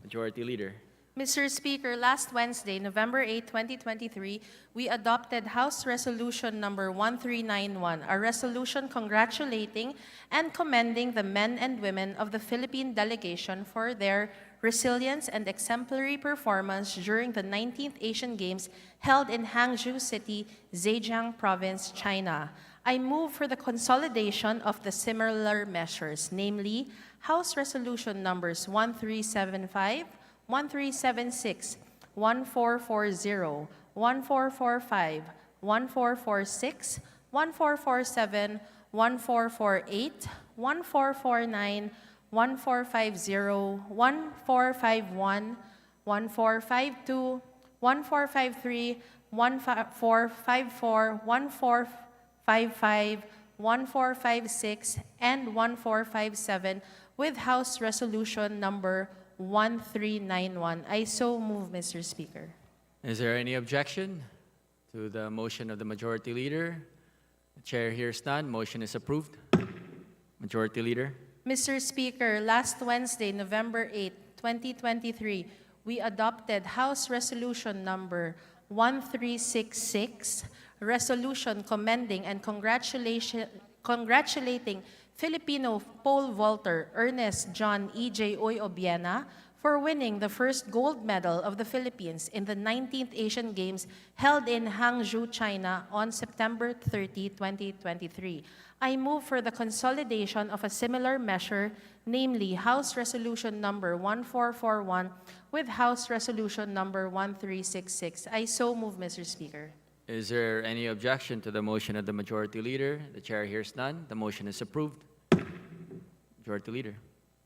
Majority Leader. Mr. Speaker, last Wednesday, November 8, 2023, we adopted House Resolution number 1391, a resolution congratulating and commending the men and women of the Philippine delegation for their resilience and exemplary performance during the 19th Asian Games held in Hangzhou City, Zhejiang Province, China. I move for the consolidation of the similar measures, namely House Resolution numbers 1375, 1376, 1440, 1445, 1446, 1447, 1448, 1449, 1450, 1451, 1452, 1453, 1454, 1455, 1456, and 1457 with House Resolution number 1391. I so move, Mr. Speaker. Is there any objection to the motion of the Majority Leader? The Chair hears none. Motion is approved. Majority Leader. Mr. Speaker, last Wednesday, November 8, 2023, we adopted House Resolution number 1366, resolution commending and congratulating Filipino pole vaulter Ernest John E.J. Oy Obiena for winning the first gold medal of the Philippines in the 19th Asian Games held in Hangzhou, China on September 30, 2023. I move for the consolidation of a similar measure, namely House Resolution number 1441 with House Resolution number 1366. I so move, Mr. Speaker. Is there any objection to the motion of the Majority Leader? The Chair hears none. The motion is approved. Majority Leader.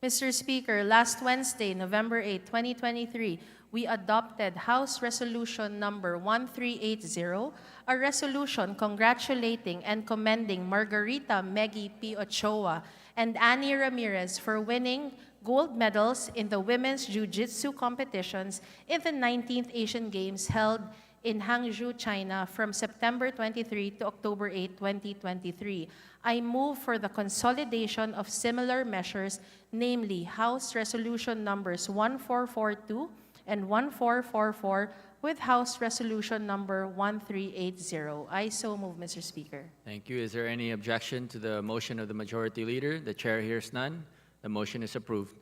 Mr. Speaker, last Wednesday, November 8, 2023, we adopted House Resolution number 1380, a resolution congratulating and commending Margarita Meggy P. Ochoa and Annie Ramirez for winning gold medals in the women's jiu-jitsu competitions in the 19th Asian Games held in Hangzhou, China from September 23 to October 8, 2023. I move for the consolidation of similar measures, namely House Resolution numbers 1442 and 1444 with House Resolution number 1380. I so move, Mr. Speaker. Thank you. Is there any objection to the motion of the Majority Leader? The Chair hears none. The motion is approved.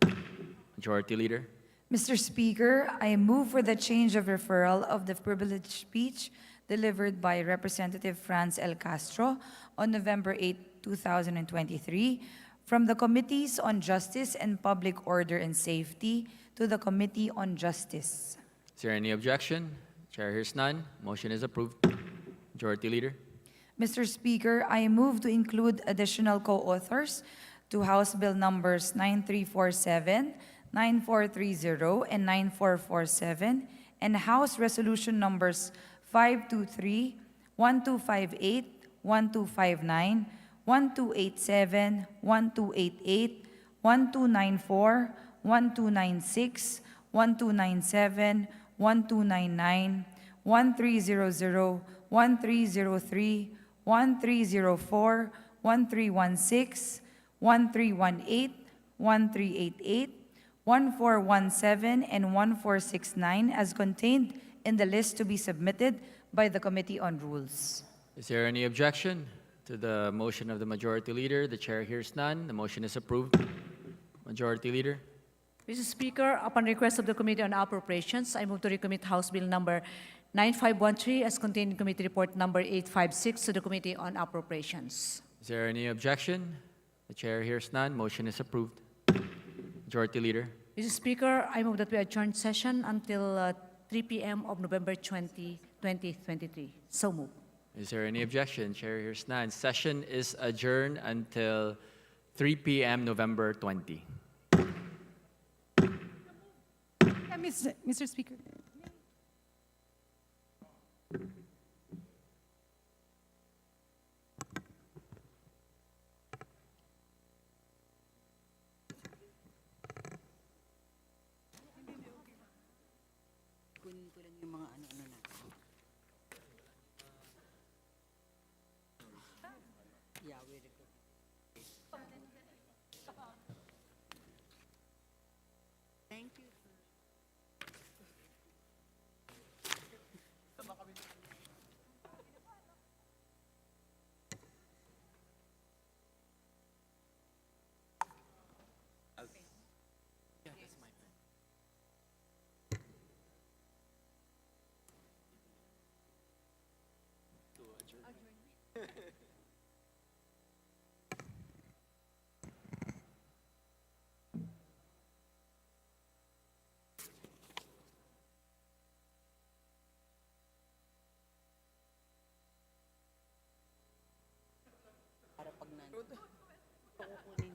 Majority Leader. Mr. Speaker, I move for the change of referral of the privileged speech delivered by Representative Franz L. Castro on November 8, 2023, from the Committees on Justice and Public Order and Safety to the Committee on Justice. Is there any objection? Chair hears none. Motion is approved. Majority Leader. Mr. Speaker, I move to include additional co-authors to House Bill numbers 9347, 9430, and 9447, and House Resolution numbers 523, 1258, 1259, 1287, 1288, 1294, 1296, 1297, 1299, 1300, 1303, 1304, 1316, 1318, 1388, 1417, and 1469 as contained in the list to be submitted by the Committee on Rules. Is there any objection to the motion of the Majority Leader? The Chair hears none. The motion is approved. Majority Leader. Mr. Speaker, upon request of the Committee on Appropriations, I move to recommit House Bill number 9513 as contained in Committee Report number 856 to the Committee on Appropriations. Is there any objection? The Chair hears none. Motion is approved. Majority Leader. Mr. Speaker, I move that we adjourn session until 3 p.m. of November 20, 2023. So move. Is there any objection? Chair hears none. Session is adjourned until 3 p.m. November 20. Mr. Speaker. Para pag